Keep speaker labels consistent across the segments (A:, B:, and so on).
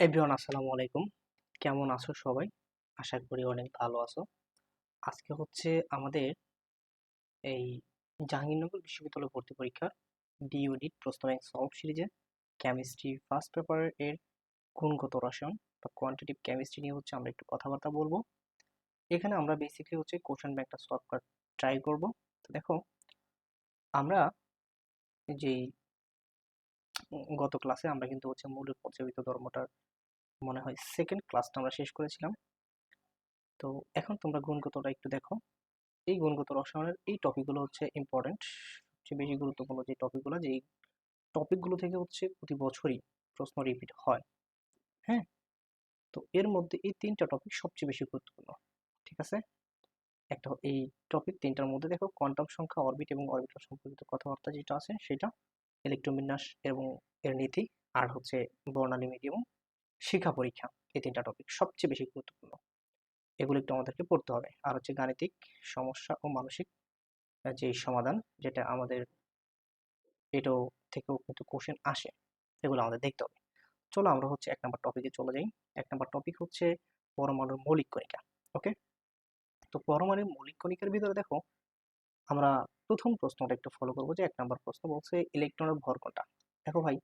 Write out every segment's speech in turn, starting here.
A: Everyone আসসালামু আলাইকুম। কেমন আছো সবাই? আশা করি অনেক ভালো আছো। আজকে হচ্ছে আমাদের এই জাহাঙ্গীরনগর বিশ্ববিদ্যালয় ভর্তি পরীক্ষার ডি ইউনিট প্রশ্ন ব্যাংক সলভ সিরিজের কেমিস্ট্রি ফার্স্ট পেপারের গুণগত রসায়ন বা কোয়ান্টিটিভ কেমিস্ট্রি নিয়ে হচ্ছে আমরা একটু কথাবার্তা বলবো। এখানে আমরা বেসিক্যালি হচ্ছে কোশ্চেন ব্যাংকটা সলভ করার ট্রাই করব। তো দেখো, আমরা যেই গত ক্লাসে আমরা কিন্তু হচ্ছে মৌলিক পর্যায়বৃত্ত ধর্মটার মনে হয় সেকেন্ড ক্লাসটা আমরা শেষ করেছিলাম। তো এখন তোমরা গুণগতটা একটু দেখো। এই গুণগত রসায়নের এই টপিকগুলো হচ্ছে ইম্পর্টেন্ট, সবচেয়ে বেশি গুরুত্বপূর্ণ যে টপিকগুলো, যেই টপিকগুলো থেকে হচ্ছে প্রতি বছরই প্রশ্ন রিপিট হয়। হ্যাঁ, তো এর মধ্যে এই তিনটা টপিক সবচেয়ে বেশি গুরুত্বপূর্ণ। ঠিক আছে, একটা এই টপিক তিনটার মধ্যে দেখো কোয়ান্টাম সংখ্যা, অরবিট এবং অরবিটাল সম্পর্কিত কথাবার্তা যেটা আছে সেটা, ইলেকট্রোবিন্যাস এবং এর নীতি, আর হচ্ছে বর্ণালী নীতি এবং শিক্ষা পরীক্ষা। এই তিনটা টপিক সবচেয়ে বেশি গুরুত্বপূর্ণ, এগুলো একটু আমাদেরকে পড়তে হবে। আর হচ্ছে গাণিতিক সমস্যা ও মানসিক যে সমাধান, যেটা আমাদের এটাও থেকেও কিন্তু কোশ্চেন আসে, এগুলো আমাদের দেখতে হবে। চলো আমরা হচ্ছে 1 নম্বর টপিকে চলে যাই। 1 নম্বর টপিক হচ্ছে পরমাণুর মৌলিক কণিকা। ওকে, তো পরমাণুর মৌলিক কণিকার ভিতরে দেখো, আমরা প্রথম প্রশ্নটা একটু ফলো করবো। যে 1 নম্বর প্রশ্ন বলছে ইলেকট্রনের ভর কোনটা। দেখো ভাই,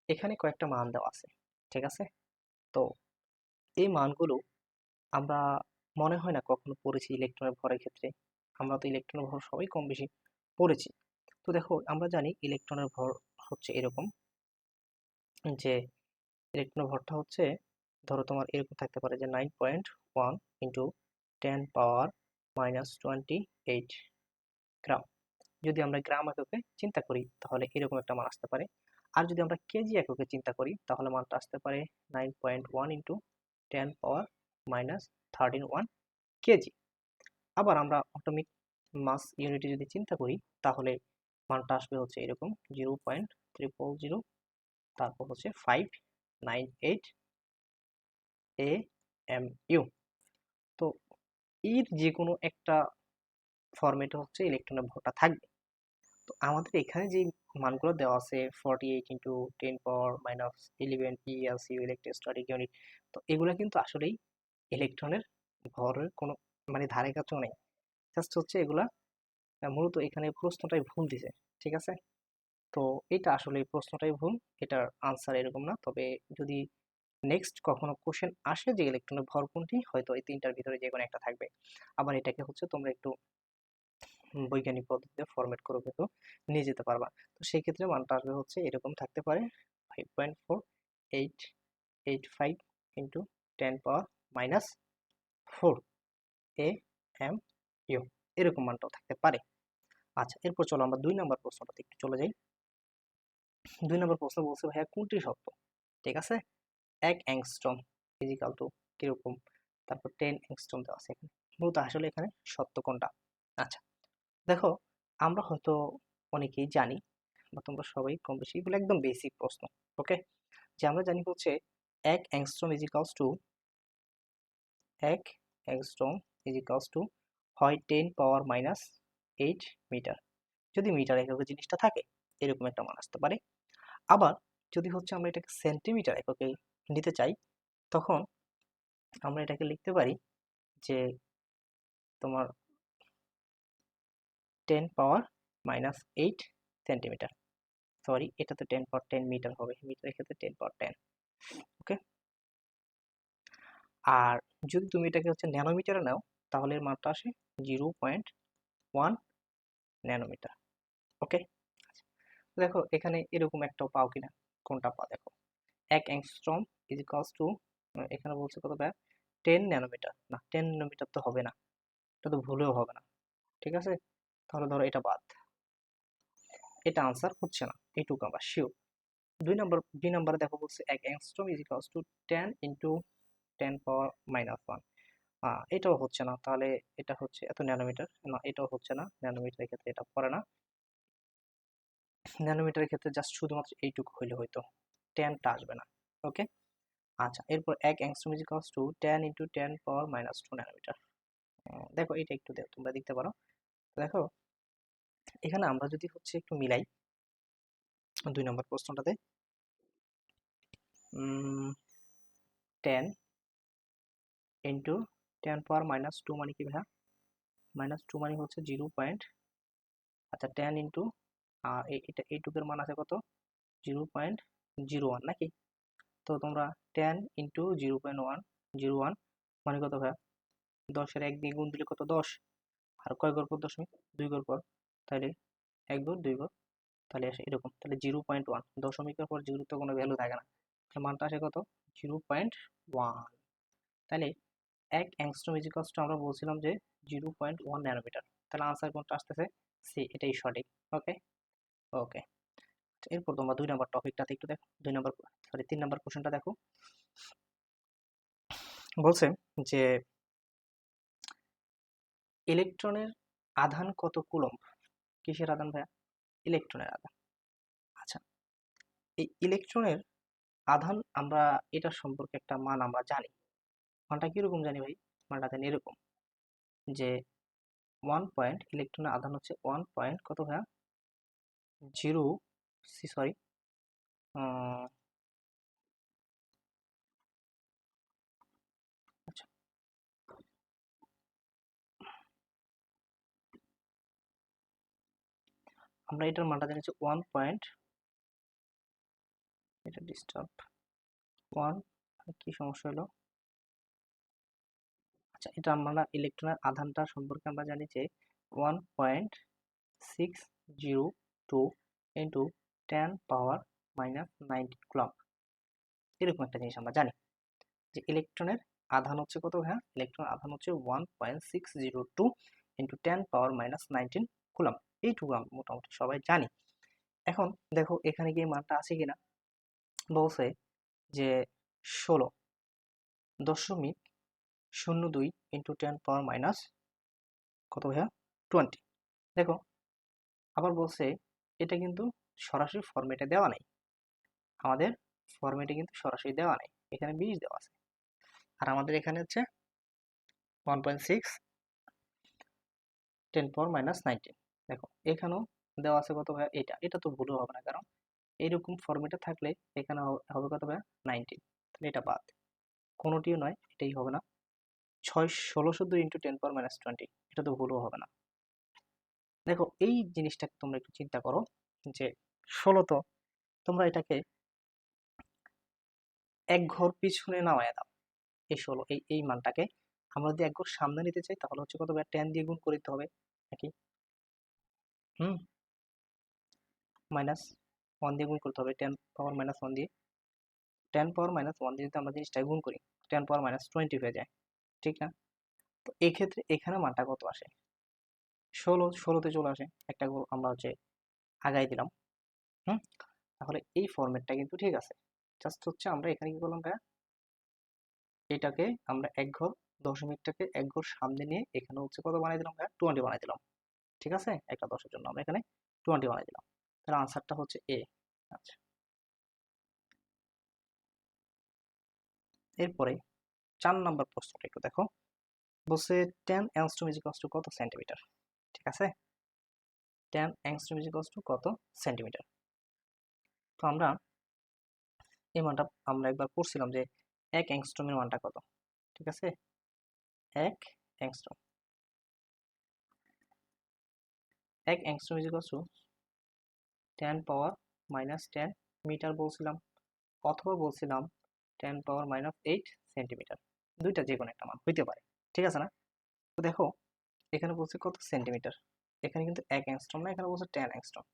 A: এখানে কয়েকটা মান দেওয়া আছে, ঠিক আছে। তো এই মানগুলো আমরা মনে হয় না কখনো পড়েছি ইলেকট্রনের ভরের ক্ষেত্রে। আমরা তো ইলেকট্রনের ভর সবাই কম বেশি পড়েছি। তো দেখো, আমরা জানি ইলেকট্রনের ভর হচ্ছে এরকম, যে ইলেকট্রনের ভরটা হচ্ছে, ধরো তোমার এরকম থাকতে পারে যে 9.1 ইন্টু 10⁻⁻28 গ্রাম। যদি আমরা গ্রাম এককে চিন্তা করি তাহলে এরকম একটা মান আসতে পারে। আর যদি আমরা কেজি এককে চিন্তা করি তাহলে মানটা আসতে পারে 9.1 ইন্টু 10⁻⁻13 কেজি। আবার আমরা অটোমিক মাস ইউনিটে যদি চিন্তা করি তাহলে মানটা আসবে হচ্ছে এরকম 0.300, তারপর হচ্ছে 598 AMU। তো এর যে কোনো একটা ফরম্যাটে হচ্ছে ইলেকট্রনের ভরটা থাকবে। তো আমাদের এখানে যে মানগুলো দেওয়া আছে 48 ইন্টু 10⁻⁻11 ELCU ইলেকট্রোস্ট্যাটিক ইউনিট, তো এগুলো কিন্তু আসলেই ইলেকট্রনের ভরের কোনো মানে ধারে কাছেও নেই। জাস্ট হচ্ছে এগুলা মূলত এখানে প্রশ্নটাই ভুল দিছে, ঠিক আছে। তো এটা আসলে প্রশ্নটাই ভুল, এটার আনসার এরকম না। তবে যদি নেক্সট কখনো কোশ্চেন আসে যে ইলেকট্রনের ভর কোনটি, হয়তো এই তিনটার ভিতরে যে কোনো একটা থাকবে। আবার এটাকে হচ্ছে তোমরা একটু বৈজ্ঞানিক পদ্ধতিতে ফরম্যাট করে কিন্তু নিয়ে যেতে পারবা। তো সেই ক্ষেত্রে মানটা আসবে হচ্ছে এরকম থাকতে পারে 5.4885 ইন্টু 10⁻⁻4 AMU, এরকম মানটাও থাকতে পারে। আচ্ছা, এরপর চলো আমরা 2 নম্বর প্রশ্নটাতে একটু চলে যাই। 2 নম্বর প্রশ্ন বলছে ভাইয়া কোনটি সত্য। ঠিক আছে, 1 অ্যাংস্ট্রম ইজিক্যাল টু কিরকম, তারপর 10 অ্যাংস্ট্রম দেওয়া আছে এখানে। মূলত আসলে এখানে সত্য কোনটা। আচ্ছা দেখো, আমরা হয়তো অনেকেই জানি বা তোমরা সবাই কম বেশি, এগুলো একদম বেসিক প্রশ্ন। ওকে, যে আমরা জানি হচ্ছে 1 angstrom equals to 1 angstrom equals to হয় 10⁻⁻8 মিটার। যদি মিটার এককে জিনিসটা থাকে এরকম একটা মান আসতে পারে। আবার যদি হচ্ছে আমরা এটাকে সেন্টিমিটার এককে নিতে চাই, তখন আমরা এটাকে লিখতে পারি যে তোমার 10⁻⁻8 সেন্টিমিটার। সরি, এটা তো 10⁻10 মিটার হবে, মিটারের ক্ষেত্রে 10⁻10। ওকে, আর যদি তুমি এটাকে হচ্ছে ন্যানোমিটারে নাও তাহলে এর মানটা আসে 0.1 ন্যানোমিটার। ওকে, দেখো এখানে এরকম একটাও পাও কিনা, কোনটা পাও দেখো। 1 অ্যাংস্ট্রম ইজিক্যালস টু, এখানে বলছে কত ব্যয়, 10 ন্যানোমিটার। না, 10 ন্যানোমিটার তো হবে না, এটা তো ভুলেও হবে না। ঠিক আছে, তাহলে ধরো এটা বাদ, এটা আনসার হচ্ছে না, এইটুকু আমরা শিওর। 2 নম্বরে দেখো বলছে 1 অ্যাংস্ট্রম ইজিক্যালস টু 10 ইন্টু 10⁻⁻1। এটাও হচ্ছে না, তাহলে এটা হচ্ছে এত ন্যানোমিটার, না এটাও হচ্ছে না, ন্যানোমিটারের ক্ষেত্রে এটা পড়ে না। ন্যানোমিটারের ক্ষেত্রে জাস্ট শুধুমাত্র এইটুকু হইলে হয়তো, 10টা আসবে না। ওকে, আচ্ছা এরপর 1 angstrom equals to 10 into 10⁻⁻2 nanometre. দেখো এটা একটু তোমরা দেখতে পারো। দেখো এখানে আমরা যদি হচ্ছে একটু মিলাই 2 নম্বর প্রশ্নটাতে, 10 ইন্টু 10⁻² মানে কি ভাইয়া? -2 মানে হচ্ছে 0. আচ্ছা 10 ইন্টু এটা এইটুকের মান আছে কত? 0.01 নাকি? তো তোমরা 10 ইন্টু 0.101 মানে কত ভাইয়া? 10-এর 1 দিয়ে গুণ দিলে কত? 10। আর কয় ঘর পর দশমিক? 2 ঘর পর। তাহলে 1 ঘর 2 ঘর তাহলে আসে এরকম। তাহলে 0.1 দশমিকের পর জিরোর তো কোনো ভ্যালু থাকে না, তাহলে মানটা আসে কত? 0.1। তাহলে 1 অ্যাংস্ট্রম ইজিকলস টু আমরা বলছিলাম যে 0.1 ন্যানোমিটার। তাহলে আনসার কোনটা আসতেছে? সি, এটাই সঠিক। ওকে ওকে। এরপর তোমরা 2 নাম্বার টপিকটাতে একটু দেখো, 3 নাম্বার কোশ্চেনটা দেখো। বলছে যে ইলেকট্রনের আধান কত কুলম্ব? কিসের আধান ভাইয়া? ইলেকট্রনের আধান। আচ্ছা, এই ইলেকট্রনের আধান আমরা এটার সম্পর্কে একটা মান আমরা জানি। মানটা কিরকম জানি ভাই? মানটা জানি এরকম যে 1 পয়েন্ট ইলেকট্রনের আধান হচ্ছে 1 পয়েন্ট কত ভাইয়া? 0 সরি আচ্ছা আমরা এটার মানটা জানি হচ্ছে 1 পয়েন্ট, এটা ডিস্টার্ব 1 কি সমস্যা হলো? আচ্ছা, এটা আমরা ইলেকট্রনের আধানটা সম্পর্কে আমরা জানি যে 1.602 ইন্টু 10⁻⁻19 কুলম্ব। এরকম একটা জিনিস আমরা জানি যে ইলেকট্রনের আধান হচ্ছে কত ভাইয়া? ইলেকট্রনের আধান হচ্ছে 1.602 ইন্টু 10⁻⁻19 কুলম্ব। এইটুকু আমরা মোটামুটি সবাই জানি। এখন দেখো এখানে কি মানটা আছে কিনা। বলছে যে 16.02 ইন্টু 10⁻⁻ কত ভাইয়া? 20। দেখো আবার বলছে এটা কিন্তু সরাসরি ফরম্যাটে দেওয়া নাই, আমাদের ফরম্যাটে কিন্তু সরাসরি দেওয়া নাই, এখানে 20 দেওয়া আছে। আর আমাদের এখানে হচ্ছে 1.6 10⁻⁻19। দেখো এখানেও দেওয়া আছে কত ভাইয়া? এটা তো ভুলও হবে না, কারণ এইরকম ফরম্যাটে থাকলে এখানে হবে কত ভাইয়া? 19। তাহলে এটা বাদ, কোনোটিও নয়, এটাই হবে না। 1602 ইন্টু 10⁻⁻20, এটা তো ভুলও হবে না। দেখো এই জিনিসটাকে তোমরা একটু চিন্তা করো যে 16 তো তোমরা এটাকে এক ঘর পিছনে নামায় দাও। এই 16 এই মানটাকে আমরা যদি এক ঘর সামনে নিতে চাই তাহলে হচ্ছে কত ভাইয়া? 10 দিয়ে গুণ করে দিতে হবে নাকি? হুম, -1 দিয়ে গুণ করতে হবে, 10⁻⁻1 দিয়ে। 10⁻⁻1 দিয়ে যদি আমরা জিনিসটা গুণ করি 10⁻⁻20 হয়ে যায়, ঠিক না? তো এক্ষেত্রে এখানে মানটা কত আসে? 16তে চলে আসে, একটা ঘর আমরা হচ্ছে আগাই দিলাম। হুম, তাহলে এই ফরম্যাটটা কিন্তু ঠিক আছে। জাস্ট হচ্ছে আমরা এখানে কি করলাম ভাইয়া? এটাকে আমরা এক ঘর দশমিকটাকে এক ঘর সামনে নিয়ে এখানে হচ্ছে কত বানাই দিলাম ভাইয়া? 20 বানাই দিলাম। ঠিক আছে, একটা দশের জন্য আমরা এখানে 20 বানাই দিলাম। তাহলে আনসারটা হচ্ছে এ। আচ্ছা, এরপরে 4 নাম্বার প্রশ্নটা একটু দেখো। বলছে 10 অ্যাংস্ট্রম ইজ ইকুয়ালস টু কত সেন্টিমিটার? ঠিক আছে, 10 অ্যাংস্ট্রম ইজ ইকুয়ালস টু কত সেন্টিমিটার? তো আমরা এই মানটা আমরা একবার পড়ছিলাম যে 1 অ্যাংস্ট্রমের মানটা কত। ঠিক আছে, 1 angstrom 1 angstrom is equals to 10⁻⁻10 metre বলছিলাম, অথবা বলছিলাম 10⁻⁻8 সেন্টিমিটার। দুইটা যে কোনো একটা মান হইতে পারে, ঠিক আছে না? তো দেখো এখানে বলছে কত সেন্টিমিটার, এখানে কিন্তু 1 অ্যাংস্ট্রম না, এখানে বলছে 10 অ্যাংস্ট্রম।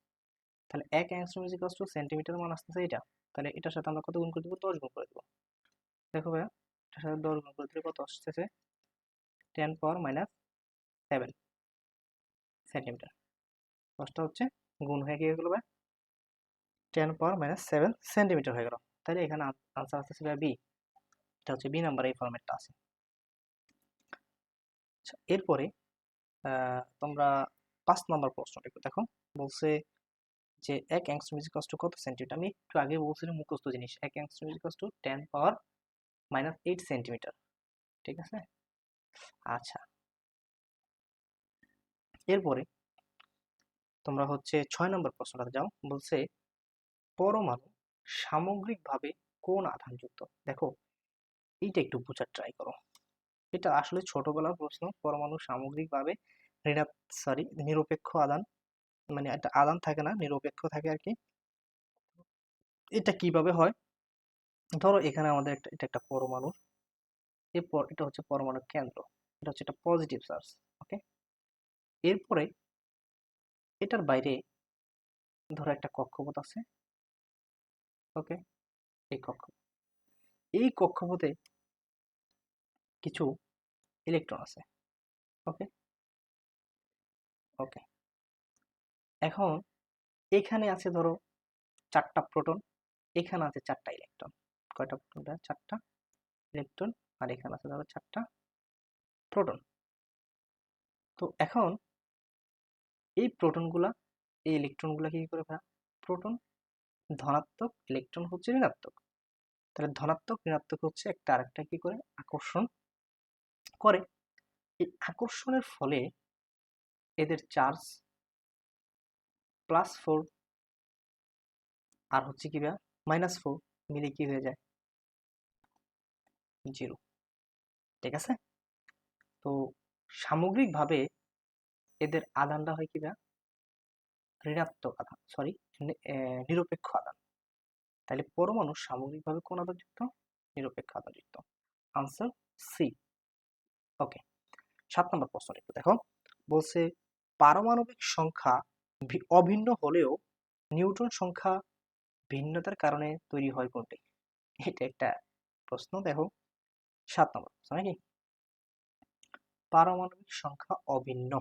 A: তাহলে 1 angstrom is equals two centimetre মান আসতেছে এটা। তাহলে এটার সাথে আমরা কত গুণ করে দেবো? 10 গুণ করে দেবো। দেখো ভাইয়া, এটার সাথে 10 গুণ করে দিলে কত আসতেছে? 10⁻⁻7 সেন্টিমিটার। 10টা হচ্ছে গুণ হয়ে গিয়ে গেলো ভাই 10⁻⁻7 সেন্টিমিটার হয়ে গেল। তাহলে এখানে আনসার আসতেছে বি। এটা হচ্ছে বি নাম্বার, এই ফরম্যাটটা আছে। আচ্ছা, এরপরে তোমরা 5 নম্বর প্রশ্নটা একটু দেখো। বলছে যে 1 অ্যাংস্ট্রম ইজ ইকুয়ালস টু কত সেন্টিমিটার? আমি একটু আগে বলছিলাম মুখস্থ জিনিস। 1 angstrom is equals two 10⁻⁻8 centimetre. ঠিক আছে, আচ্ছা এরপরে তোমরা হচ্ছে 6 নম্বর প্রশ্নটাতে যাও। বলছে পরমাণু সামগ্রিকভাবে কোন আধানযুক্ত? দেখো এইটা একটু বোঝার ট্রাই করো। এটা আসলে ছোটবেলার প্রশ্ন। পরমাণু সামগ্রিকভাবে নিরপেক্ষ আধান, মানে একটা আধান থাকে না, নিরপেক্ষ থাকে আর কি। এটা কিভাবে হয়? ধরো এখানে আমাদের এটা একটা পরমাণু, এরপর এটা হচ্ছে পরমাণুর কেন্দ্র, এটা হচ্ছে একটা পজিটিভ চার্জ। ওকে, এরপরে এটার বাইরে ধরো একটা কক্ষপথ আছে। ওকে, এই কক্ষপথে কিছু ইলেকট্রন আছে। ওকে ওকে, এখন এখানে আছে ধরো 4টা প্রোটন, এখানে আছে 4টা ইলেকট্রন। কয়টা প্রোটন? 4টা ইলেকট্রন। আর এখানে আছে ধরো 4টা প্রোটন। তো এখন এই প্রোটনগুলা, এই ইলেকট্রনগুলা কি করে ভাই? প্রোটন ধনাত্মক, ইলেকট্রন হচ্ছে ঋণাত্মক। তাহলে ধনাত্মক ঋণাত্মক হচ্ছে একটা আরেকটা কি করে আকর্ষণ করে। এই আকর্ষণের ফলে এদের চার্জ +4 আর হচ্ছে কি ভাই -4 মিলে কি হয়ে যায়? 0। ঠিক আছে? তো সামগ্রিকভাবে এদের আধানটা হয় কি ভাই? ঋণাত্মক আধান, নিরপেক্ষ আধান। তাহলে পরমাণু সামগ্রিকভাবে কোন আধানযুক্ত? নিরপেক্ষ আধানযুক্ত। Answer C. ওকে, 7 নম্বর প্রশ্ন একটু দেখো। বলছে পারমাণবিক সংখ্যা অভিন্ন হলেও নিউটন সংখ্যা ভিন্নতার কারণে তৈরি হয় কোনটি? এটা একটা প্রশ্ন। দেখো 7 নম্বর প্রশ্ন নাকি? পারমাণবিক সংখ্যা অভিন্ন,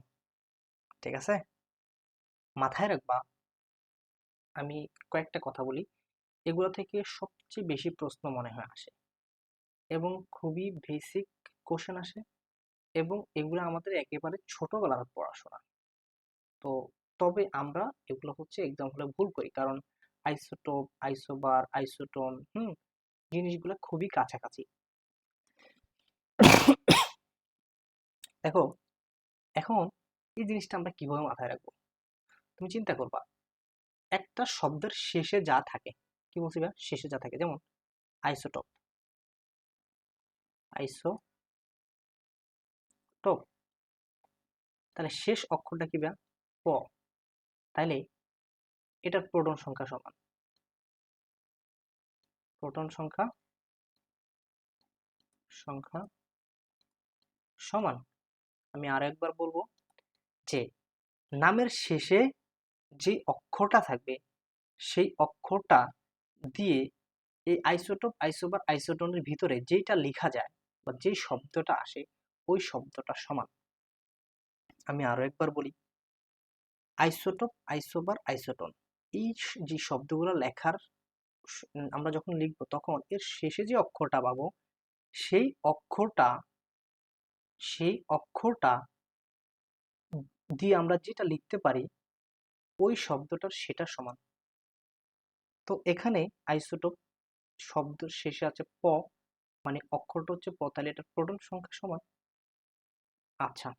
A: ঠিক আছে, মাথায় রাখবা। আমি কয়েকটা কথা বলি, এগুলো থেকে সবচেয়ে বেশি প্রশ্ন মনে হয় আসে এবং খুবই বেসিক কোশ্চেন আসে, এবং এগুলো আমাদের একেবারে ছোটবেলার পড়াশোনা। তো তবে আমরা এগুলো হচ্ছে এক্সাম হলে ভুল করি, কারণ আইসোটোপ, আইসোবার, আইসোটোন জিনিসগুলো খুবই কাছাকাছি। দেখো এখন এই জিনিসটা আমরা কিভাবে মাথায় রাখবো? তুমি চিন্তা করবা, একটা শব্দের শেষে যা থাকে, কি বলছি ভাই? শেষে যা থাকে, যেমন আইসোটোপ, আইসোটোপ, তাহলে শেষ অক্ষরটা কি ভাই? প। তাইলে এটার প্রোটন সংখ্যা সমান, প্রোটন সংখ্যা সংখ্যা সমান। আমি আরো একবার বলবো যে নামের শেষে যে অক্ষরটা থাকবে সেই অক্ষরটা দিয়ে এই আইসোটোপ, আইসোবার, আইসোটোনের ভিতরে যেটা লেখা যায় বা যেই শব্দটা আসে ওই শব্দটা সমান। আমি আরো একবার বলি, আইসোটোপ, আইসোবার, আইসোটোন, এই যে শব্দগুলো লেখার আমরা যখন লিখবো তখন এর শেষে যে অক্ষরটা পাবো সেই অক্ষরটা সেই অক্ষরটা দিয়ে আমরা যেটা লিখতে পারি ওই শব্দটার সেটা সমান। তো এখানে আইসোটোপ শব্দ শেষে আছে প, মানে অক্ষরটা হচ্ছে প, তাহলে এটার প্রোটন সংখ্যা সমান। আচ্ছা,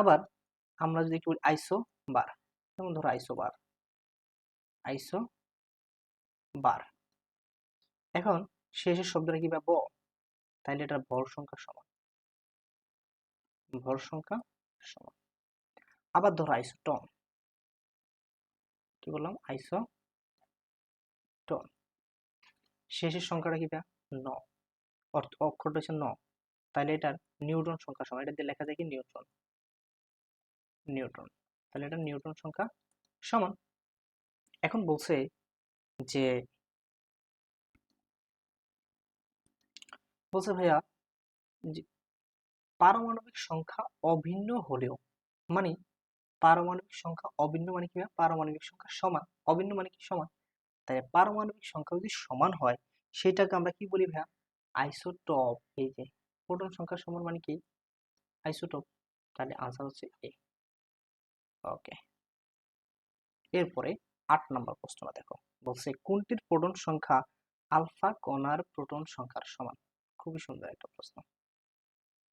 A: আবার আমরা যদি একটু আইসো বার, যেমন ধরো আইসো বার, আইসো বার, এখন শেষের শব্দটা কি বা ব, তাহলে এটার ভর সংখ্যা সমান, ভর সংখ্যা সমান। আবার ধরো আইসোটন, কি বললাম? আইসোটন, শেষের সংখ্যাটা কি বা ন, অক্ষরটা হচ্ছে ন, তাহলে এটার নিউটন সংখ্যা সমান। এটা দিয়ে লেখা যায় কি নিউটন, নিউটন, তাহলে এটা নিউটন সংখ্যা সমান। এখন বলছে যে ভাইয়া যে পারমাণবিক সংখ্যা অভিন্ন হলেও, মানে পারমাণবিক সংখ্যা অভিন্ন মানে কি ভাইয়া? পারমাণবিক সংখ্যা সমান, অভিন্ন মানে কি? সমান। তাই পারমাণবিক সংখ্যা যদি সমান হয় সেটাকে আমরা কি বলি ভাইয়া? আইসোটপ। এই যে প্রোটন সংখ্যা সমান মানে কি? আইসোটপ। তাহলে আনসার হচ্ছে এ। ওকে, এরপরে 8 নম্বর প্রশ্নটা দেখো। বলছে কোনটির প্রোটন সংখ্যা আলফা কণার প্রোটন সংখ্যার সমান? খুবই সুন্দর একটা প্রশ্ন।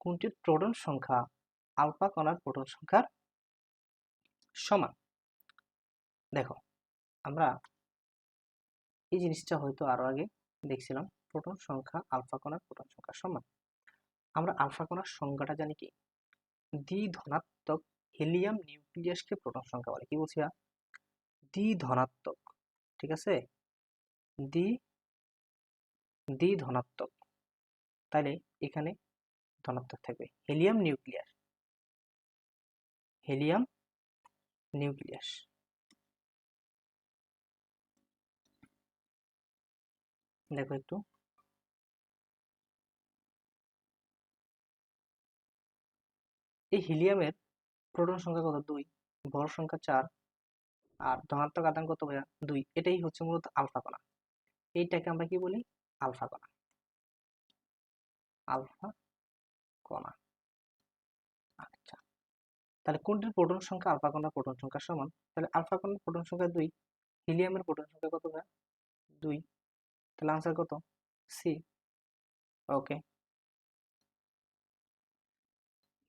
A: কোনটির প্রোটন সংখ্যা আলফা কণার প্রোটন সংখ্যার সমান? দেখো আমরা এই জিনিসটা হয়তো আরো আগে দেখছিলাম প্রোটন সংখ্যা আলফা কণার প্রোটন সংখ্যা সমান। আমরা আলফা কণার সংজ্ঞাটা জানি কি? দ্বিধনাত্মক হিলিয়াম নিউক্লিয়াসকে প্রোটন সংখ্যা বলে। কি বলছি? দ্বিধনাত্মক, ঠিক আছে, দ্বিধনাত্মক, তাহলে এখানে ধনাত্মক থাকবে। হিলিয়াম নিউক্লিয়াস, হিলিয়াম নিউক্লিয়াস, দেখো একটু, এই হিলিয়ামের প্রোটন সংখ্যা কত? 2, ভর সংখ্যা 4, আর ধনাত্মক আধান কত ভাইয়া? 2। এটাই হচ্ছে মূলত আলফা কণা। এইটাকে আমরা কি বলি? আলফা কণা, আলফা কণা। আচ্ছা, তাহলে কোনটির প্রোটন সংখ্যা আলফা কণার প্রোটন সংখ্যা সমান? তাহলে আলফা কণার প্রোটন সংখ্যা 2, হিলিয়ামের প্রোটন সংখ্যা কত ভাইয়া? 2। তাহলে আনসার কত? সি। ওকে।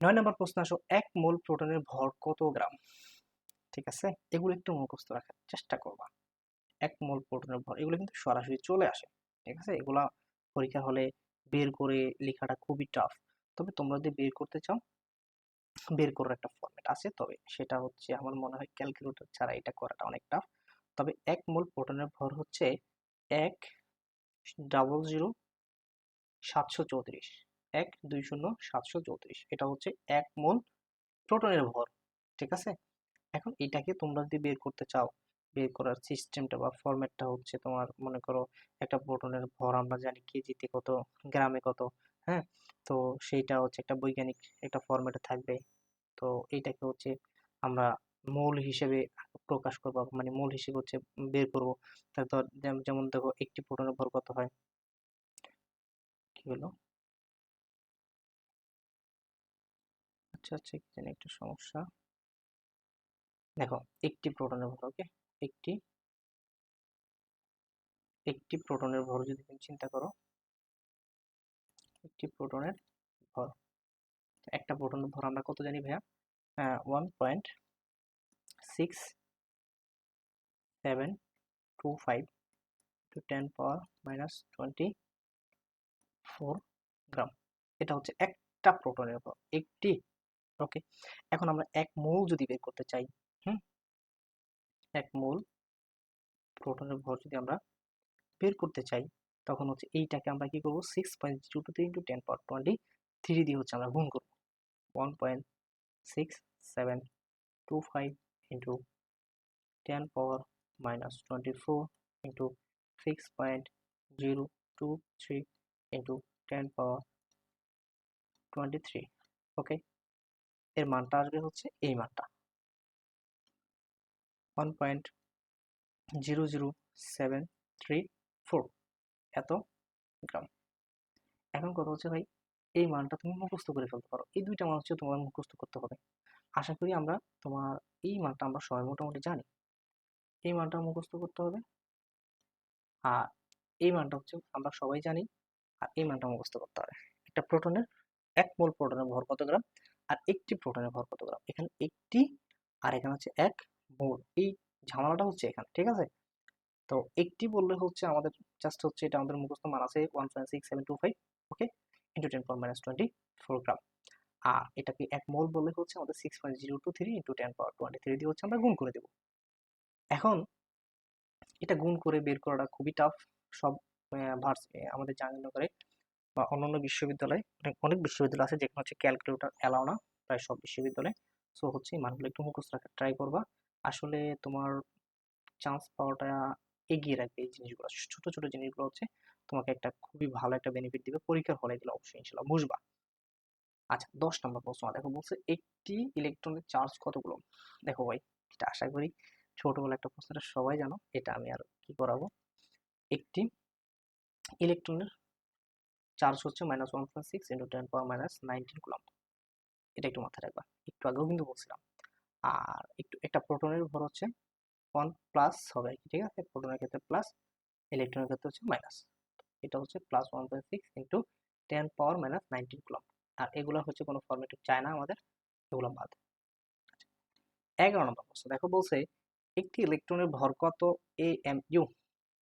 A: 9 নম্বর প্রশ্ন আসো, 1 মোল প্রোটনের ভর কত গ্রাম? ঠিক আছে, এগুলো একটু মুখস্থ রাখার চেষ্টা করবা। 1 মোল প্রোটনের ভর, এগুলো কিন্তু সরাসরি চলে আসে, ঠিক আছে, এগুলা পরীক্ষার হলে বের করে লেখাটা খুবই টাফ। তবে তোমরা যদি বের করতে চাও, বের করার একটা ফরম্যাট আছে, তবে সেটা হচ্ছে আমার মনে হয় ক্যালকুলেটর ছাড়া এটা করাটা অনেক টাফ। তবে 1 মোল প্রোটনের ভর হচ্ছে 1,00,734, 1,20,734, এটা হচ্ছে 1 মোল প্রোটনের ভর, ঠিক আছে। এখন এটাকে তোমরা যদি বের করতে চাও, বের করার সিস্টেমটা বা ফরম্যাটটা হচ্ছে তোমার, মনে করো একটা প্রোটনের ভর আমরা জানি কেজিতে কত, গ্রামে কত, হ্যাঁ, তো সেইটা হচ্ছে একটা বৈজ্ঞানিক একটা ফরম্যাটে থাকবে। তো এইটাকে হচ্ছে আমরা মৌল হিসেবে প্রকাশ করবো, মানে মৌল হিসেবে হচ্ছে বের করবো। তারপর যেমন দেখো একটি প্রোটনের ভর কত হয়, কি হলো, আচ্ছা আচ্ছা, কি জানি একটা সমস্যা। দেখো একটি প্রোটনের ভর, ওকে, একটি একটি প্রোটনের ভর যদি তুমি চিন্তা করো, একটি প্রোটনের ভর, একটা প্রোটনের ভর আমরা কত জানি ভাইয়া? 1.6725 to 10⁻24 গ্রাম। এটা হচ্ছে একটা প্রোটনের ভর, একটি। ওকে, এখন আমরা 1 মোল যদি বের করতে চাই, হুম, 1 মোল প্রোটনের ভর যদি আমরা বের করতে চাই, তখন হচ্ছে এইটাকে আমরা কি করবো? 6.023 into 10⁻23 দিয়ে হচ্ছে আমরা গুণ করবো। 1.6725 into 10⁻24 into 6.023 into 10⁻23। ওকে, এর মানটা আসবে হচ্ছে এই মানটা, 1.00734 এত গ্রাম। এখন কথা হচ্ছে ভাই, এই মানটা তুমি মুখস্থ করে ফেলতে পারো, এই দুইটা মান হচ্ছে তোমার মুখস্থ করতে হবে। আশা করি আমরা তোমার এই মানটা আমরা সবাই মোটামুটি জানি, এই মানটা মুখস্থ করতে হবে। আর এই মানটা হচ্ছে আমরা সবাই জানি, আর এই মানটা মুখস্থ করতে হবে। একটা প্রোটনের, 1 মোল প্রোটনের ভর কত গ্রাম, আর একটি প্রোটনের ভর কত গ্রাম। এখানে একটি, আর এখানে হচ্ছে 1 মোল, এই ঝামেলাটা হচ্ছে এখানে, ঠিক আছে। তো একটি বললে হচ্ছে আমাদের জাস্ট হচ্ছে এটা আমাদের মুখস্থ মান আছে 1.6725, ওকে, ইন্টু 10⁻24 গ্রাম। আর এটাকে 1 মোল বললে হচ্ছে আমাদের 6.023 ইন্টু 10⁻23 দিয়ে হচ্ছে আমরা গুণ করে দেবো। এখন এটা গুণ করে বের করাটা খুবই টাফ। সব আমাদের জাহাঙ্গীরনগরে বা অন্যান্য বিশ্ববিদ্যালয়ে, অনেক বিশ্ববিদ্যালয় আছে যেখানে হচ্ছে ক্যালকুলেটর অ্যালাও না, প্রায় সব বিশ্ববিদ্যালয়ে। সো হচ্ছে এই মানগুলো একটু মুখস্থ রাখার ট্রাই করবা, আসলে তোমার চান্স পাওয়াটা এগিয়ে রাখবে। এই জিনিসগুলো, ছোট ছোট জিনিসগুলো হচ্ছে তোমাকে একটা খুবই ভালো একটা বেনিফিট দিবে পরীক্ষার হলে, এগুলো অবশ্যই ইনশাল্লাহ বুঝবা। আচ্ছা, 10 নম্বর প্রশ্ন দেখো, বলছে একটি ইলেকট্রনের চার্জ কতগুলো। দেখো ভাই, এটা আশা করি ছোটবেলা একটা প্রশ্নটা সবাই জানো, এটা আমি আর কি করাবো। একটি ইলেকট্রনের চার্জ হচ্ছে -1.6 ইন্টু 10⁻19 কুলম্ব, এটা একটু মাথায় রাখবা, একটু আগেও কিন্তু বলছিলাম। আর একটু একটা প্রোটনের ভর হচ্ছে 1 প্লাস হবে, ঠিক আছে, প্রোটনের ক্ষেত্রে প্লাস, ইলেকট্রনের ক্ষেত্রে হচ্ছে মাইনাস। এটা হচ্ছে +1.6 ইন্টু 10⁻19 কুলম্ব। আর এগুলো হচ্ছে কোনো ফরম্যাটে চায় না আমাদের, এগুলো বাদ। 11 নম্বর প্রশ্ন দেখো, বলছে একটি ইলেকট্রনের ভর কত এএমইউ।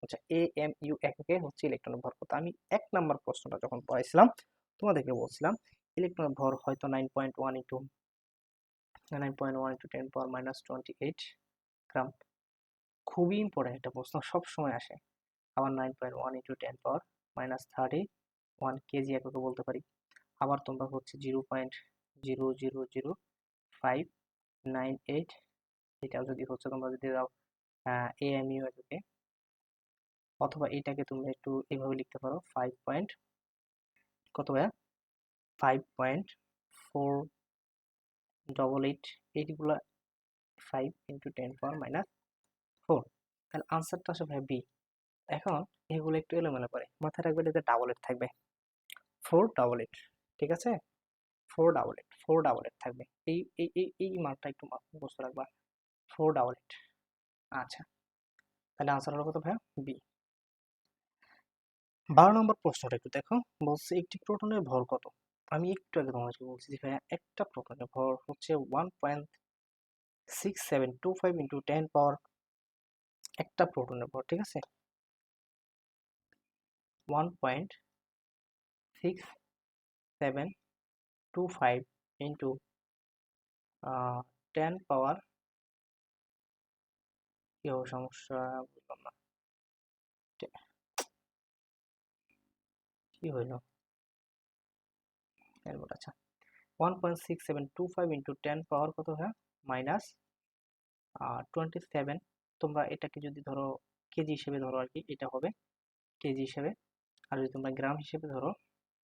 A: আচ্ছা, AMU এককে হচ্ছে ইলেকট্রনের ভর কত। আমি 1 নাম্বার প্রশ্নটা যখন পড়াইছিলাম তোমাদেরকে বলছিলাম ইলেকট্রনের ভর হয়তো 9.1 ইন্টু 10 পাওয়ার মাইনাস 28 গ্রাম। খুবই ইম্পর্টেন্ট একটা প্রশ্ন, সব সময় আসে। আবার 9.1 ইন্টু 10 পাওয়ার মাইনাস 31 কেজি এককে বলতে পারি। আবার তোমরা হচ্ছে 0.0000598, এটাও যদি হচ্ছে তোমরা যদি দাও AMU এককে, অথবা এটাকে তুমি একটু এইভাবে লিখতে পারো 5 পয়েন্ট কত ভাইয়া 5.488, এইগুলো 5 ইন্টু 10 পাওয়ার মাইনাস 4। তাহলে আনসারটা আসে ভাই বি। এখন এগুলো একটু এলোমেলো করে মাথায় রাখবে, এটাতে ডাবল এইট থাকবে, 488, ঠিক আছে, 488 থাকবে। এই মানটা একটু মুখস্থ রাখবা, 488। আচ্ছা, তাহলে আনসার হলো কত ভাইয়া বি। 12 নম্বর প্রশ্নটা একটু দেখো, বলছে একটি প্রোটনের ভর কত। আমি একটু আগে তোমাকে বলছি যে ভাইয়া একটা প্রোটনের ভর হচ্ছে 1.6725 ইন্টু 10 পাওয়ার, একটা প্রোটনের ভর, ঠিক আছে, 1.6725 ইন্টু 10 পাওয়ার, কি হবে সমস্যা বুঝলাম না, কি হইলো এরপর। আচ্ছা, 1.6725 ইন্টু 10 পাওয়ার কত হয় মাইনাস 27। তোমরা এটাকে যদি ধরো কেজি হিসেবে ধরো আর কি, এটা হবে কেজি হিসেবে। আর যদি তোমরা গ্রাম হিসেবে ধরো,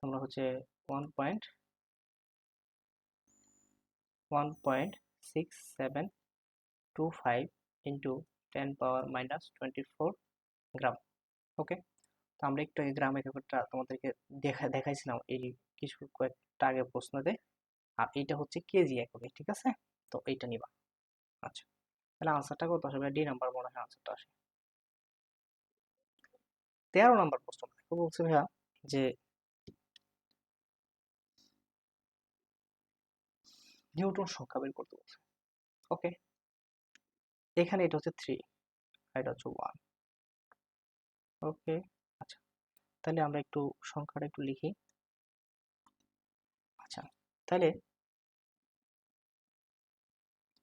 A: তোমরা হচ্ছে 1.6725 ইন্টু 10 পাওয়ার মাইনাস 24 গ্রাম। ওকে, তো আমরা একটু আগে গ্রাম এককটা তোমাদেরকে দেখাইছিলাম এই কিছু কয়েকটা আগে প্রশ্নতে, আর এইটা হচ্ছে কেজি এককে, ঠিক আছে, তো এইটা নিবা। আচ্ছা, তাহলে আনসারটা কত আসবে, ডি নাম্বার মনে হয় আনসারটা আসে। 13 নাম্বার প্রশ্ন বলছে ভাইয়া যে নিউটন সংখ্যা বের করতে বলছে। ওকে, এখানে এটা হচ্ছে 3 আর এটা হচ্ছে 1। ওকে, আচ্ছা, তাহলে আমরা একটু সংখ্যাটা একটু লিখি। আচ্ছা, তাহলে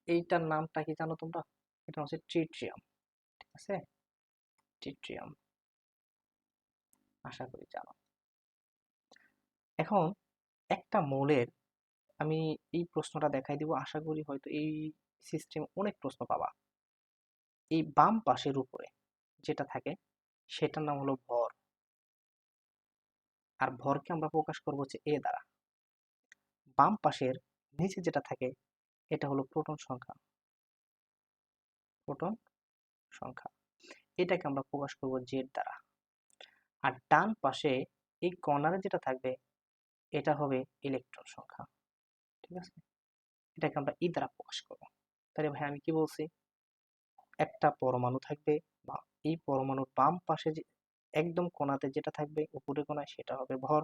A: এইটার নামটা কি জানো তোমরা, এটা হচ্ছে ট্রিটিয়াম, ঠিক আছে, ট্রিটিয়াম, আশা করি জানো। এখন একটা মৌলের, আমি এই প্রশ্নটা দেখাই দিব, আশা করি হয়তো এই সিস্টেম অনেক প্রশ্ন পাবা। এই বাম পাশের উপরে যেটা থাকে সেটার নাম হলো ভর, আর ভরকে আমরা প্রকাশ করবো হচ্ছে এ দ্বারা। বাম পাশের নিচে যেটা থাকে এটা হলো প্রোটন সংখ্যা, প্রোটন সংখ্যা, এটাকে আমরা প্রকাশ করব জেড দ্বারা। আর ডান পাশে এই কর্নারে যেটা থাকবে এটা হবে ইলেকট্রন সংখ্যা, ঠিক আছে, এটাকে আমরা ই দ্বারা প্রকাশ করব। তাহলে ভাই আমি কি বলছি, একটা পরমাণু থাকবে, বা এই পরমাণুর বাম পাশে যে একদম কোণাতে যেটা থাকবে উপরের কোণায় সেটা হবে ভর,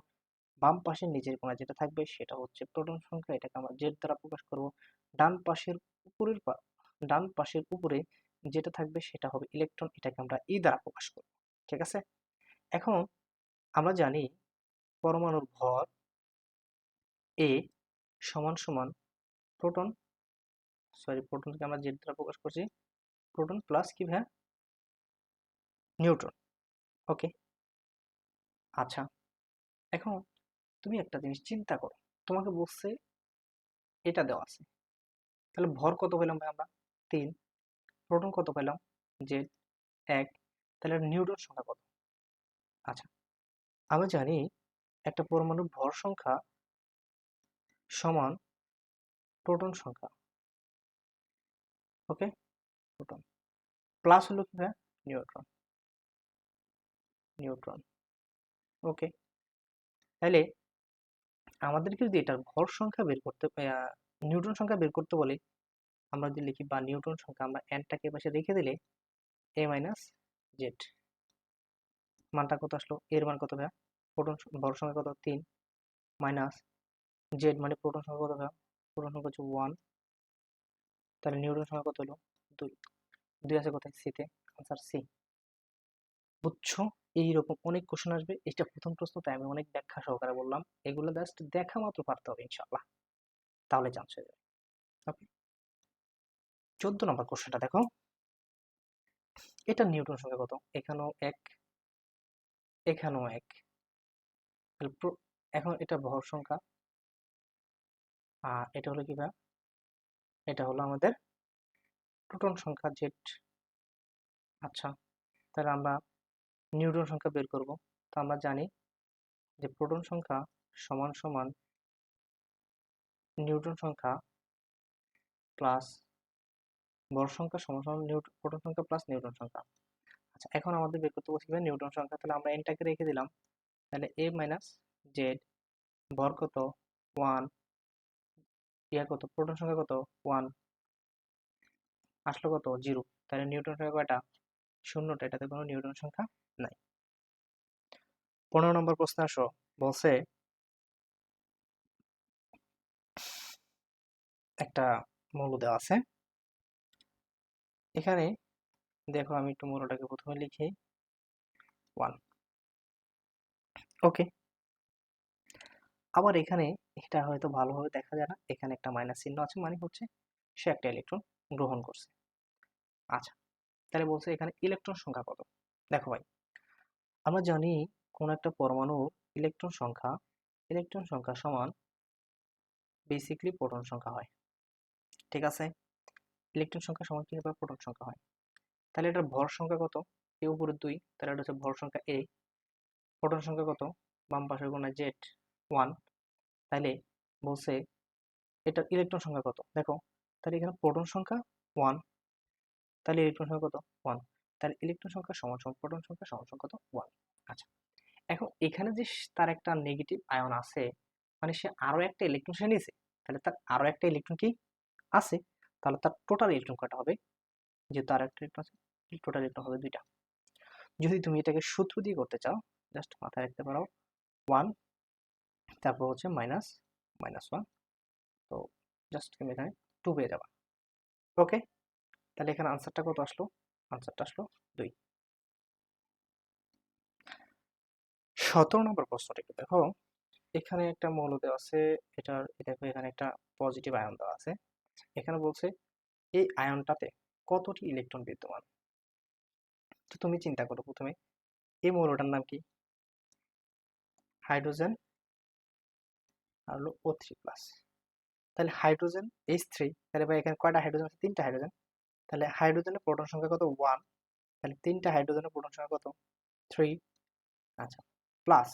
A: বাম পাশের নিচের কোণায় যেটা থাকবে সেটা হচ্ছে প্রোটন সংখ্যা, এটাকে আমরা জেড দ্বারা প্রকাশ করব। ডান পাশের উপরের ডান পাশের উপরে যেটা থাকবে সেটা হবে ইলেকট্রন, এটাকে আমরা ই দ্বারা প্রকাশ করব, ঠিক আছে। এখন আমরা জানি পরমাণুর ভর এ সমান সমান প্রোটন, প্রোটনকে আমরা জেড দ্বারা প্রকাশ করছি, প্রোটন প্লাস কি ভাইয়া নিউট্রন। ওকে, আচ্ছা, এখন তুমি একটা জিনিস চিন্তা করো, তোমাকে বলছে এটা দেওয়া আছে, তাহলে ভর কত পেলাম ভাই আমরা 3, প্রোটন কত পেলাম জেড 1, তাহলে নিউটন সংখ্যা কত। আচ্ছা, আমরা জানি একটা পরমাণুর ভর সংখ্যা সমান প্রোটন সংখ্যা। ওকে, প্রোটন প্লাস হলো কি ভাই নিউট্রন, নিউট্রন। ওকে, তাহলে আমাদেরকে যদি এটার ভর সংখ্যা বের করতে, নিউটন সংখ্যা বের করতে বলে, আমরা যদি লিখি বা নিউটন সংখ্যা, আমরা এনটাকে পাশে রেখে দিলে এ মাইনাস জেড, মানটা কত আসলো, এর মান কত ভাইয়া, প্রোটন ভর সংখ্যা কত 3 মাইনাস জেড মানে প্রোটন সংখ্যা কত ভাইয়া, প্রোটন সংখ্যা হচ্ছে 1, তাহলে নিউটন সংখ্যা কত হলো 2, 2 আছে কোথায় সিতে, আনসার সি। বুঝছো? এইরকম অনেক কোশ্চেন আসবে। এটা প্রথম প্রশ্ন, তাই আমি অনেক ব্যাখ্যা সহকারে বললাম। এগুলো জাস্ট দেখা মাত্র পারতে হবে ইনশাআল্লাহ, তাহলে চান্স হয়ে যাবে। ওকে, 14 নম্বর কোশ্চেনটা দেখো। এটা নিউটন সংখ্যা কত? এখানেও এক, এখানেও এক। এখন এটা ভর সংখ্যা, আর এটা হলো কি ভাই? এটা হলো আমাদের প্রোটন সংখ্যা জেড। আচ্ছা, তাহলে আমরা নিউটন সংখ্যা বের করব। তো আমরা জানি যে প্রোটন সংখ্যা সমান সমান নিউটন সংখ্যা প্লাস ভর সংখ্যা সমান সমান প্রোটন সংখ্যা প্লাস নিউটন সংখ্যা। আচ্ছা, এখন আমাদের বের করতে বলছি নিউটন সংখ্যা, তাহলে আমরা এনটাকে রেখে দিলাম। তাহলে এ মাইনাস জেড, ভর কত? 1, ইয়া কত? প্রোটন সংখ্যা কত? 1, আসলো কত? 0। তাহলে নিউটন সংখ্যা কয়টা? শূন্যটা, এটাতে কোনো নিউটন সংখ্যা নাই। 15 নম্বর প্রশ্নে আসো। বলছে একটা মৌল দেওয়া আছে এখানে। দেখো আমি একটু মৌলটাকে প্রথমে লিখি 1। ওকে, আবার এখানে এটা হয়তো ভালোভাবে দেখা যায় না, এখানে একটা মাইনাস চিহ্ন আছে, মানে হচ্ছে সে একটা ইলেকট্রন গ্রহণ করছে। আচ্ছা, তাহলে বলছে এখানে ইলেকট্রন সংখ্যা কত? দেখো ভাই, আমরা জানি কোন একটা পরমাণু ইলেকট্রন সংখ্যা সমান বেসিক্যালি প্রোটন সংখ্যা হয়। ঠিক আছে, ইলেকট্রন সংখ্যা সমান কি হবে? প্রোটন সংখ্যা হয়। তাহলে এটার ভর সংখ্যা কত? এ উপরে 2, তাহলে এটা হচ্ছে ভর সংখ্যা এ। প্রোটন সংখ্যা কত? বাম পাশের কোণায় জেড 1। তাহলে বলছে এটার ইলেকট্রন সংখ্যা কত? দেখো, তাহলে এখানে প্রোটন সংখ্যা 1, তাহলে ইলেকট্রন সংখ্যা কত? 1। তাহলে ইলেকট্রন সংখ্যা সমান সমান প্রোটন সংখ্যা সমান সমান কত? 1। আচ্ছা, এখন এখানে যে তার একটা নেগেটিভ আয়ন আছে, মানে সে আরো একটা ইলেকট্রন সে নিয়েছে, তাহলে তার আরো একটা ইলেকট্রন কি আছে? তাহলে তার টোটাল ইলেকট্রন কয়টা হবে? যেহেতু আর একটা ইলেকট্রন আছে, টোটাল ইলেকট্রন হবে 2টা। যদি তুমি এটাকে সূত্র দিয়ে করতে চাও, জাস্ট মাথায় রাখতে পারো 1, তারপর হচ্ছে মাইনাস মাইনাস 1, তো জাস্ট তুমি এখানে 2 পেয়ে যাবা। ওকে, তাহলে এখানে আনসারটা কত আসলো? আনসারটা আসলো 2। 17 নম্বর প্রশ্নটা একটু দেখো। এখানে একটা মৌল দেওয়া আছে, এটার দেখো এখানে একটা পজিটিভ আয়ন দেওয়া আছে। এখানে বলছে এই আয়নটাতে কতটি ইলেকট্রন বিদ্যমান। তো তুমি চিন্তা করো, প্রথমে এই মৌলটার নাম কি? হাইড্রোজেন, আর হলো O3+। তাহলে হাইড্রোজেন H3, তাহলে ভাই এখানে কয়টা হাইড্রোজেন আছে? 3টা হাইড্রোজেন। তাহলে হাইড্রোজেনের প্রোটন সংখ্যা কত? 1। তাহলে 3টা হাইড্রোজেনের প্রোটন সংখ্যা কত? 3। আচ্ছা, প্লাস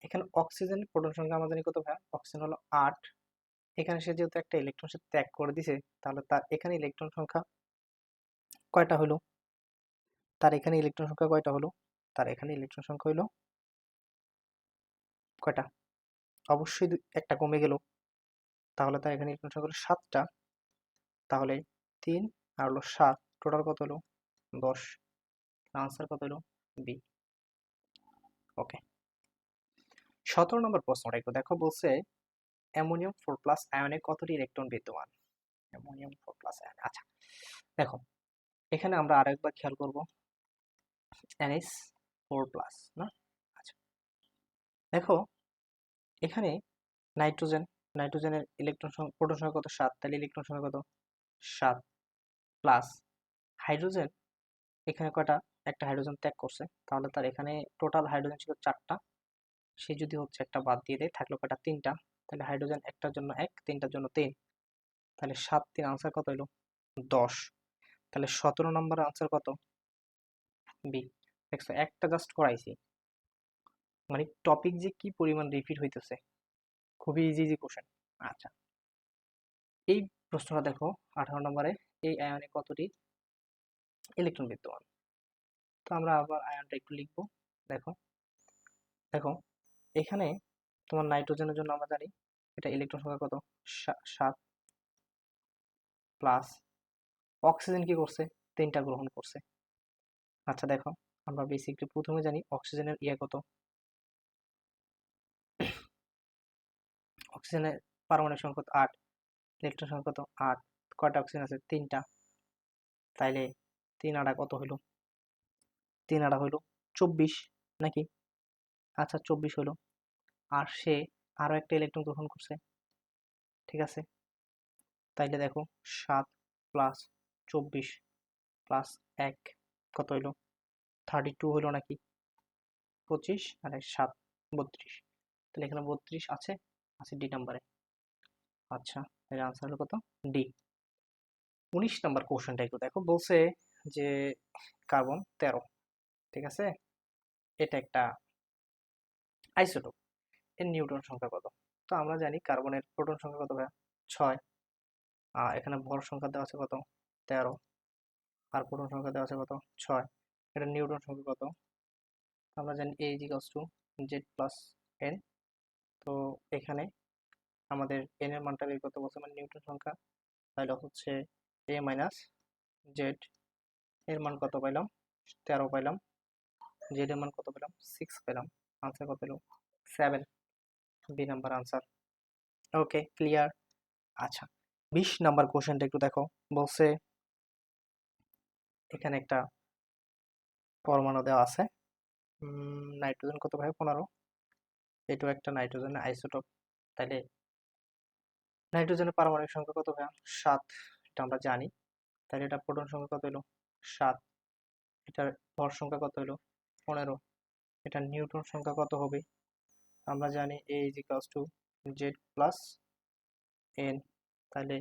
A: এখানে অক্সিজেনের প্রোটন সংখ্যা আমাদের জানি কত ভাই? অক্সিজেন হলো 8। এখানে সে যেহেতু একটা ইলেকট্রন সে ত্যাগ করে দিছে, তাহলে তার এখানে ইলেকট্রন সংখ্যা কয়টা হলো? তার এখানে ইলেকট্রন সংখ্যা কয়টা হলো? তার এখানে ইলেকট্রন সংখ্যা হলো কয়টা? অবশ্যই একটা কমে গেল, তাহলে তার এখানে ইলেকট্রন সংখ্যা হলো 7টা। তাহলে 3 আর হলো 7, টোটাল কত হলো? 10। আনসার কত হলো? বি। ওকে, 17 নম্বর প্রশ্নটা একটু দেখো। বলছে অ্যামোনিয়াম 4+ আয়নে কতটি ইলেকট্রন বিদ্যমান? অ্যামোনিয়াম 4+ আয়নে। আচ্ছা, দেখো এখানে আমরা আরেকবার খেয়াল করব, NH4+ না? আচ্ছা, দেখো এখানে নাইট্রোজেন, নাইট্রোজেনের ইলেকট্রন প্রোটন সংখ্যা কত? 7। তাহলে ইলেকট্রন সংখ্যা কত? 7, প্লাস হাইড্রোজেন এখানে কয়টা? একটা হাইড্রোজেন ত্যাগ করছে, তাহলে তার এখানে টোটাল হাইড্রোজেন ছিল 4টা। সে যদি হচ্ছে একটা বাদ দিয়ে দেয়, থাকলো কয়টা? 3টা। তাহলে হাইড্রোজেন একটার জন্য 1, 3টার জন্য 3। তাহলে 7, 3 আনসার কত হলো? 10। তাহলে 17 নম্বর আনসার কত? বি। দেখছো, একটা জাস্ট করাইছি, মানে টপিক যে কি পরিমাণ রিপিট হইতেছে। খুবই ইজি ইজি কোশ্চেন। আচ্ছা, এই প্রশ্নটা দেখো 18 নম্বরে, এই আয়নে কতটি ইলেকট্রন বিদ্যমান? তো আমরা আবার আয়নটা একটু লিখবো। দেখো দেখো এখানে তোমার নাইট্রোজেনের জন্য আমরা জানি এটা ইলেকট্রন সংখ্যা কত? 7, প্লাস অক্সিজেন কি করছে? 3টা গ্রহণ করছে। আচ্ছা দেখো, আমরা বেসিকলি প্রথমে জানি অক্সিজেনের কত? অক্সিজেনের পারমাণবিক সংখ্যা কত? 8। ইলেকট্রন সংখ্যা কত? 8। কয়টা অক্সিজেন আছে? 3টা। তাইলে 3 8 কত হলো? 3 আড়া হইলো 24 নাকি? আচ্ছা 24 হইলো। আর সে আরো একটা ইলেকট্রন গ্রহণ করছে, ঠিক আছে? তাইলে দেখো 7 প্লাস 24 প্লাস 1 কত হইলো? 32 হইলো নাকি? 25 আর 7 32। তাহলে এখানে 32 আছে, আছে ডি নাম্বারে। আচ্ছা, এর আনসার হলো কত? ডি। 19 নাম্বার কোশ্চেনটা একটু দেখো, বলছে যে কার্বন 13, ঠিক আছে? এটা একটা আইসোটোপ, এর নিউটন সংখ্যা কত? তো আমরা জানি কার্বনের প্রোটন সংখ্যা কত ভাইয়া? 6। আর এখানে ভর সংখ্যা দেওয়া আছে কত? 13। আর প্রোটন সংখ্যা দেওয়া আছে কত? 6। এটা নিউটন সংখ্যা কত? আমরা জানি A is equals to Z plus N। তো এখানে আমাদের n এর মানটা বের করতে বলছে, মানে নিউটন সংখ্যা, তাহলে হচ্ছে A মাইনাস Z। এর মান কত পাইলাম? 13 পাইলাম। Z এর মান কত পেলাম? 6 পেলাম। আনসার কত পেলাম? 7। B number answer. Okay, clear. আচ্ছা, 20 নাম্বার কোশ্চেনটা একটু দেখো, বলছে এখানে একটা পরমাণু দেওয়া আছে, নাইট্রোজেন কত ভাই? 15। এটাও একটা নাইট্রোজেনের আইসোটোপ। তাহলে নাইট্রোজেনের পারমাণবিক সংখ্যা কত ভাইয়া? 7, এটা আমরা জানি। তাহলে এটা প্রোটন সংখ্যা কত হলো? 7। এটার ভর সংখ্যা কত হলো? 15। এটা নিউটন সংখ্যা কত হবে? আমরা জানি A is equals to Z plus N। তাহলে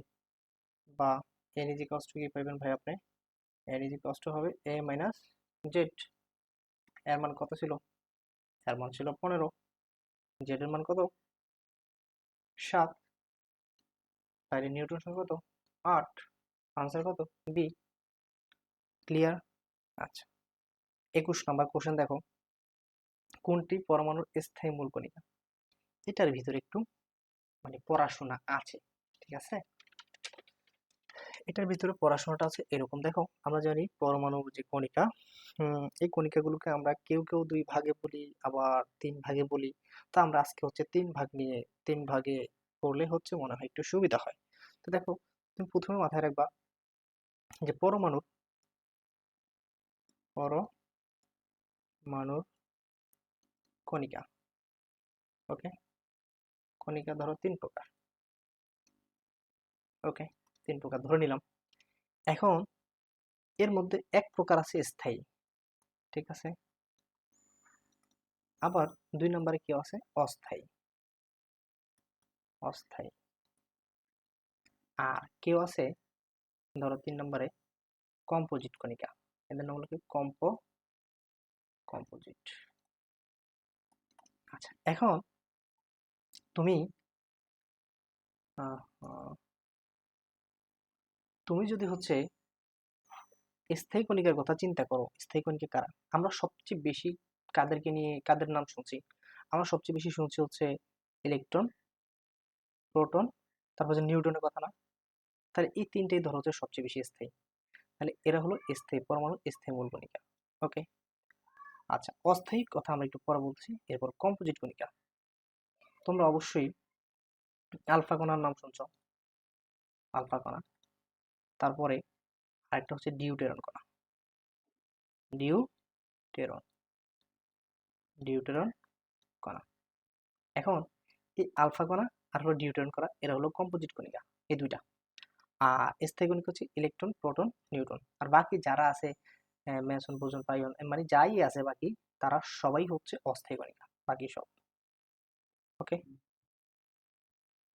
A: বা N is equals to কি পাইবেন ভাই আপনি? N is equals to হবে A minus Z। এর মান কত ছিল? এর মান ছিল 15। Z এর মান কত? 7। তাহলে নিউটন সংখ্যা কত? 8। আনসার কত? বি। ক্লিয়ার। আচ্ছা, 21 নাম্বার কোশ্চেন দেখো, কোনটি পরমাণুর স্থায়ী মূল কণিকা? এটার ভিতরে একটু মানে পড়াশোনা আছে, ঠিক আছে? এটার ভিতরে পড়াশোনাটা আছে এরকম, দেখো আমরা জানি পরমাণু যে কণিকা, এই কণিকাগুলোকে আমরা কেউ কেউ 2 ভাগে বলি, আবার 3 ভাগে বলি। তো আমরা আজকে হচ্ছে 3 ভাগ নিয়ে 3 ভাগে পড়লে হচ্ছে মনে হয় একটু সুবিধা হয়। তো দেখো, তুমি প্রথমে মাথায় রাখবা যে পরমাণুর কণিকা, ওকে? কণিকা ধরো 3 প্রকার, ওকে? 3 প্রকার ধরে নিলাম। এখন এর মধ্যে এক প্রকার আছে স্থায়ী, ঠিক আছে? আবার 2 নম্বরে কি আছে? অস্থায়ী। অস্থায়ী। আর কেউ আছে ধরো 3 নম্বরে কম্পোজিট কণিকা। এদের নাম হলো কি? কম্পোজিট। আচ্ছা, এখন তুমি আহ, আহ, তুমি যদি হচ্ছে স্থায়ী কণিকার কথা চিন্তা করো, স্থায়ী কণিকা কারা? আমরা সবচেয়ে বেশি কাদেরকে নিয়ে, কাদের নাম শুনছি? আমরা সবচেয়ে বেশি শুনছি হচ্ছে ইলেকট্রন, প্রোটন, তারপর যে নিউটনের কথা না? তাহলে এই তিনটেই ধরো হচ্ছে সবচেয়ে বেশি স্থায়ী। তাহলে এরা হলো স্থায়ী পরমাণু, স্থায়ী মূল কণিকা। ওকে। আচ্ছা, অস্থায়ী কথা আমরা একটু পরে বলছি। এরপর কম্পোজিট কণিকা। তোমরা অবশ্যই আলফা কণার নাম শুনছো, আলফা কণা। তারপরে আরেকটা হচ্ছে ডিউটেরন কণা, ডিউটেরন ডিউটেরন কণা। এখন এই আলফা কণা আর হলো ডিউটেরন কণা, এরা হলো কম্পোজিট কণিকা, এই দুইটা। আর স্থায়ী কণিকা হচ্ছে ইলেকট্রন, প্রোটন, নিউট্রন। আর বাকি যারা আছে মেসন, বোসন, পাইওন, মানে যাই আছে বাকি, তারা সবাই হচ্ছে অস্থায়ী কণিকা, বাকি সব। ওকে,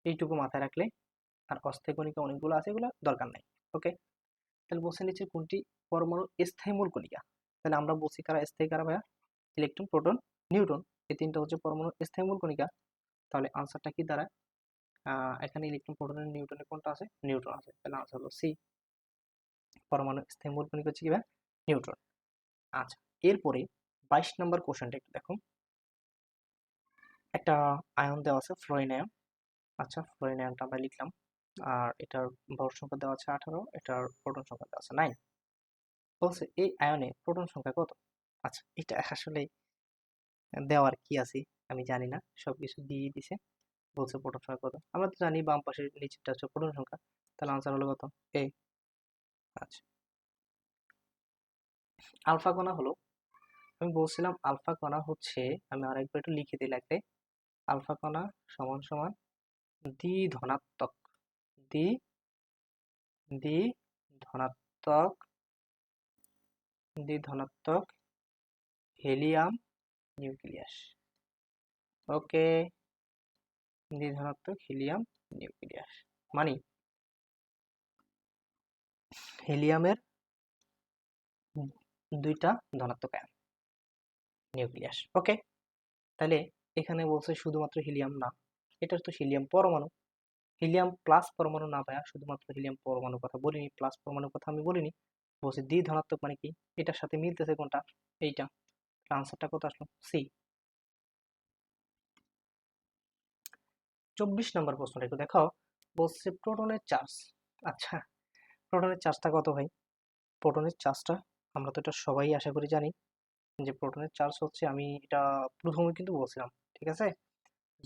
A: এইটুকু মাথায় রাখলে, আর অস্থায়ী কণিকা অনেকগুলো আছে, এগুলো দরকার নাই। ওকে, তাহলে বলছে নিচে কোনটি পরমাণু স্থায়ী মূল কণিকা? তাহলে আমরা বলছি কারা স্থায়ী, কারা ভাইয়া? ইলেকট্রন, প্রোটন, নিউট্রন, এই তিনটা হচ্ছে পরমাণু স্থায়ী মূল কণিকা। তাহলে আনসারটা কি দাঁড়ায়? এখানে ইলেকট্রন, প্রোটন, নিউট্রনের কোনটা আছে? নিউট্রন আছে। তাহলে আনসার হলো সি। পরমাণু স্থায়ী মূল কণিকা হচ্ছে কি ভাই? নিউট্রন। আচ্ছা, এরপরে 22 নম্বর কোশ্চেনটা একটু দেখো, একটা আয়ন দেওয়া আছে ফ্লোরিন আয়ন। আচ্ছা, ফ্লোরিন আয়নটা আমরা লিখলাম। আর এটার ভর সংখ্যা দেওয়া আছে 18, এটার প্রোটন সংখ্যা দেওয়া আছে 9। বলছে এই আয়নে প্রোটন সংখ্যা কত? আচ্ছা, এটা আসলে দেওয়ার কি আছে আমি জানি না, সবকিছু দিয়ে দিছে। বলছে প্রোটন সংখ্যা কত, আমরা তো জানি বাম পাশের নিচেরটা হচ্ছে প্রোটন সংখ্যা। তাহলে আনসার হলো কত? এ। আচ্ছা, আলফা কণা হলো আমি বলছিলাম আলফা কণা হচ্ছে, আমি আরেকবার একটু লিখে দিই লাগবে, আলফা কণা সমান সমান দ্বিধনাত্মক দ্বি দ্বিধনাত্মক দ্বিধনাত্মক হিলিয়াম নিউক্লিয়াস। ওকে, দ্বিধনাত্মক হিলিয়াম নিউক্লিয়াস মানে হিলিয়ামের দুইটা ধনাত্মক আয়ন নিউক্লিয়াস। ওকে, তাহলে এখানে বলছে শুধুমাত্র হিলিয়াম না, এটা তো হিলিয়াম পরমাণু, হিলিয়াম প্লাস পরমাণু না ভাইয়া, শুধুমাত্র হিলিয়াম পরমাণুর কথা বলিনি, প্লাস পরমাণুর কথা আমি বলিনি। বলছি দ্বি ধনাত্মক মানে কি, এটার সাথে মিলতেছে কোনটা, এইটা। আনসারটা কত আসলো, সি। 24 নম্বর প্রশ্নটা একটু দেখো, বলছে প্রোটনের চার্জ। আচ্ছা, প্রোটনের চার্জটা কত ভাই? প্রোটনের চার্জটা আমরা তো এটা সবাই আশা করি জানি, যে প্রোটনের চার্জ হচ্ছে, আমি এটা প্রথমে কিন্তু বলছিলাম, ঠিক আছে,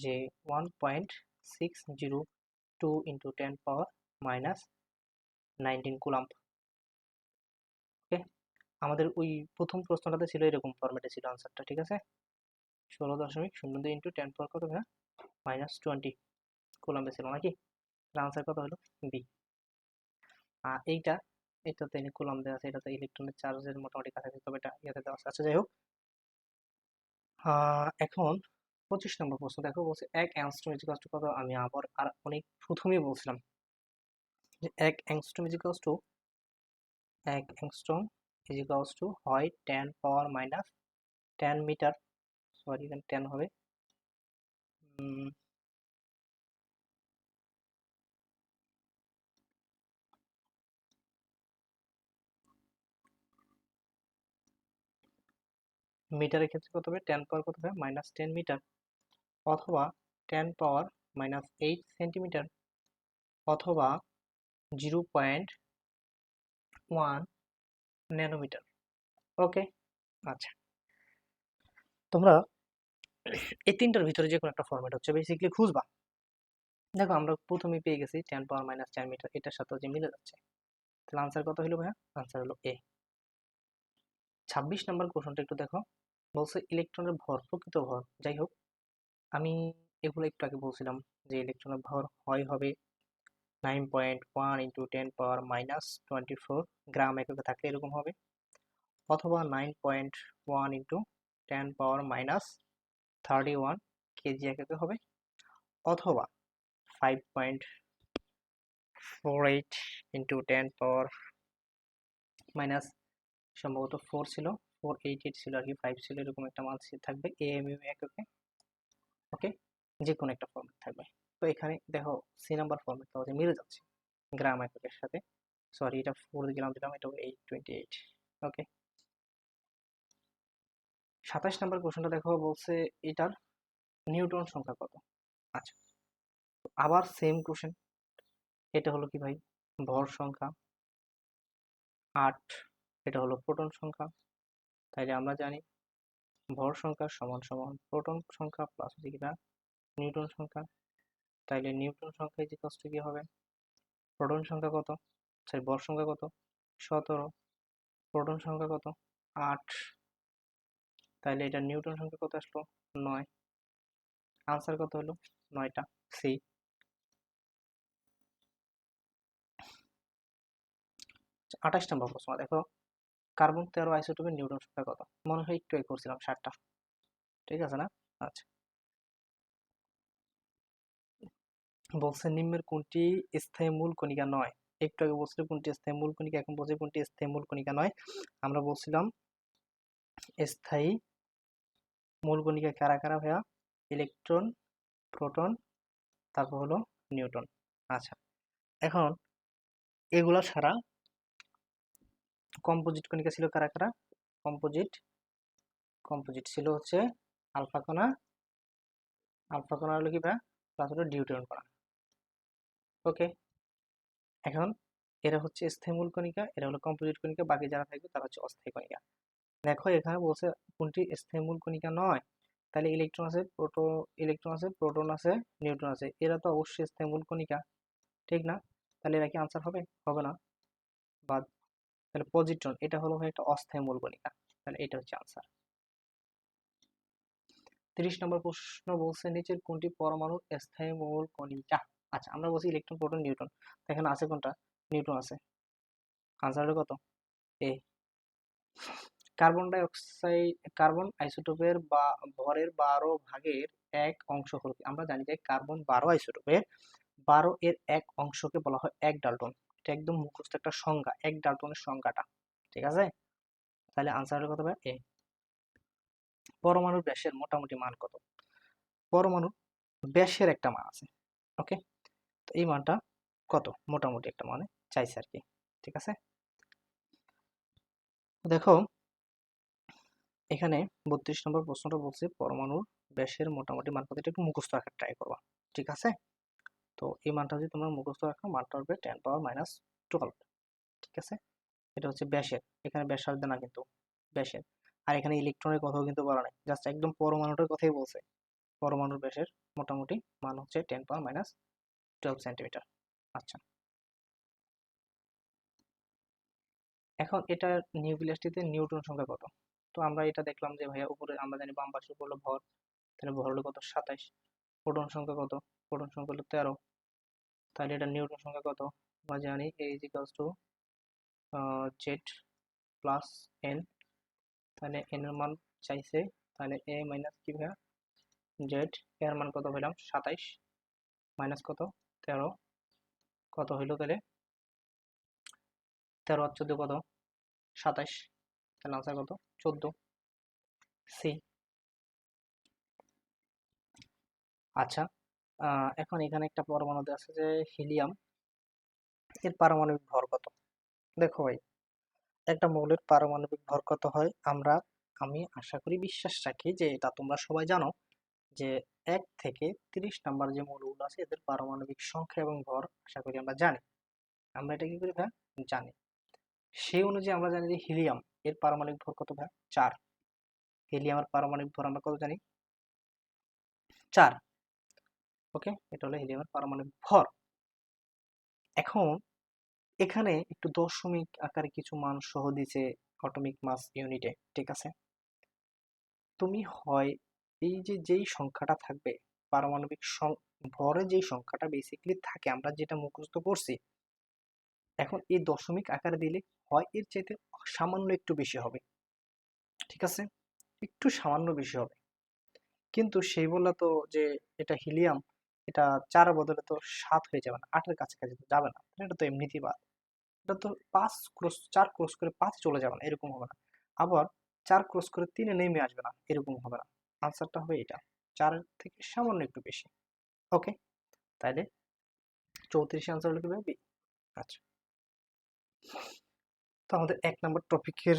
A: যে 1.602 ইন্টু 10⁻⁻19 কুলাম্ব। ওকে, আমাদের ওই প্রথম প্রশ্নটাতে ছিল এরকম ফরম্যাটে ছিল আনসারটা, ঠিক আছে, 16.02 ইন্টু 10 কত না -20 কুলাম্বে ছিল নাকি, আনসার কত হলো বি। আর এটাতে কুলাম্ব দেওয়া আছে, এটাতে ইলেকট্রনের চার্জের মোটামুটি কাছাকাছি, তবে এটা ইয়াতে দেওয়া আছে। আচ্ছা যাই হোক, এখন 25 নম্বর প্রশ্ন দেখো, বলছে 1 অ্যাংস্ট্রম ইজিক্যালস টু কত। আমি আবার আর অনেক প্রথমেই বলছিলাম যে 1 angstrom equals to 1 angstrom equals to হয় 10⁻⁻10 মিটার, সরি এখানে 10 হবে, মিটারের ক্ষেত্রে কত হবে, 10 পাওয়ার কত হবে -10 মিটার, অথবা 10⁻⁻8 সেন্টিমিটার, অথবা 0.1 ন্যানোমিটার। ওকে, আচ্ছা, তোমরা এই তিনটার ভিতরে যে কোনো একটা ফরম্যাট হচ্ছে বেসিক্যালি খুঁজবা। দেখো আমরা প্রথমেই পেয়ে গেছি 10⁻⁻10 মিটার, এটার সাথে যে মিলে যাচ্ছে, তাহলে আনসার কত হলো ভাইয়া, আনসার হলো এ। 26 নম্বর কোশ্চেনটা একটু দেখো, বলছে ইলেকট্রনের ভর, প্রকৃত ভর, যাই হোক আমি এগুলো একটু আগে বলছিলাম যে ইলেকট্রনের ভর হয় হবে 9.1 ইন্টু 10⁻⁻24 গ্রাম এককে থাকলে এরকম হবে, অথবা 9.1 ইন্টু 10⁻31 কেজি এককে হবে, অথবা 5.48 ইন্টু 10⁻⁻, সম্ভবত 4 ছিল, 488 ছিল আর কি, 5 ছিল, এরকম একটা মান থাকবে এএমইউ এককে। ওকে, যে কোনো একটা ফর্মেট থাকবে। তো এখানে দেখো সি নাম্বার ফর্মেট তো মিলে যাচ্ছে গ্রাম এককের সাথে, সরি এটা 4 দিলাম, এটা 828। ওকে, 27 নাম্বার কোশ্চেনটা দেখো, বলছে এটার নিউটন সংখ্যা কত। আচ্ছা, আবার সেম কোশ্চেন, এটা হলো কি ভাই, ভর সংখ্যা 8, এটা হলো প্রোটন সংখ্যা, তাইলে আমরা জানি ভর সংখ্যা সমান সমান প্রোটন সংখ্যা প্লাস হচ্ছে কিনা নিউটন সংখ্যা, তাইলে নিউটন সংখ্যা ইজিক্যালস টু কি হবে, প্রোটন সংখ্যা কত, সরি ভর সংখ্যা কত 17, প্রোটন সংখ্যা কত 8, তাইলে এটা নিউটন সংখ্যা কত আসলো 9, আনসার কত হলো 9টা, সি। 28 নম্বর প্রশ্ন দেখো, কার্বন 13 আইসোটোপের নিউটন সংখ্যা কত, মনে হয় একটু আগে করছিলাম 7টা, ঠিক আছে না। আচ্ছা, বলছে নিম্নের কোনটি স্থায়ী মূল কণিকা নয়, একটু আগে বলছিল কোনটি স্থায়ী মূল কণিকা, এখন বলছে কোনটি স্থায়ী মূল কণিকা নয়। আমরা বলছিলাম স্থায়ী মূল কণিকা কারা কারা ভাইয়া, ইলেকট্রন, প্রোটন, তারপর হলো নিউটন। আচ্ছা, এখন এগুলা ছাড়া কম্পোজিট কণিকা ছিল কারা কারা, কম্পোজিট কম্পোজিট ছিল হচ্ছে আলফা কণা, আলফা কণা হলো কি ভাইয়া, প্লাস হলো ডিউটেরন কণা। ওকে, এখন এরা হচ্ছে স্থায়ী মূল কণিকা, এরা হলো কম্পোজিট কণিকা, বাকি যারা থাকবে তারা হচ্ছে অস্থায়ী কণিকা। দেখো এখানে বলছে কোনটি স্থায়ী মূল কণিকা নয়, তাহলে ইলেকট্রন আছে, প্রোটন আছে, নিউট্রন আছে, এরা তো অবশ্যই স্থায়ী মূল কণিকা, ঠিক না, তাহলে এরা কি আনসার হবে, হবে না, বাদ। তাহলে পজিট্রন, এটা হলো একটা অস্থায়ী মূল কণিকা, তাহলে এটা হচ্ছে আনসার। 30 নম্বর প্রশ্ন বলছে নিচের কোনটি পরমাণুর স্থায়ী মৌল কণিকা। আচ্ছা, আমরা বলছি ইলেকট্রন, প্রোটন, নিউট্রন। তো এখানে আছে কোনটা? নিউট্রন আছে। আনসারটা কত? এ। কার্বন ডাই অক্সাইড, কার্বন আইসোটোপের বা ভরের 12 ভাগের 1 অংশ হল কি? আমরা জানি যে কার্বন 12 আইসোটোপের 12 এর 1 অংশকে বলা হয় 1 ডাল্টন। এটা একদম মুখস্থ একটা সংজ্ঞা, 1 ডাল্টনের সংজ্ঞাটা। ঠিক আছে, তাহলে আনসারের কত হবে? এ। পরমাণুর ব্যাসের মোটামুটি মান কত? পরমাণুর ব্যাসের একটা মান আছে, ওকে। তো এই মানটা কত? মোটামুটি একটা মানে চাইছে আর কি। ঠিক আছে, দেখো এখানে 32 নম্বর প্রশ্নটা বলছে পরমাণুর ব্যাসের মোটামুটি মান কত, এটা একটু মুখস্থ রাখার ট্রাই করবা। ঠিক আছে, তো এই মানটা যদি তোমরা মুখস্থ রাখো, মানটা হবে 10⁻12। ঠিক আছে, এটা হচ্ছে ব্যাসের, এখানে ব্যাসার্ধ না কিন্তু ব্যাসের। আর এখানে ইলেকট্রনের কথাও কিন্তু বলা নাই, জাস্ট একদম পরমাণুটার কথাই বলছে। পরমাণুর ব্যাসের মোটামুটি মান হচ্ছে 10⁻12 সেন্টিমিটার। আচ্ছা, এখন এটা নিউক্লিয়াসটিতে নিউট্রন সংখ্যা কত? তো আমরা এটা দেখলাম যে ভাইয়া উপরে আমরা জানি বাম পাশে হলো ভর, তাহলে ভর হলো কত? 27। প্রোটন সংখ্যা কত? প্রোটন সংখ্যা হলো 13। তাহলে এটা নিউটন সংখ্যা কত? আমরা জানি A = জেড প্লাস এন। তাহলে এন এর মান চাইছে, তাহলে এ মাইনাস কি ভাইয়া জেড, এর মান কত পেলাম? 27 মাইনাস কত? 13, কত হইলো তাহলে? 13 আর 14 কত? 27। তাহলে আনসার কত? 14, সি। আচ্ছা, এখন এখানে একটা পরমাণু আছে যে হিলিয়াম, এর পারমাণবিক ভর কত? দেখো ভাই, একটা মৌলের পারমাণবিক ভর কত হয় আমি আশা করি, বিশ্বাস রাখি যে এটা তোমরা সবাই জানো, যে 1 থেকে 30 নাম্বার যে মৌলগুলো আছে এদের পারমাণবিক সংখ্যা এবং ভর আশা করি আমরা জানি। আমরা এটা কি করি ভাই? জানি। সেই অনুযায়ী আমরা জানি যে হিলিয়াম এর পারমাণবিক ভর কত ভাই? 4। হিলিয়ামের পারমাণবিক ভর আমরা কত জানি? 4। ওকে, এটা হলো হিলিয়ামের পারমাণবিক ভর। এখন এখানে একটু দশমিক আকারে কিছু মান সহ দিছে অ্যাটমিক মাস ইউনিটে। ঠিক আছে, তুমি হয় এই যে যেই সংখ্যাটা থাকবে পারমাণবিক ভরে, যেই সংখ্যাটা বেসিক্যালি থাকে আমরা যেটা মুখস্থ করছি, এখন এই দশমিক আকারে দিলে হয় এর চাইতে সামান্য একটু বেশি হবে। ঠিক আছে, একটু সামান্য বেশি হবে, কিন্তু সেই বললা তো যে এটা হিলিয়াম, এটা 4 বদলে তো 7 হয়ে যাবে না, 8-এর কাছাকাছি তো যাবে না, এটা তো এমনিতেই বাদ। এটা তো 4 ক্রস করে 5 চলে যাবে না, এরকম হবে না। আবার 4 ক্রস করে 3-এ নেমে আসবে না, এরকম হবে না। আনসারটা হবে এটা, 4 থেকে সামান্য একটু বেশি। ওকে, তাইলে 34 আনসার হলো কি বি। আচ্ছা, তো আমাদের 1 নম্বর টপিকের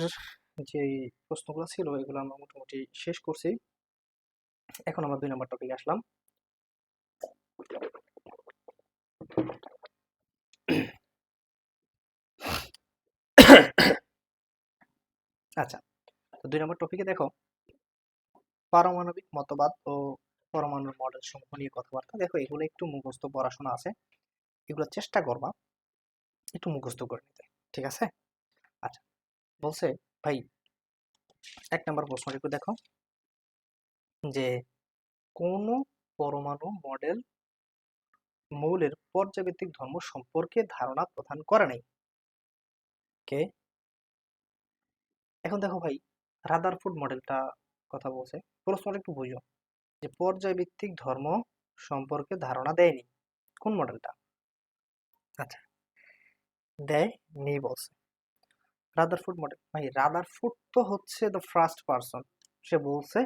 A: যে প্রশ্নগুলো ছিল এগুলো আমরা মোটামুটি শেষ করছি। এখন আমরা 2 নম্বর টপিকে আসলাম। আচ্ছা, তো 2 নম্বর টপিকে দেখো পারমাণবিক মতবাদ ও পরমাণুর মডেল সমূহ নিয়ে কথাবার্তা। দেখো এগুলো একটু মুখস্থ পড়াশোনা আছে, এগুলো চেষ্টা করবা একটু মুখস্থ করে নিতে। ঠিক আছে, আচ্ছা, বলছে ভাই 1 নম্বর প্রশ্নটা একটু দেখো, যে কোন পরমাণু মডেল মৌলের পর্যায়ভিত্তিক ধর্ম সম্পর্কে ধারণা প্রদান করে নাই? কে? এখন দেখো ভাই, রাদারফোর্ড মডেলটা কথা বলছে, প্রশ্নটা একটু বুঝো, যে পর্যায়ভিত্তিক ধর্ম সম্পর্কে ধারণা দেয়নি, কোন মডেলটা? আচ্ছা, দেয় নি বলছে রাদারফোর্ড মডেল। ভাই রাদারফোর্ড তো হচ্ছে দ্য ফার্স্ট পারসন, সে বলছে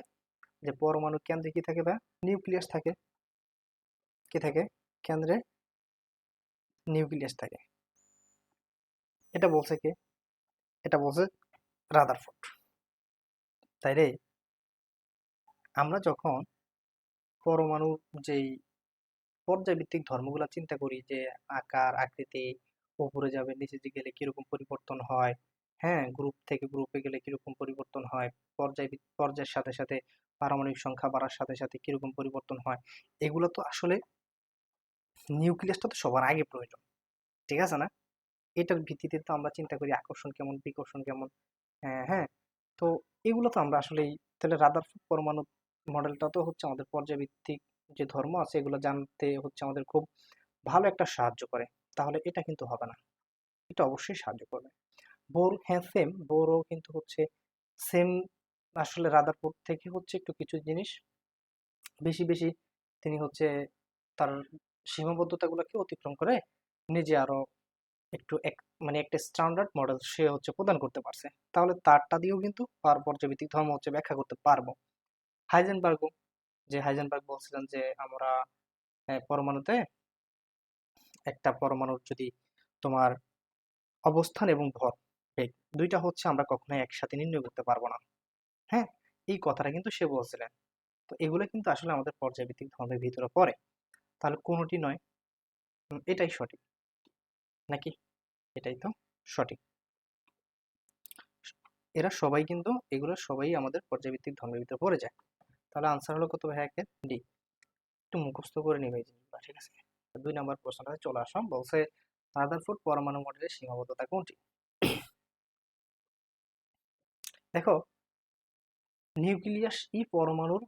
A: যে পরমাণু কেন্দ্রে কি থাকে ভাই? নিউক্লিয়াস থাকে। কি থাকে? কেন্দ্রে নিউক্লিয়াস থাকে। এটা বলছে কে? এটা বলছে রাদারফোর্ড। তাই রে, আমরা যখন পরমাণু যেই পর্যায়ভিত্তিক ধর্মগুলা চিন্তা করি, যে আকার আকৃতি, উপরে যাবে নিচে গেলে কিরকম পরিবর্তন হয়, হ্যাঁ, গ্রুপ থেকে গ্রুপে গেলে কিরকম পরিবর্তন হয়, পর্যায়ের সাথে সাথে পারমাণবিক সংখ্যা বাড়ার সাথে সাথে কিরকম পরিবর্তন হয়, এগুলো তো আসলে নিউক্লিয়াসটা তো সবার আগে প্রয়োজন। ঠিক আছে না? এটার ভিত্তিতে তো আমরা চিন্তা করি আকর্ষণ কেমন, বিকর্ষণ কেমন। হ্যাঁ, তো এগুলো তো আমরা আসলেই, তাহলে রাদারফোর্ড পরমাণু মডেলটা তো হচ্ছে আমাদের পর্যায়ভিত্তিক যে ধর্ম আছে এগুলো জানতে হচ্ছে আমাদের খুব ভালো একটা সাহায্য করে। তাহলে এটা কিন্তু হবে না, এটা অবশ্যই সাহায্য করবে। বোর, হ্যাঁ সেম, বোরও কিন্তু হচ্ছে সেম। আসলে রাদারফোর্ড থেকে হচ্ছে একটু কিছু জিনিস বেশি বেশি তিনি হচ্ছে তার সীমাবদ্ধতাগুলোকে অতিক্রম করে নিজে আরো একটু মানে একটা স্ট্যান্ডার্ড মডেল সে হচ্ছে প্রদান করতে পারছে। তাহলে তারটা দিয়েও কিন্তু আর পর্যায়ভিত্তিক ধর্ম হচ্ছে ব্যাখ্যা করতে পারবো। হাইজেনবার্গও, যে হাইজেনবার্গ বলছিলেন যে আমরা পরমাণুতে একটা পরমাণুর যদি তোমার অবস্থান এবং ভর বেগ দুইটা হচ্ছে আমরা কখনোই একসাথে নির্ণয় করতে পারবো না। হ্যাঁ, এই কথাটা কিন্তু সে বলছিলেন। তো এগুলো কিন্তু আসলে আমাদের পর্যায়ভিত্তিক ধর্মের ভিতরে পড়ে। তাহলে কোনোটি নয়, এটাই সঠিক নাকি? এটাই তো সঠিক। এরা সবাই কিন্তু এগুলো সবাই আমাদের পর্যায়ভিত্তিক ধর্মের ভিতরে পড়ে যায়। তাহলে আনসার হলো কত ভাই? একের ডি। একটু মুখস্থ করে নিবে এই জিনিসগুলো, ঠিক আছে? 2 নম্বর প্রশ্নটা চলে আসলাম, বলছে রাদারফোর্ড পরমাণু মডেলের সীমাবদ্ধতা কোনটি? দেখো, নিউক্লিয়াস ই পরমাণুর,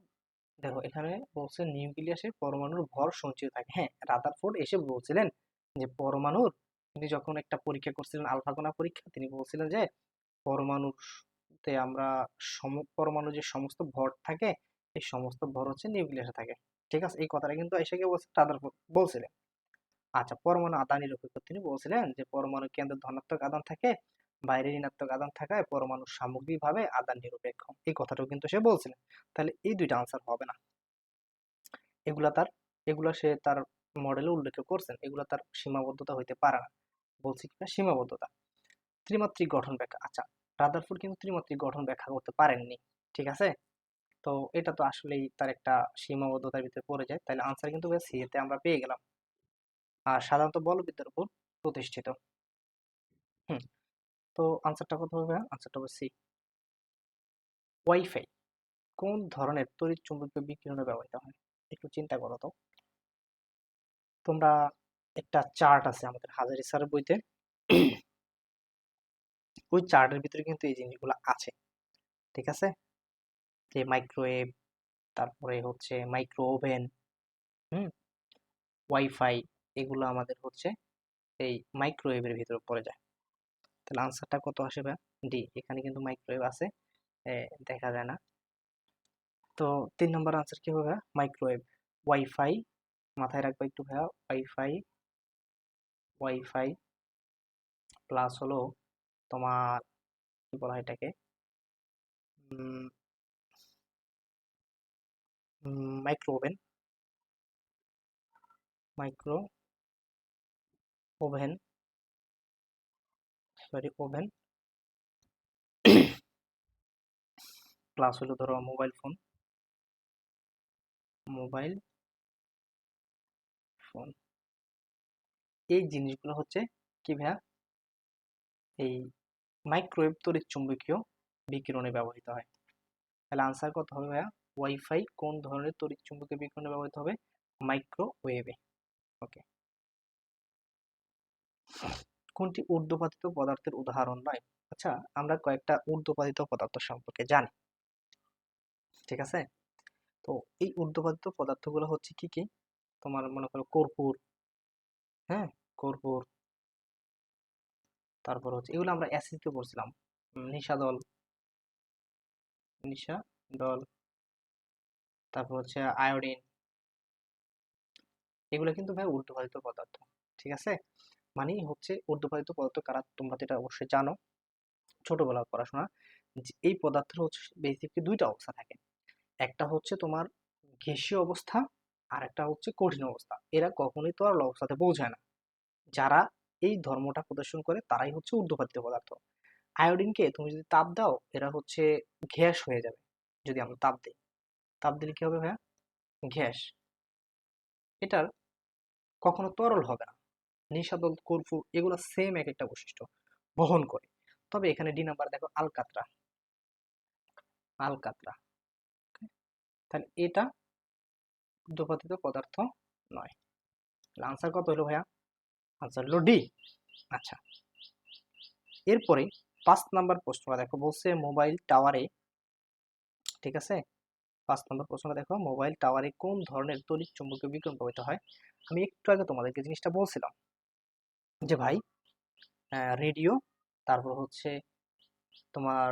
A: দেখো এখানে বলছে নিউক্লিয়াসে পরমাণুর ভর সঞ্চিত থাকে। হ্যাঁ, রাদারফোর্ড এসে বলছিলেন যে পরমাণুর, তিনি যখন একটা পরীক্ষা করছিলেন আলফা কণা পরীক্ষা, তিনি বলছিলেন যে পরমাণুতে আমরা পরমাণু যে সমস্ত ভর থাকে এই সমস্ত ভর হচ্ছে নিউক্লিয়াসে থাকে। ঠিক আছে, এই কথাটা কিন্তু এসে কে বলছে? রাদারফোর্ড বলছিলেন। আচ্ছা, পরমাণু আদান নিরপেক্ষ তিনি বলছিলেন যে পরমাণু কেন্দ্রে ধনাত্মক আদান থাকে, বাইরে ঋণাত্মক আদান থাকায় পরমাণু সামগ্রিকভাবে আদান নিরপেক্ষ, এই কথাটাও কিন্তু সে বলছিলেন। তাহলে এই দুইটা আনসার হবে না। এগুলা তার, এগুলা সে তার মডেলে উল্লেখ করছেন, এগুলা তার সীমাবদ্ধতা হইতে পারে না। বলছি কিনা সীমাবদ্ধতা। ত্রিমাত্রিক গঠন ব্যাখ্যা, আচ্ছা রাদারফোর্ড কিন্তু ত্রিমাত্রিক গঠন ব্যাখ্যা করতে পারেননি। ঠিক আছে, তো এটা তো আসলেই তার একটা সীমাবদ্ধতার ভিতরে পড়ে যায়। তাহলে আনসার কিন্তু সি তে আমরা পেয়ে গেলাম। আর সাধারণত বলবিদ্যার উপর প্রতিষ্ঠিত। হুম, তো আনসারটা কত হবে? আনসারটা হবে সি। ওয়াইফাই কোন ধরনের তড়িৎ চুম্বকীয় বিকিরণে ব্যবহৃত হয়? একটু চিন্তা করো তো। তোমরা, একটা চার্ট আছে আমাদের হাজারি স্যারের বইতে, ওই চার্টের ভিতরে কিন্তু এই জিনিসগুলো আছে। ঠিক আছে, যে মাইক্রোওয়েভ, তারপরে হচ্ছে মাইক্রো ওভেন, হুম, ওয়াইফাই, এগুলো আমাদের হচ্ছে এই মাইক্রোওয়েভের ভিতরে পড়ে যায়। তাহলে আনসারটা কত আসে ভাই? ডি। এখানে কিন্তু মাইক্রোওয়েভ আছে, দেখা যায় না। তো 3 নম্বর আনসার কি হবে? মাইক্রোওয়েভ। ওয়াইফাই মাথায় রাখবো একটু ভাইয়া, ওয়াইফাই, ওয়াইফাই প্লাস হলো তোমার কি বলা হয় এটাকে, micro oven, micro oven, sorry oven, plus হলো ধরো মোবাইল ফোন, মোবাইল ফোন, এই জিনিসগুলো হচ্ছে কি ভাইয়া? এই মাইক্রোওয়েভ তড়িৎ চুম্বকীয় বিকিরণে ব্যবহৃত হয়। তাহলে আনসার কত হবে ভাইয়া? ওয়াইফাই কোন ধরনের তড়িৎ চুম্বকীয় বিকিরণে ব্যবহৃত হবে? মাইক্রোওয়েভে। ওকে। কোনটি ঊর্ধ্বপাতিত পদার্থের উদাহরণ নয়? আচ্ছা, আমরা কয়েকটা ঊর্ধ্বপাতিত পদার্থ সম্পর্কে জানি। ঠিক আছে, তো এই ঊর্ধ্বপাতিত পদার্থগুলো হচ্ছে কি কি? তোমার মনে করো কর্পূর, হ্যাঁ, কর্পূর, তারপর হচ্ছে এগুলো আমরা অ্যাসিডকে পড়ছিলাম, নিশাদল, নিশাদল, তারপর হচ্ছে আয়োডিন, এগুলো কিন্তু ভাই ঊর্ধ্বপাতিত পদার্থ। ঠিক আছে, মানে হচ্ছে ঊর্ধ্বপাতিত পদার্থ কারা, তোমরা তো এটা অবশ্যই জানো ছোটবেলার পড়াশোনা, যে এই পদার্থের হচ্ছে বেসিকলি দুইটা অবস্থা থাকে। একটা হচ্ছে তোমার গ্যাসীয় অবস্থা, আর একটা হচ্ছে কঠিন অবস্থা। এরা কখনোই তো আর অবস্থাতে পৌঁছায় না। যারা এই ধর্মটা প্রদর্শন করে তারাই হচ্ছে ঊর্ধ্বপাতিত পদার্থ। আয়োডিনকে তুমি যদি তাপ দাও এরা হচ্ছে গ্যাস হয়ে যাবে। যদি আমরা তাপ দিই, তাপ দিলে কি হবে ভাইয়া? গ্যাস। এটার কখনো তরল হবে না। নিশাদল, কর্পূর এগুলো সেম এক একটা বৈশিষ্ট্য বহন করে। তবে এখানে ডি নাম্বার দেখো, আলকাতরা, আলকাতরা, তাহলে এটা ঊর্ধ্বপাতিত পদার্থ নয়। আনসার কত হলো ভাইয়া? আনসার হলো ডি। আচ্ছা, এরপরে 5 নাম্বার প্রশ্নটা দেখো, বলছে মোবাইল টাওয়ারে, ঠিক আছে, 5 নম্বর প্রশ্নটা দেখো, মোবাইল টাওয়ারে কোন ধরনের তড়িৎ চুম্বকীয় বিকিরণ প্রবাহিত হয়? আমি একটু আগে তোমাদেরকে জিনিসটা বলছিলাম যে ভাই রেডিও, তারপর হচ্ছে তোমার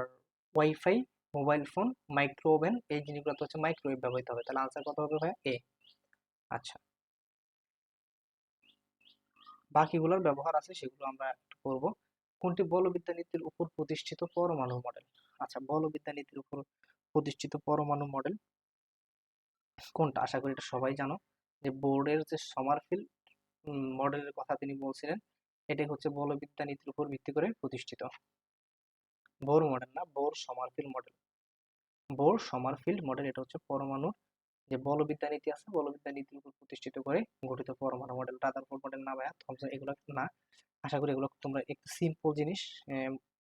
A: wifi, mobile phone, micro oven, এই জিনিসগুলোতে হচ্ছে মাইক্রোওয়েভ ব্যবহৃত হবে। তাহলে আনসার কত হবে ভাই? এ। আচ্ছা, বাকিগুলোর ব্যবহার আছে, সেগুলো আমরা একটু করব। কোনটি বলবিদ্যা নীতির উপর প্রতিষ্ঠিত পরমাণু মডেল? আচ্ছা, বলবিদ্যা নীতির উপর প্রতিষ্ঠিত পরমাণু মডেল কোনটা? আশা করি এটা সবাই জানো, যে বোর্ডের যে সমারফিল্ড মডেলের কথা তিনি বলছিলেন, এটাই হচ্ছে বলবিদ্যা নীতির উপর ভিত্তি করে প্রতিষ্ঠিত। বোর মডেল না, Bohr Sommerfeld model. Bohr Sommerfeld model, এটা হচ্ছে পরমাণু যে বলবিদ্যা নীতি আছে, বলবিদ্যা নীতির উপর প্রতিষ্ঠিত করে গঠিত পরমাণু মডেল। রাদারফোর্ড মডেল না ভাইয়া, থমসন, এগুলো না। আশা করি এগুলো তোমরা একটু সিম্পল জিনিস,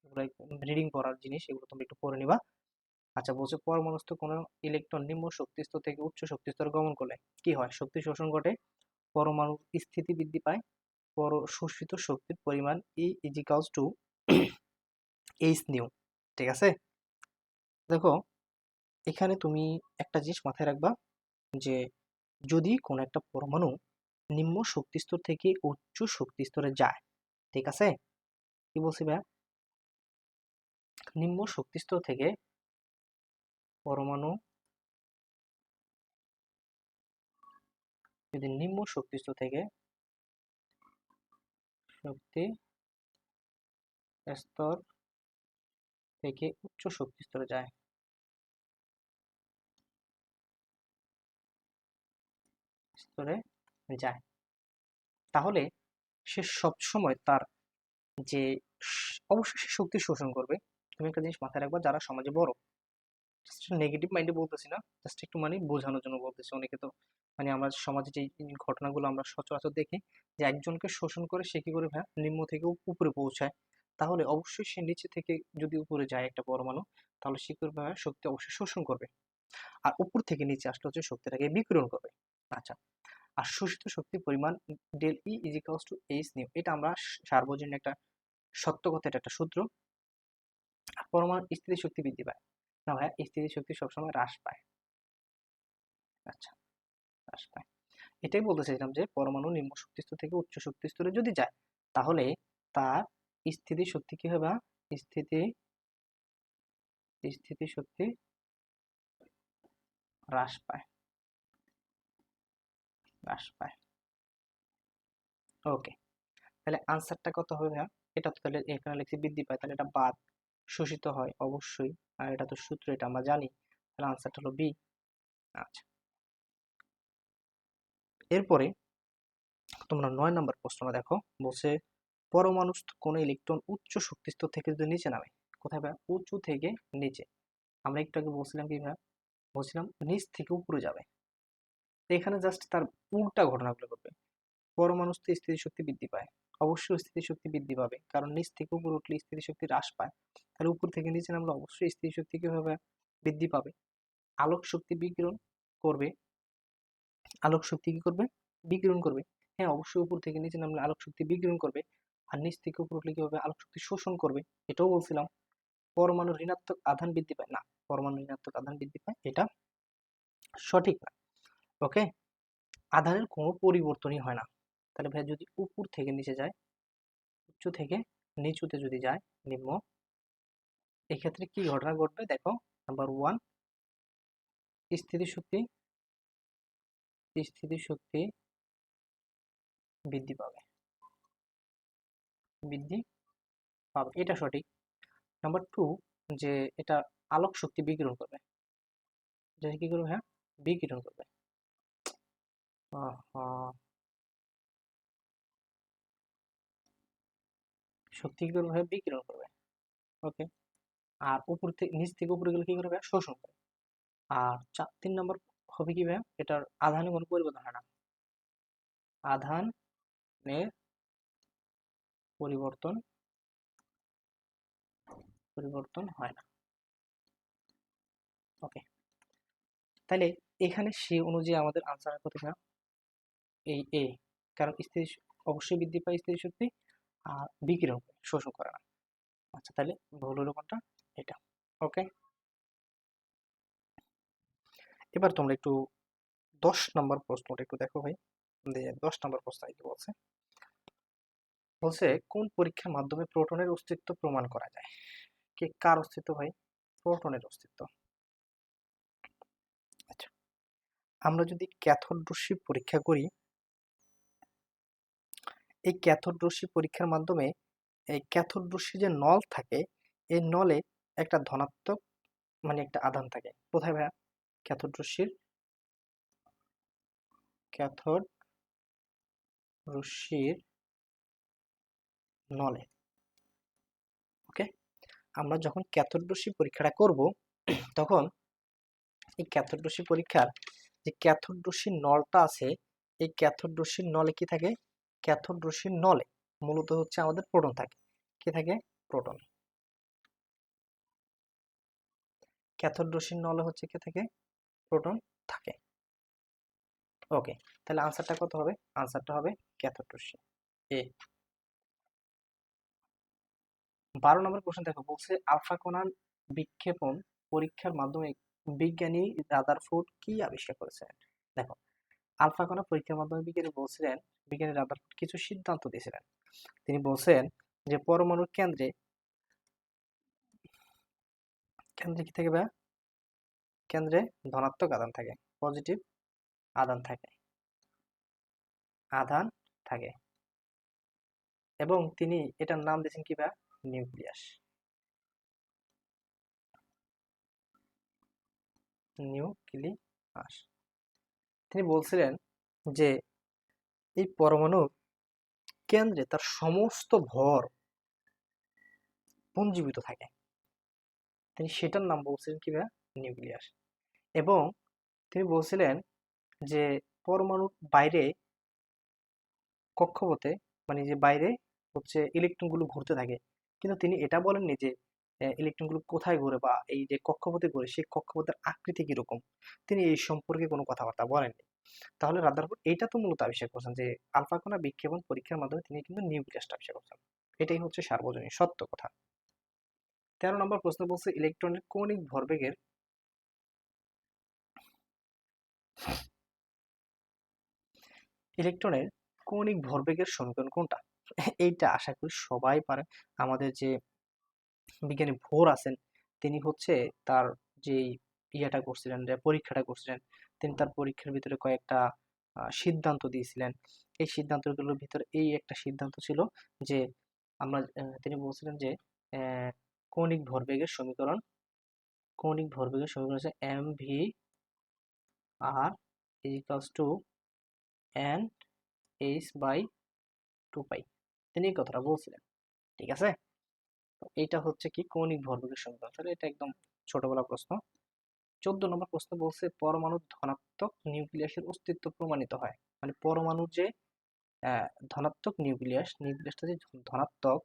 A: এগুলো রিডিং করার জিনিস, এগুলো তোমরা একটু পড়ে নিবা। আচ্ছা, বলছে পরমাণুস্থ কোনো ইলেকট্রন নিম্ন শক্তি স্তর থেকে উচ্চ শক্তি স্তরে গমন করলে কি হয়? শক্তি শোষণ ঘটে, পরমাণুর স্থিতি বৃদ্ধি পায়, শোষিত শক্তির পরিমাণ E equals to H nu. ঠিক আছে, দেখো এখানে তুমি একটা জিনিস মাথায় রাখবা, যে যদি কোনো একটা পরমাণু নিম্ন শক্তি স্তর থেকে উচ্চ শক্তি স্তরে যায়, ঠিক আছে, কি বলছি ভাইয়া? নিম্ন শক্তি স্তর থেকে পরমাণু যদি নিম্ন শক্তি স্তর থেকে শক্তি স্তর থেকে উচ্চ শক্তি স্তরে যায়, স্তরে যায়, তাহলে সে সবসময় তার যে অবশ্যই সে শক্তি শোষণ করবে। তুমি একটা জিনিস মাথায় রাখবা, যারা সমাজে বড়, জাস্ট নেগেটিভ মাইন্ডে বলতেছি না, জাস্ট একটু মানে বোঝানোর জন্য বলতেছি। অনেকে তো মানে আমরা সমাজে যে ঘটনাগুলো আমরা সচরাচর দেখি, যে একজনকে শোষণ করে সে কি করে ভাই নিম্ন থেকে উপরে পৌঁছায়, তাহলে অবশ্যই সে নিচে থেকে যদি উপরে যায় একটা পরমাণু, তাহলে সে করবে ভাই শক্তি অবশ্যই শোষণ করবে, আর উপর থেকে নিচে আসলে হচ্ছে শক্তিটাকে বিকিরণ করবে। আচ্ছা, আর শোষিত শক্তির পরিমাণ del E ইজিক্যালস to H new, এটা আমরা সার্বজনীন একটা সত্য কথা, এটা একটা সূত্র। আর পরমাণুর স্থিতিশক্তি বৃদ্ধি পায় না ভাইয়া, স্থিতিশক্তি সবসময় হ্রাস পায়। আচ্ছা, হ্রাস পায়। এটাই বলতে চাইছিলাম, যে পরমাণু নিম্ন শক্তি স্তর থেকে উচ্চ শক্তি স্তরে যদি যায়, তাহলে তার স্থিতিশক্তি কি হবে? স্থিতি স্থিতিশক্তি হ্রাস পায়, হ্রাস পায়। ওকে, তাহলে আনসারটা কত হবে ভাইয়া? এটা তো তাহলে এখানে লিখছি বৃদ্ধি পায়, তাহলে এটা বাদ, শোষিত হয় অবশ্যই, আর এটা তো সূত্র, এটা আমরা জানি, তাহলে আনসারটা হলো বি। আচ্ছা, এরপরে তোমরা 9 নম্বর প্রশ্নটা দেখো, বলছে পরমাণুস্থ কোনো ইলেকট্রন উচ্চ শক্তি স্তর থেকে যদি নিচে নামে, কোথায় ভাই? উঁচু থেকে নিচে। আমরা একটু আগে বলছিলাম কি ভাই? বলছিলাম নিচ থেকে উপরে যাবে। তো এখানে জাস্ট তার উল্টা ঘটনাগুলো ঘটবে। পরমাণুস্থ স্থিতিশক্তি বৃদ্ধি পায়, অবশ্যই স্থিতিশক্তি বৃদ্ধি পাবে, কারণ নিচ থেকে উপরে উঠলে স্থিতিশক্তি হ্রাস পায়। তাহলে উপর থেকে নিচে নামলে অবশ্যই স্থিতিশক্তি কি হবে? বৃদ্ধি পাবে। আলোক শক্তি বিকিরণ করবে, আলোক শক্তি কি করবে? বিকিরণ করবে। হ্যাঁ, অবশ্যই উপর থেকে নিচে নামলে আলোক শক্তি বিকিরণ করবে, আর নিচ থেকে উপর উঠলে কি হবে? আলোক শক্তি শোষণ করবে। এটাও বলছিলাম। পরমাণুর ঋণাত্মক আধান বৃদ্ধি পায় না, পরমাণু ঋণাত্মক আধান বৃদ্ধি পায়, এটা সঠিক না। ওকে, আধানের কোনো পরিবর্তনই হয় না। তাহলে ভাই যদি উপর থেকে নিচে যায়, উচ্চ থেকে নিচুতে যদি যায়, নিম্ন, এক্ষেত্রে কি ঘটনা ঘটবে দেখো। নাম্বার 1, স্থিতিশক্তি স্থিতিশক্তি বৃদ্ধি পাবে, বৃদ্ধি পাবে, এটা সঠিক। নাম্বার 2, যে এটা আলোক শক্তি বিকিরণ করবে, যেটা কি করবে? হ্যাঁ, বিকিরণ করবে। শক্তি কি করবে? হ্যাঁ, বিকিরণ করবে। ওকে, আর উপর থেকে নিচ থেকে উপরে গেলে কি করবে? শোষণ করবে। আর 3 নম্বর হবে কি ভাইয়া? এটার আধানে কোনো পরিবর্তন হয় না, আধানের পরিবর্তন পরিবর্তন হয় না। ওকে, তাহলে এখানে সে অনুযায়ী আমাদের আনসার কত ভাইয়া? এই এ, কারণ স্থিতি অবশ্যই বৃদ্ধি পায় স্থিতিশক্তি, আর বিকিরণ করে, শোষণ করে না। আচ্ছা, তাহলে ভুল হলো কোনটা? এটা। ওকে, এবার তোমরা একটু 10 নম্বর প্রশ্নটা একটু দেখো ভাই। 10 নম্বর প্রশ্ন কি বলছে? বলছে কোন পরীক্ষার মাধ্যমে প্রোটনের অস্তিত্ব প্রমাণ করা যায়? কার অস্তিত্ব ভাই? প্রোটনের অস্তিত্ব। আচ্ছা, আমরা যদি ক্যাথোড রশ্মি পরীক্ষা করি, এই ক্যাথোড রশ্মি পরীক্ষার মাধ্যমে এই ক্যাথোড রশ্মি যে নল থাকে, এই নলে একটা ধনাত্মক মানে একটা আধান থাকে। কোথায় ভাইয়া? ক্যাথোড রশ্মির ক্যাথোড রশ্মির নলে। ওকে, আমরা যখন ক্যাথোড রশ্মি পরীক্ষাটা করব, তখন এই ক্যাথোড রশ্মি পরীক্ষার যে ক্যাথোড রশ্মির নলটা আছে, এই ক্যাথোড রশ্মির নলে কি থাকে? ক্যাথোড রশ্মির নলে মূলত হচ্ছে আমাদের প্রোটন থাকে। কি থাকে? প্রোটন। ক্যাথোড রশ্মির নলে হচ্ছে কি থাকে? প্রোটন থাকে। ওকে, তাহলে আনসারটা কত হবে? আনসারটা হবে ক্যাথোড রশ্মি এ। 12 নম্বর প্রশ্ন দেখো, বলছে আলফা কণার বিক্ষেপণ পরীক্ষার মাধ্যমে বিজ্ঞানী রাদারফোর্ড কি আবিষ্কার করেছেন? দেখো, আলফা কণা পরীক্ষার মাধ্যমে বিজ্ঞানী রাদারফোর্ড কিছু সিদ্ধান্ত দিয়েছিলেন। তিনি বলছেন যে পরমাণুর কেন্দ্রে কেন্দ্রে কি থাকে ভাইয়া? কেন্দ্রে ধনাত্মক আধান থাকে, পজিটিভ আধান থাকে, আধান থাকে। এবং তিনি এটার নাম দিয়েছেন কি ভাইয়া? নিউক্লিয়াস। নিউক্লিয়াস। তিনি বলছিলেন যে এই পরমাণুর কেন্দ্রে তার সমস্ত ভর পুঞ্জীভূত থাকে। তিনি সেটার নাম বলছিলেন কি ভাইয়া? নিউক্লিয়াস। এবং তিনি বলছিলেন যে পরমাণুর বাইরে কক্ষপথে, মানে যে বাইরে হচ্ছে ইলেকট্রনগুলো ঘুরতে থাকে, কিন্তু তিনি এটা বলেননি যে ইলেকট্রনগুলো কোথায় ঘুরে বা এই যে কক্ষপথে ঘুরে সেই কক্ষপথের আকৃতি কিরকম। তিনি এই সম্পর্কে কোনো কথাবার্তা বলেননি। তাহলে রাদারফোর্ড এইটা তো মূলত আবিষ্কার করছেন যে আলফা কণা বিক্ষেপণ পরীক্ষার মাধ্যমে তিনি কিন্তু নিউক্লিয়াসটা আবিষ্কার করছেন। এটাই হচ্ছে সার্বজনীন সত্য কথা। 13 নম্বর প্রশ্ন বলছে ইলেকট্রনের কৌণিক ভরবেগের ইলেকট্রনের কৌণিক ভরবেগের সমীকরণ কোনটা? এইটা আশা করি সবাই পারে। আমাদের যে বিজ্ঞানী ভোর আছেন, তিনি হচ্ছে তার যে ইয়েটা করছিলেন, যে পরীক্ষাটা করছিলেন, তিনি তার পরীক্ষার ভিতরে কয়েকটা সিদ্ধান্ত দিয়েছিলেন। এই সিদ্ধান্তগুলোর ভিতরে এই একটা সিদ্ধান্ত ছিল যে আমরা তিনি বলছিলেন যে আহ, কৌণিক ভরবেগের সমীকরণ হচ্ছে M V R equals to N H by 2 pi. তিনি এই কথাটা বলছিলেন। ঠিক আছে, তো এইটা হচ্ছে কি কৌণিক ভরবেগের সমীকরণ। তাহলে এটা একদম ছোটবেলা প্রশ্ন। 14 নম্বর প্রশ্ন বলছে পরমাণুর ধনাত্মক নিউক্লিয়াসের অস্তিত্ব প্রমাণিত হয়। মানে পরমাণুর যে ধনাত্মক নিউক্লিয়াসটা যে ধনাত্মক,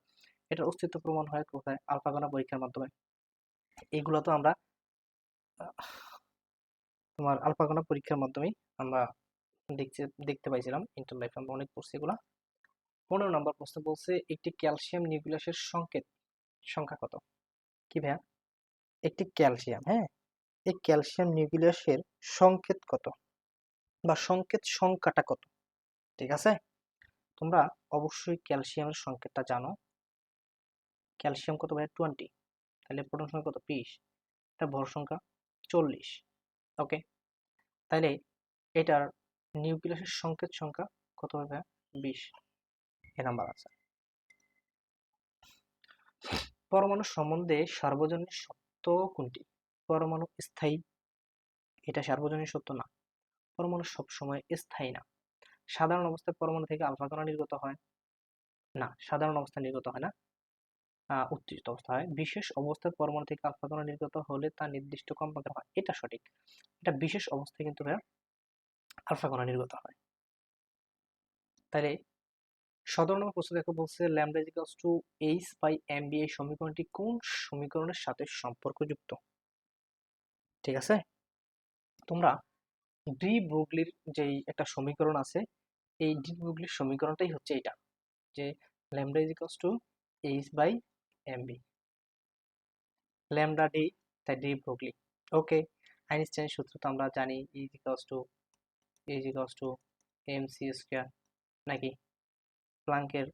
A: এটার অস্তিত্ব প্রমাণ হয় কোথায়? আলফা কণা পরীক্ষার মাধ্যমে। এগুলো তো আমরা তোমার আলফা কণা পরীক্ষার মাধ্যমেই আমরা দেখতে পাইছিলাম। ইন্টার লাইফে আমরা অনেক পড়ছি এগুলা। 15 নম্বর প্রশ্ন বলছে একটি ক্যালসিয়াম নিউক্লিয়াসের সংখ্যা কত? কি ভাইয়া? একটি ক্যালসিয়াম, হ্যাঁ, এই ক্যালসিয়াম নিউক্লিয়াসের সংকেত কত বা সংকেত সংখ্যাটা কত? ঠিক আছে, তোমরা অবশ্যই ক্যালসিয়ামের সংকেতটা জানো। ক্যালসিয়াম কত ভাই? 20। তাহলে প্রোটন সংখ্যা কত? 20। এটা ভর সংখ্যা 40। ওকে, তাহলে এটার নিউক্লিয়াসের সংকেত সংখ্যা কত হবে? 20। এ নাম্বার আছে। পরমাণু সম্বন্ধে সার্বজনীন সত্য কোনটি? পরমাণু স্থায়ী, এটা সার্বজনীন সত্য না। পরমাণু সবসময় স্থায়ী না। সাধারণ অবস্থায় পরমাণু থেকে আলফা কণা নির্গত হয় না, সাধারণ অবস্থায় নির্গত হয় না, উত্তেজিত অবস্থা হয়। বিশেষ অবস্থায় পরমাণু থেকে আলফা কণা নির্গত হলে তা নির্দিষ্ট কম্পাঙ্কের হয়, এটা সঠিক। এটা বিশেষ অবস্থায় কিন্তু আলফা কণা নির্গত হয়। তাহলে 17 নম্বর প্রশ্ন দেখো, বলছে lambda equals to H by M B, এই সমীকরণটি কোন সমীকরণের সাথে সম্পর্কযুক্ত? ঠিক আছে, তোমরা ডি ব্রগলির যেই একটা সমীকরণ আছে, এই ডি ব্রগলির সমীকরণটাই হচ্ছে এটা, যে lambda equals to H by M B. Lambda D, তাই ডি ব্রগলি। ওকে, আইনস্টাইনের সূত্র তো আমরা জানি, is equals to mc square, নাকি প্লাঙ্কের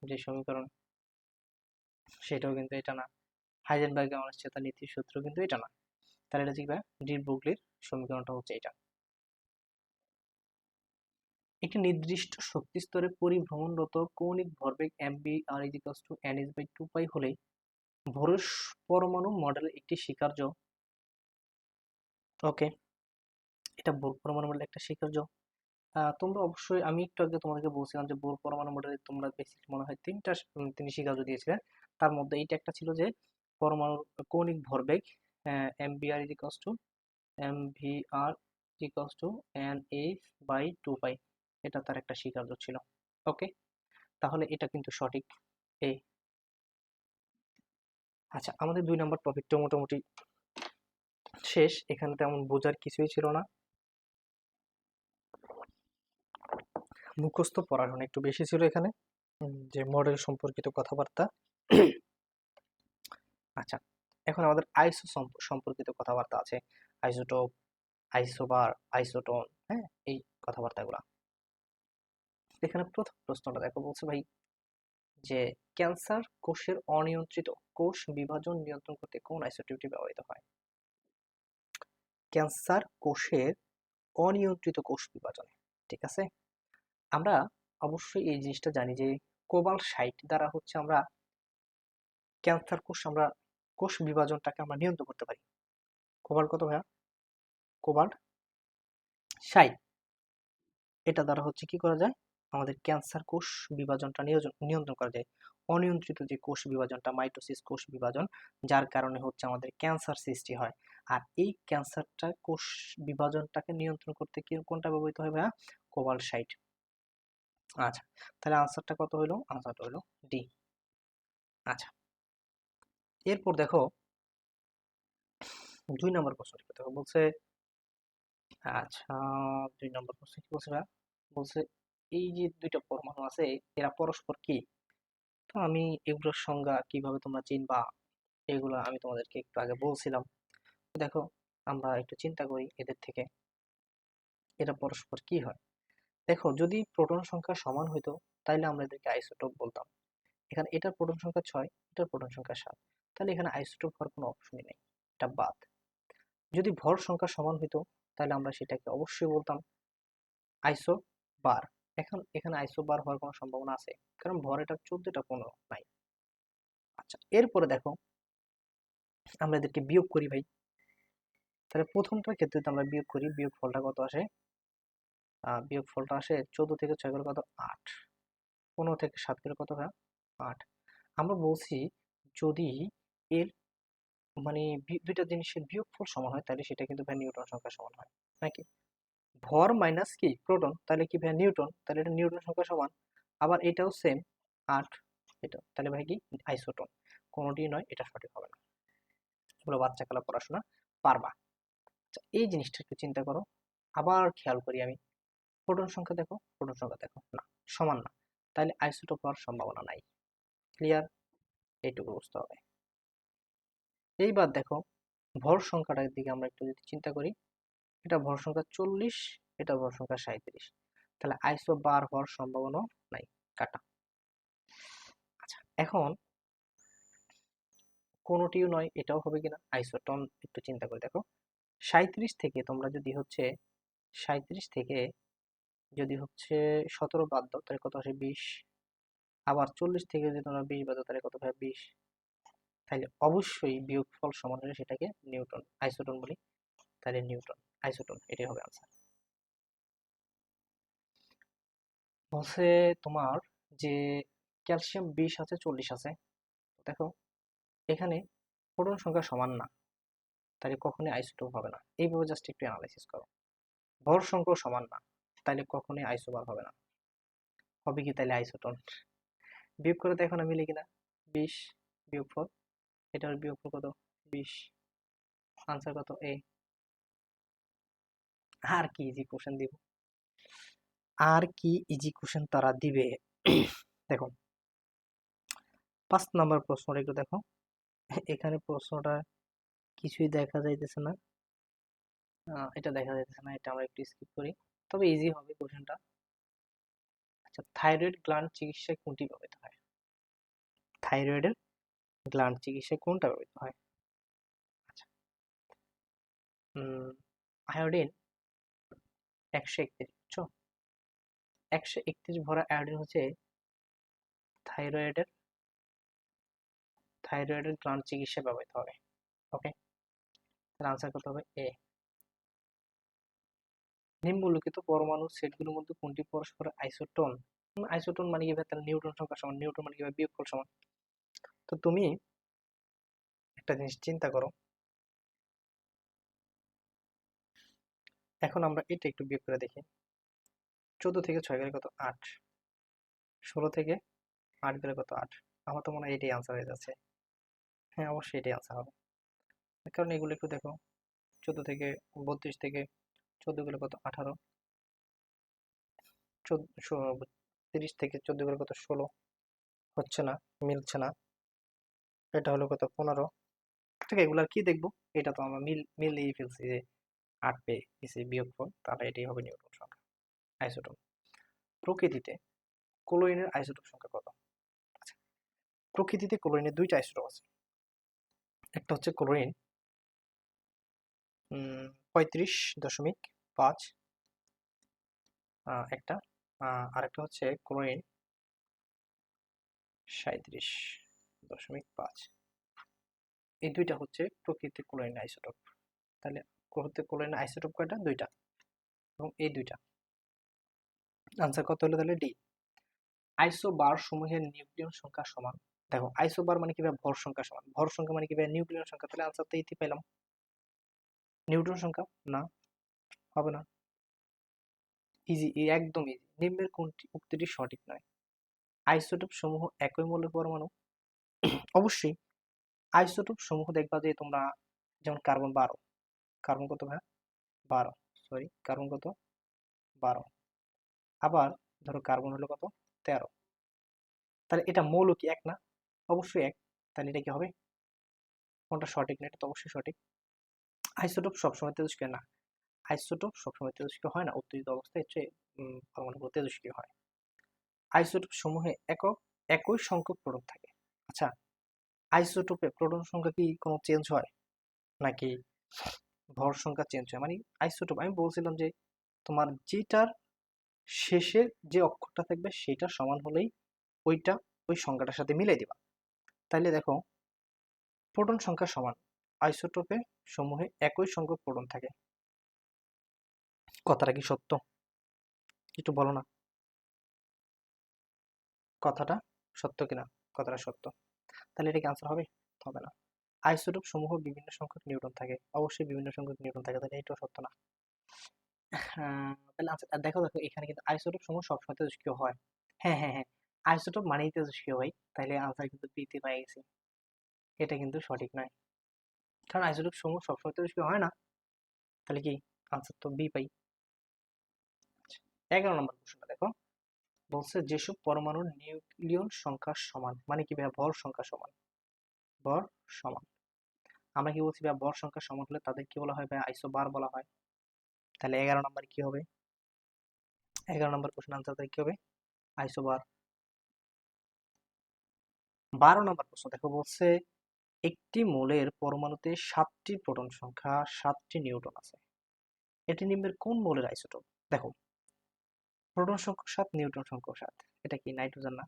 A: যে সমীকরণ সেটাও কিন্তু এটা না। হাইজেনবার্গের অনিশ্চয়তা নীতির সূত্র কিন্তু এটা না। তাহলে এটা কি ডি ব্রগলির সমীকরণটা হচ্ছে এটা। একটি নির্দিষ্ট শক্তি স্তরে পরিভ্রমণরত কৌণিক ভরবেগ mv r = n/2 হলে ভরের পরমাণু মডেলের একটি স্বীকার্য, ওকে, এটা বোর পরমাণু মডেলের একটা স্বীকার্য। তোমরা অবশ্যই, আমি একটু আগে তোমাদেরকে বলছিলাম যে বোর পরমাণু মডেলে তোমরা বেসিকলি মনে হয় তিনি স্বীকার্য দিয়েছিলেন। তার মধ্যে এইটা একটা ছিল যে পরমাণুর কৌণিক ভরবেগ mvr=n/2π, এটা তার একটা স্বীকার্য ছিল। ওকে, তাহলে এটা কিন্তু সঠিক। এই আচ্ছা, আমাদের 2 নম্বর টপিকটা মোটামুটি শেষ। এখানে তেমন বোঝার কিছুই ছিল না, মুখস্থ পড়াশোনা একটু বেশি ছিল এখানে, যে মডেল সম্পর্কিত কথাবার্তা। আচ্ছা, এখন আমাদের আইসো সম্পর্কিত কথাবার্তা আছে, আইসোটোপ, আইসোবার, আইসোটোন, হ্যাঁ, এই কথাবার্তাগুলো। এখানে প্রথম প্রশ্নটা দেখো, বলছে ভাই যে ক্যান্সার কোষের অনিয়ন্ত্রিত কোষ বিভাজন নিয়ন্ত্রণ করতে কোন আইসোটোপটি ব্যবহৃত হয়? ক্যান্সার কোষের অনিয়ন্ত্রিত কোষ বিভাজন, ঠিক আছে। আমরা অবশ্যই এই জিনিসটা জানি যে কোবাল্ট-60 দ্বারা হচ্ছে আমরা ক্যান্সার কোষ বিভাজনটাকে আমরা নিয়ন্ত্রণ করতে পারি। কোবাল্ট কত ভাইয়া? কোবাল্ট-60, এটা দ্বারা হচ্ছে কি করা যায়, আমাদের ক্যান্সার কোষ বিভাজনটা নিয়ন্ত্রণ করা যায়। অনিয়ন্ত্রিত যে কোষ বিভাজনটা, মাইটোসিস কোষ বিভাজন, যার কারণে হচ্ছে আমাদের ক্যান্সার সৃষ্টি হয়। আর এই ক্যান্সারটা কোষ বিভাজনটাকে নিয়ন্ত্রণ করতে কি কোনটা ব্যবহৃত হয় ভাইয়া? কোবাল্ট-60। আচ্ছা, তাহলে আনসারটা কত হইলো? আনসারটা হইলো ডি। আচ্ছা, এরপর দেখো 2 নম্বর প্রশ্নটা দেখো, বলছে আচ্ছা 2 নম্বর প্রশ্ন কি বলছে ভাইয়া? বলছে এই যে দুইটা পরমাণু আছে এরা পরস্পর কি? তো আমি এগুলোর সংজ্ঞা কিভাবে তোমরা চিনবা এগুলো আমি তোমাদেরকে একটু আগে বলছিলাম। দেখো, আমরা একটু চিন্তা করি এদের থেকে এরা পরস্পর কি হয়। দেখো, যদি প্রোটন সংখ্যা সমান হইতো তাহলে আমরা এদেরকে আইসোটোপ বলতাম। এখানে এটার প্রোটন সংখ্যা 6, এটার প্রোটন সংখ্যা 7, তাহলে এখানে আইসোটোপ হওয়ার কোনো অপশনই নেই, এটা বাদ। যদি ভর সংখ্যা সমান হইতো তাহলে আমরা সেটাকে অবশ্যই বলতাম আইসোবার। এখন এখানে আইসোবার হওয়ার কোনো সম্ভাবনা আছে, কারণ ভর এটা 14টা কোনো নাই। আচ্ছা, এরপরে দেখো আমরা এদেরকে বিয়োগ করি ভাই। তাহলে প্রথমটার ক্ষেত্রে তো আমরা বিয়োগ করি, বিয়োগ ফলটা কত আসে? বিয়োগ ফলটা আসে 14 থেকে 6 গেলে কত? 8। 15 থেকে 7 গেলে কত হয়? 8। আমরা বলছি যদি এর মানে দুইটা জিনিসের বিয়োগফল সমান হয় তাহলে সেটা কিন্তু ভাই নিউটন সংখ্যা সমান হয়, নাকি? ভর মাইনাস কি প্রোটন, তাহলে কি ভাই নিউটন, তাহলে এটা নিউটন সংখ্যা সমান। আবার এটাও সেম 8, এটা তাহলে ভাই কি আইসোটোন। কোনোটি নয়, এটা সঠিক হবে না। এগুলো বাচ্চাকালে পড়াশোনা পারবা। আচ্ছা, এই জিনিসটা একটু চিন্তা করো। আবার খেয়াল করি আমি, প্রোটন সংখ্যা দেখো, প্রোটন সংখ্যা দেখো, না সমান না, তাহলে আইসোটোপ হওয়ার সম্ভাবনা নাই। ক্লিয়ার? এইটুকু বুঝতে হবে। এইবার দেখো ভর সংখ্যাটার দিকে আমরা একটু যদি চিন্তা করি, এটা ভর সংখ্যা 40, এটা ভর সংখ্যা 37, তাহলে আইসো বার হওয়ার সম্ভাবনা নাই, কাটা। আচ্ছা, এখন কোনোটিও নয়, এটাও হবে কিনা আইসোটন, একটু চিন্তা করে দেখো। 37 থেকে তোমরা যদি হচ্ছে 37 থেকে যদি হচ্ছে 17 বাদ দাও তাহলে কত আসে? 20। আবার 40 থেকে যদি তোমরা 20 বাদ দাও তাহলে কত হয়? 20। তাহলে অবশ্যই বিয়োগফল সমান হলে সেটাকে নিউটন আইসোটন বলি, তাহলে নিউটন আইসোটন, এটাই হবে আনসার। বলছে তোমার যে ক্যালসিয়াম 20 আছে, 40 আছে, দেখো এখানে প্রোটন সংখ্যা সমান না, তাহলে কখনোই আইসোটোপ হবে না। এইভাবে জাস্ট একটু অ্যানালাইসিস করো। ভর সংখ্যাও সমান না, তাহলে কখনোই আইসোবার হবে না, হবে কি তাহলে আইসোটোন। বিয়োগ করে দেখো না মিলে কিনা। 20 বিয়োগফল, এটার বিয়োগফল কত? 20। আনসার কত? এ। আর কি ইজি কোশ্চেন দিব, আর কি ইজি কোশ্চেন তারা দিবে। দেখো 5 নাম্বার প্রশ্নটা একটু দেখো, এখানে প্রশ্নটা কিছুই দেখা যাইতেছে না। এটা দেখা যাচ্ছে না, এটা আমরা একটু স্কিপ করি, তবে ইজি হবে কোশ্চেনটা। আচ্ছা, থাইরয়েড গ্ল্যান্ড চিকিৎসায় কোনটি ব্যবহৃত হয়? থাইরয়েডের গ্ল্যান্ড চিকিৎসায় কোনটা ব্যবহৃত হয়? আচ্ছা, আয়োডিন 131, বুঝছো? 131 ভরা আয়োডিন হচ্ছে থাইরয়েডের থাইরয়েডের গ্ল্যান্ড চিকিৎসায় ব্যবহৃত হবে। ওকে, তাহলে আনসার করতে হবে এ। নিম্নলিখিত পরমাণু সেটগুলোর মধ্যে কোনটি পরস্পর আইসোটোন? আইসোটোন মানে কি ভাই? তাহলে নিউটন সংখ্যা সমান, নিউটন মানে কি ভাই? বিয়োগফল সমান। তো তুমি একটা জিনিস চিন্তা করো, এখন আমরা এটা একটু বিয়োগ করে দেখি। 14 থেকে 6 গেলে কত? 8। 16 থেকে 8 গেলে কত? 8। আমার তো মনে হয় এটাই আনসার হয়ে যাচ্ছে। হ্যাঁ, অবশ্যই এটাই আনসার হবে, কারণ এগুলো একটু দেখো। 14 থেকে 32 থেকে 14 গেলে কত? 18। 30 থেকে 14 গেলে কত? 16। হচ্ছে না, মিলছে না। এটা হলো কত? 15। ঠিক, এগুলো আর কি দেখবো? এটা তো আমরা মিলিয়ে ফেলছি যে 8 পেয়ে গেছি বিয়োগফল, তাহলে এটাই হবে নিউটন সংখ্যা। আইসোটোপ। প্রকৃতিতে ক্লোরিনের আইসোটোপ সংখ্যা কত? আচ্ছা, প্রকৃতিতে ক্লোরিনের দুইটা আইসোটোপ আছে। একটা হচ্ছে ক্লোরিন 35.5, একটা, আরেকটা হচ্ছে ক্লোরিন 37.5। এই দুইটা হচ্ছে প্রকৃতির ক্লোরিন আইসোটোপ। তাহলে ক্লোরিন আইসোটোপ কয়টা? দুইটা, এবং এই দুইটা। আনসার কত হলো তাহলে? ডি। আইসোবার সমূহের নিউক্লিয়ন সংখ্যা সমান। দেখো, আইসোবার মানে কি ভাই? ভর সংখ্যা সমান। ভর সংখ্যা মানে কি ভাই? নিউক্লিয়ন সংখ্যা। তাহলে আনসার তো এইটি পেলাম। নিউটন সংখ্যা না, হবে না। ইজি, একদম ইজি। নিম্নের কোনটি উক্তিটি সঠিক নয়? আইসোটোপ সমূহ একই মৌলের পরমাণু। অবশ্যই আইসোটোপ সমূহ দেখবা যে তোমরা, যেমন কার্বন 12। কার্বন কত ভাই? 12। সরি, কার্বন কত? 12। আবার ধরো কার্বন হলো কত? 13। তাহলে এটা মৌল কি এক না? অবশ্যই এক। তাহলে এটা কি হবে? কোনটা সঠিক না? এটা তো অবশ্যই সঠিক। আইসোটোপ সবসময় তেজস্ক্রিয় না। আইসোটোপ সবসময় তেজস্ক্রিয় হয় না। উত্তেজিত অবস্থায় হচ্ছে পরমাণুগুলো তেজস্ক্রিয় হয়। আইসোটোপ সমূহে একই সংখ্যক প্রোটন থাকে। আচ্ছা, আইসোটোপে প্রোটন সংখ্যা কি কোনো চেঞ্জ হয়, নাকি ভর সংখ্যা চেঞ্জ হয়? মানে আইসোটোপ, আমি বলছিলাম যে তোমার যেটার শেষে যে অক্ষরটা থাকবে সেটা সমান হলেই ওইটা ওই সংখ্যাটার সাথে মিলাই দিবা। তাইলে দেখো, প্রোটন সংখ্যা সমান, আইসোটোপে সমূহে একই সংখ্যক প্রোটন থাকে। কথাটা কি সত্য? একটু বলো না, কথাটা সত্য কিনা? কথাটা সত্য। তাহলে এটা কি আনসার হবে? হবে না। আইসোটোপ সমূহ বিভিন্ন সংখ্যক নিউটন থাকে। অবশ্যই বিভিন্ন সংখ্যক নিউটন থাকে, তাহলে এটাও সত্য না। তাহলে আচ্ছা, দেখো দেখো, এখানে কিন্তু আইসোটোপ সমূহ সবসময় তেজস্ক্রিয় হয়। হ্যাঁ হ্যাঁ হ্যাঁ, আইসোটোপ মানেই তেজস্ক্রিয় ভাই। তাহলে আনসার কিন্তু বিতে পাই গেছি। এটা কিন্তু সঠিক নয়, কারণ আইসোটোপ সমূহ সবসময় তেজস্ক্রিয় হয় না। তাহলে কি আনসার তো বি পাই। 11 নম্বর প্রশ্নটা দেখো, বলছে যেসব পরমাণুর নিউক্লিয়ন সংখ্যা সমান, মানে কি ভাই? ভর সংখ্যা সমান। ভর সমান, আমরা কি বলছি ভাই? ভর সংখ্যা সমান হলে তাদের কি বলা হয় ভাই? আইসোবার বলা হয়। তাহলে 11 নম্বর কি হবে? 11 নম্বর প্রশ্ন আনসার কি হবে? আইসোবার। 12 নম্বর প্রশ্ন দেখো, বলছে একটি মৌলের পরমাণুতে 7টি প্রোটন সংখ্যা, 7টি নিউট্রন আছে। এটি নিম্নের কোন মৌলের আইসোটোপ? দেখো, প্রোটন সংখ্যা 7, নিউট্রন সংখ্যা 7। এটা কি নাইট্রোজেন না?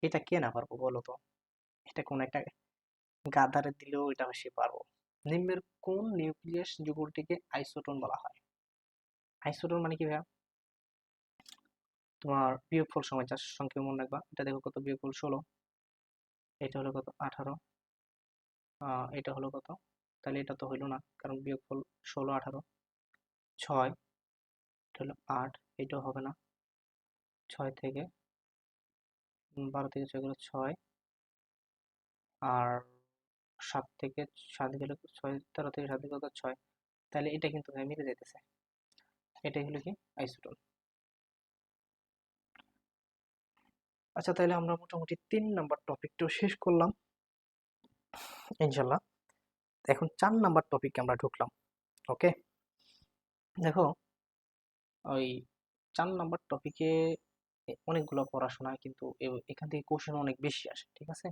A: এটা কে না পারবো বলো তো? এটা কোন একটা গাদারে দিলেও এটা সে পারবো। নিম্নের কোন নিউক্লিয়াস যুগলটিকে আইসোটোন বলা হয়? আইসোটোন মানে কি ভাইয়া? তোমার বিয়োগফল সময় যার সংখ্যা মনে রাখবা। এটা দেখো কত? বিয়োগফল 16। এটা হলো কত? 18। এটা হলো কত? তাহলে এটা তো হইলো না, কারণ বিয়োগফল 16 18। 6, এটা হলো 8। এটাও হবে না। 6 থেকে 12 থেকে 6 গেলে 6, আর 7 থেকে 7 গেলে 6, 13 থেকে 7 গেলে 6। তাহলে এটা কিন্তু ভাই মিলে যাইতেছে। এটাই হলো কি? আইসোটোন। আচ্ছা, তাহলে আমরা মোটামুটি 3 নাম্বার টপিকটাও শেষ করলাম ইনশাল্লাহ। এখন 4 নাম্বার টপিকে আমরা ঢুকলাম। ওকে। দেখো ওই 4 নাম্বার টপিকে অনেকগুলো পড়াশোনা, কিন্তু এখান থেকে কোশ্চেন অনেক বেশি আসে, ঠিক আছে।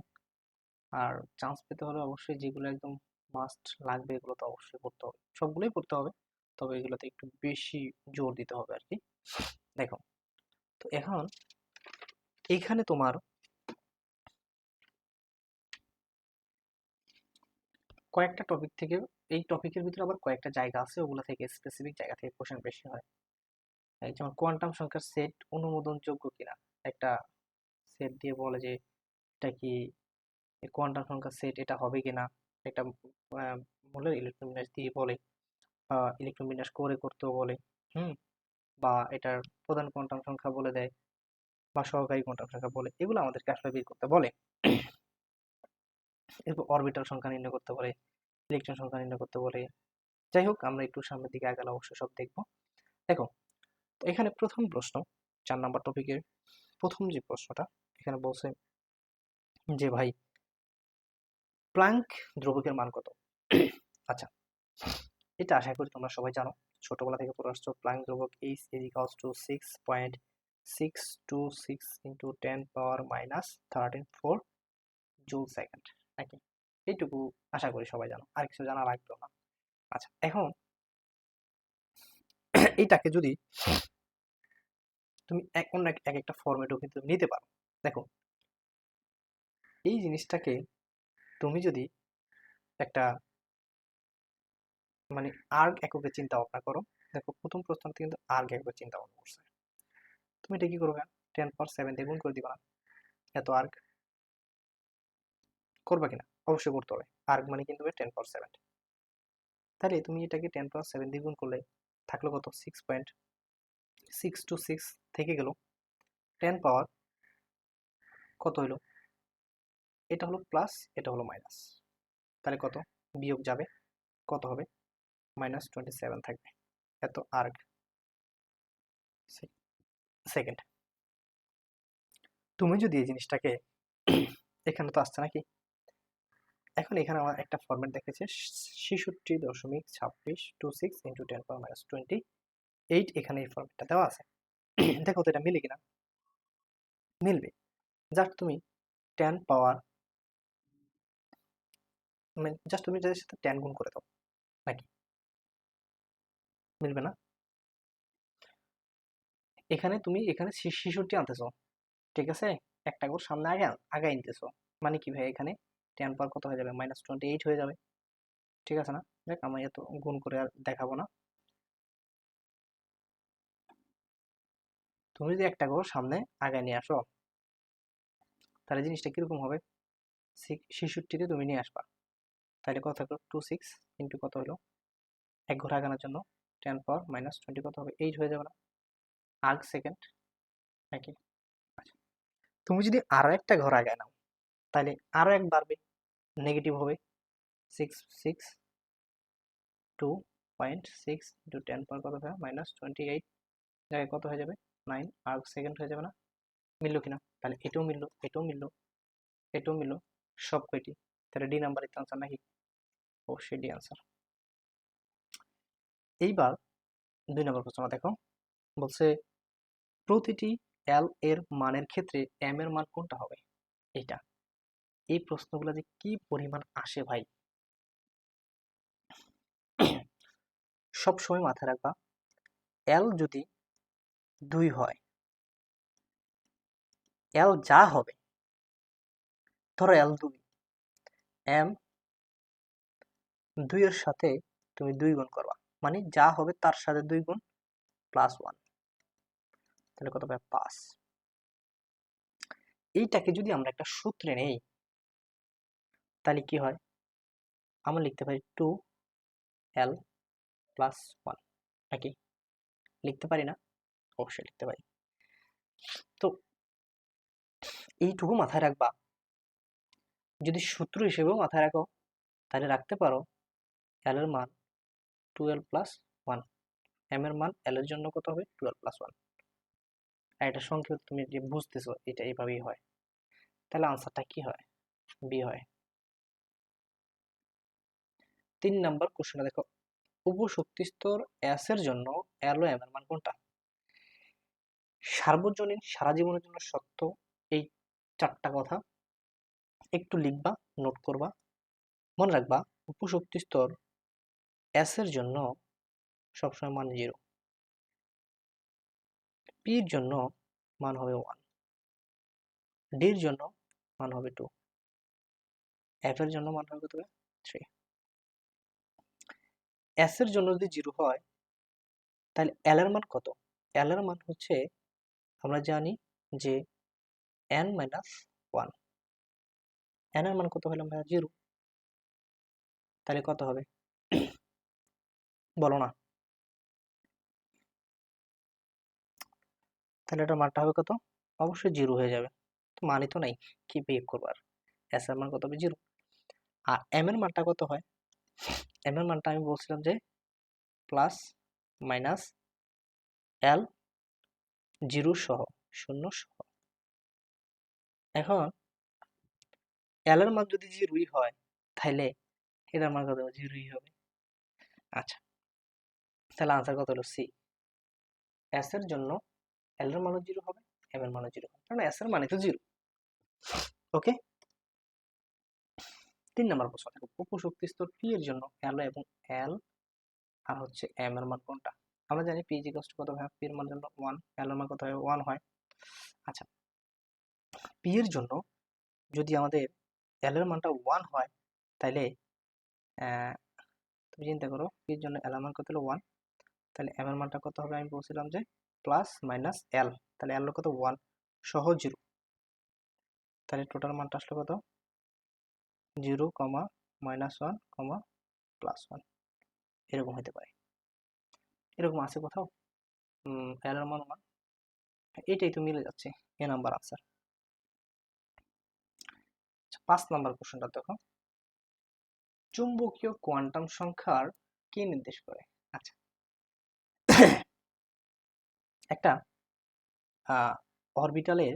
A: আর চান্স পেতে হলে অবশ্যই যেগুলো একদম মাস্ট লাগবে এগুলো তো অবশ্যই পড়তে হবে, সবগুলোই পড়তে হবে, তবে এগুলোতে একটু বেশি জোর দিতে হবে আর কি। দেখো, তো এখন এখানে তোমার কয়েকটা টপিক থেকে, এই টপিকের ভিতরে আবার কয়েকটা জায়গা আছে, ওগুলো থেকে স্পেসিফিক জায়গা থেকে কোশ্চেন বেশি হয়। এই যেমন কোয়ান্টাম সংখ্যার সেট অনুমোদনযোগ্য কিনা, একটা সেট দিয়ে বলে যে এটা কি কোয়ান্টাম সংখ্যার সেট, এটা হবে কিনা, একটা বলে ইলেকট্রন বিন্যাস দিয়ে বলে, বা ইলেকট্রন বিন্যাস করে করতেও বলে, হুম, বা এটার প্রধান কোয়ান্টাম সংখ্যা বলে দেয়, বা সহকারী কোয়ান্টাম সংখ্যা বলে, এগুলো আমাদেরকে আসলে বের করতে বলে। এরপর অরবিটাল সংখ্যা নির্ণয় করতে বলে, ইলেকট্রন সংখ্যা নির্ণয় করতে বলে। যাই হোক, আমরা একটু সামনের দিকে আগালে অবশ্যই সব দেখবো। দেখো, তো এখানে প্রথম প্রশ্ন, 4 নাম্বার টপিকের প্রথম যে প্রশ্নটা এখানে বলছে যে ভাই প্লাঙ্ক ধ্রুবকের মান কত। আচ্ছা, এটা আশা করি তোমরা সবাই জানো, ছোটবেলা থেকে পড়ে আসছো। প্লাঙ্ক ধ্রুবক H = 6.626 ইন্টু 10⁻⁻13 জুল সেকেন্ড, নাকি? এইটুকু আশা করি সবাই জানো, আর কিছু জানা লাগবে না। আচ্ছা, এখন এইটাকে যদি তুমি অন্য এক একটা ফরম্যাটেও কিন্তু নিতে পারো। দেখো, এই জিনিসটাকে তুমি যদি একটা মানে আর্গ এককে চিন্তা ভাবনা করো। দেখো, প্রথম প্রশ্নটা কিন্তু আর্গ এককে চিন্তা ভাবনা করছে। তুমি এটা কি করবে? 10⁻7 দিয়ে গুণ করে দিবা না? এত আর্গ করবা কিনা? অবশ্যই করতে হবে। আর্গ মানে কিন্তু 10⁻7। তাহলে তুমি এটাকে 10⁻7 দিয়ে গুণ করলে থাকলো কত? 6.626 থেকে গেল 10 পাওয়ার কত হলো? এটা হলো প্লাস, এটা হলো মাইনাস। তাহলে কত বিয়োগ যাবে? কত হবে? -27 থাকবে। এত আর্গ সেকেন্ড। তুমি যদি এই জিনিসটাকে এখানে তো আসছে নাকি, এখন এখানে আমার একটা ফরম্যাট দেখেছে 66.2626 ইন্টু 10⁻28, এখানে এই ফরম্যাটটা দেওয়া আছে। দেখো তো এটা মিলে কিনা। মিলবে। জাস্ট তুমি 10 পাওয়ার মানে জাস্ট তুমি এটার সাথে 10 গুণ করে দাও, নাকি? মিলবে না? এখানে তুমি এখানে 66 আনতেছো, ঠিক আছে, একটা করে সামনে আগে আনতেছো, মানে কি ভাই, এখানে 10 পাওয়ার কত হয়ে যাবে? -28 হয়ে যাবে, ঠিক আছে না? দেখ, আমি এত গুণ করে আর দেখাবো না। তুমি যদি একটা করে সামনে আগে নিয়ে আসো, তাহলে জিনিসটা কিরকম হবে? 66 তুমি নিয়ে আসবা, তাহলে কত থাকলো? 26 ইন্টু কত হলো, এক ঘর আগানোর জন্য 10 পাওয়ার -20 কত হবে? 8 হয়ে যাবে না? আর্গ সেকেন্ড, নাকি? আচ্ছা, তুমি যদি আরো একটা ঘর আগায় নাও, তাহলে আরো এক বাড়বে, নেগেটিভ হবে। 62.6 ইন্টু 10 পাওয়ার কত হবে? -28 জায়গায় কত হয়ে যাবে? 9 আর্গ সেকেন্ড হয়ে যাবে না? মিললো কিনা? তাহলে এটাও মিললো, এটাও মিললো, এটাও মিললো, সব কয়টি। তাহলে ডি নাম্বার ইজ আনসার, নাকি? অবশ্যই ডি আনসার। এইবার 2 নম্বর প্রশ্ন দেখো, বলছে প্রতিটি এল এর মানের ক্ষেত্রে এম এর মান কোনটা হবে? এইটা, এই প্রশ্নগুলো যে কি পরিমাণ আসে ভাই, সব সময় মাথায় রাখবা, এল যদি 2 হয়, এল যা হবে, ধরো এল 2, এম 2 এর সাথে তুমি 2 গুণ করবা, মানে যা হবে তার সাথে 2 গুণ +1, তাহলে কত পাবে? 5। এইটাকে যদি আমরা একটা সূত্রে নেই, তাহলে কি হয়? আমরা লিখতে পারি 2l + 1, নাকি? লিখতে পারি না? অবশ্যই লিখতে পারি। তো এইটুকু মাথায় রাখবা, যদি সূত্র হিসেবেও মাথায় রাখো, তাহলে রাখতে পারো এল এর মান 12 + 1, এম এর মান এল এর জন্য কত হবে? 12 + 1। আর এটা সংক্ষেপে তুমি যে বুঝতেছো, এটা এইভাবেই হয়। তাহলে আনসারটা কি হয়? বি হয়। 3 নাম্বার কোশ্চেনটা দেখো, উপশক্তি স্তর এস এর জন্য এল ও এম এর মান কোনটা? সার্বজনীন, সারা জীবনের জন্য সত্য, এই চারটা কথা একটু লিখবা, নোট করবা, মনে রাখবা উপশক্তি স্তর এস এর জন্য সবসময় মান 0, পি এর জন্য মান হবে 1, ডি এর জন্য মান হবে 2, এফ এর জন্য মান হবে কত? 3। এস এর জন্য যদি 0 হয় তাহলে এল এর মান কত? এল এর মান হচ্ছে আমরা জানি যে n মাইনাস 1, n এর মান কত হলো ভাইয়া? 0। তাহলে কত হবে বলো না? তাহলে এটার মানটা হবে কত? অবশ্যই 0 হয়ে যাবে, তো মানই তো নাই, কি বিয়োগ করবার? এস এর মান কত হবে? 0। আর এম এর মানটা কত হয়? এম এর মানটা আমি বলছিলাম যে প্লাস মাইনাস এল 0 সহ, 0 সহ। এখন এল এর মান যদি 0ই হয় তাহলে এটার মান কত? 0ই হবে। আচ্ছা, তাহলে আনসার কত হলো? সি। এস এর জন্য এল এর মানও 0 হবে, এম এর মানও 0 হবে, কারণ এস এর মানে তো 0। ওকে, 3 নম্বর প্রশ্ন দেখো, উপশক্তি স্তর পি এর জন্য এল এবং এল আর হচ্ছে এম এর মান কোনটা? আমরা জানি পি ইকুয়াল টু কত হয়? পি এর মান জন্য 1, এল এর মান কত হয়? 1 হয়। আচ্ছা, পি এর জন্য যদি আমাদের এল এর মানটা 1 হয় তাহলে তুমি চিন্তা করো, পি এর জন্য এল এর মান কত হলো? 1, তাহলে এম এর মানটা কত হবে? আমি বলছিলাম যে প্লাস মাইনাস এল, তাহলে এল কত? 1 সহ 0, তাহলে টোটাল মানটা আসলে কত? 0, মাইনাস 1, প্লাস 1, এরকম হতে পারে। এরকম আছে কোথাও? এল এর মান 1, এটাই তো মিলে যাচ্ছে, এ নাম্বার আনসার। 5 নাম্বার কোশ্চেনটা দেখো, চুম্বকীয় কোয়ান্টাম সংখ্যার কি নির্দেশ করে? আচ্ছা, একটা অরবিটালের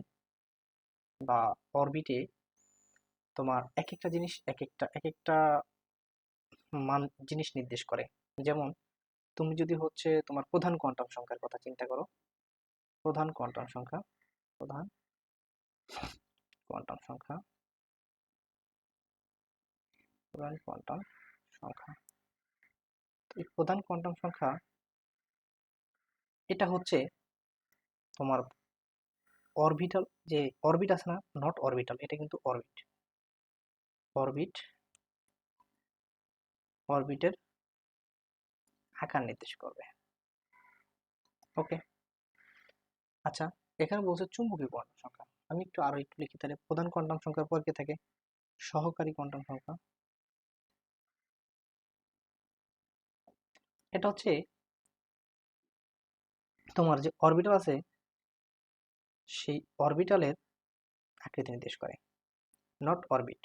A: বা অরবিটে তোমার এক একটা জিনিস এক একটা মান জিনিস নির্দেশ করে। যেমন তুমি যদি হচ্ছে তোমার প্রধান কোয়ান্টাম সংখ্যার কথা চিন্তা করো, প্রধান কোয়ান্টাম সংখ্যা, প্রধান কোয়ান্টাম সংখ্যা, প্রধান কোয়ান্টাম সংখ্যা, তো এই প্রধান কোয়ান্টাম সংখ্যা এটা হচ্ছে তোমার অরবিটাল, যে অরবিট আছে না, নট অরবিটাল, এটা কিন্তু অরবিট, অরবিট, অরবিটের আকার নির্দেশ করবে। ওকে, আচ্ছা, এখানে বলছে চুম্বকীয় কোয়ান্টাম সংখ্যা, আমি আরো একটু লিখি তাহলে। প্রধান কোয়ান্টাম সংখ্যার পর কে থাকে? সহকারী কোয়ান্টাম সংখ্যা। এটা হচ্ছে তোমার যে অরবিটাল আছে সেই অরবিটালের আকৃতি নির্দেশ করে, নট অরবিট,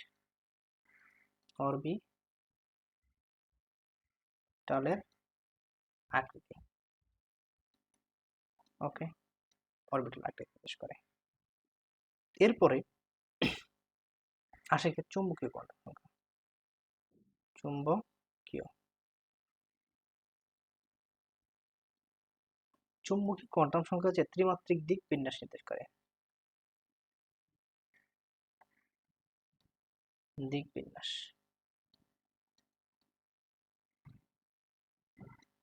A: অরবিটালের আকৃতি। ওকে, অরবিটাল আকৃতি নির্দেশ করে। এরপরে আসে চুম্বকীয় কোয়ান্টাম সংখ্যা, চুম্বকীয়, চুম্বকীয় কোয়ান্টাম সংখ্যা হচ্ছে ত্রিমাত্রিক দিক বিন্যাস নির্দেশ করে, দিক বিন্যাস।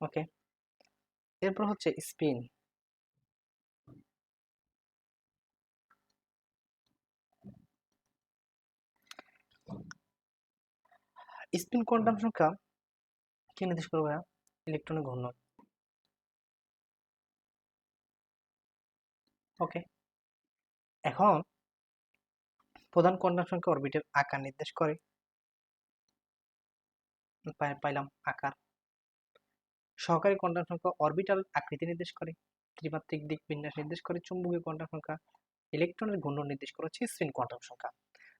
A: ওকে, এরপর হচ্ছে স্পিন। স্পিন কোয়ান্টাম সংখ্যা কি নির্দেশ করবে? ইলেকট্রনের ঘূর্ণন। ওকে, এখন প্রধান কোয়ান্টাম সংখ্যা অরবিটের আকার নির্দেশ করে, পাইলাম আকার। সহকারী কোয়ান্টাম সংখ্যা অরবিটাল আকৃতি নির্দেশ করে, ত্রিমাত্রিক দিক বিন্যাস নির্দেশ করে। চুম্বকীয় কোয়ান্টাম সংখ্যা ইলেকট্রনের ঘূর্ণন নির্দেশ করে হচ্ছে স্পিন কোয়ান্টাম সংখ্যা।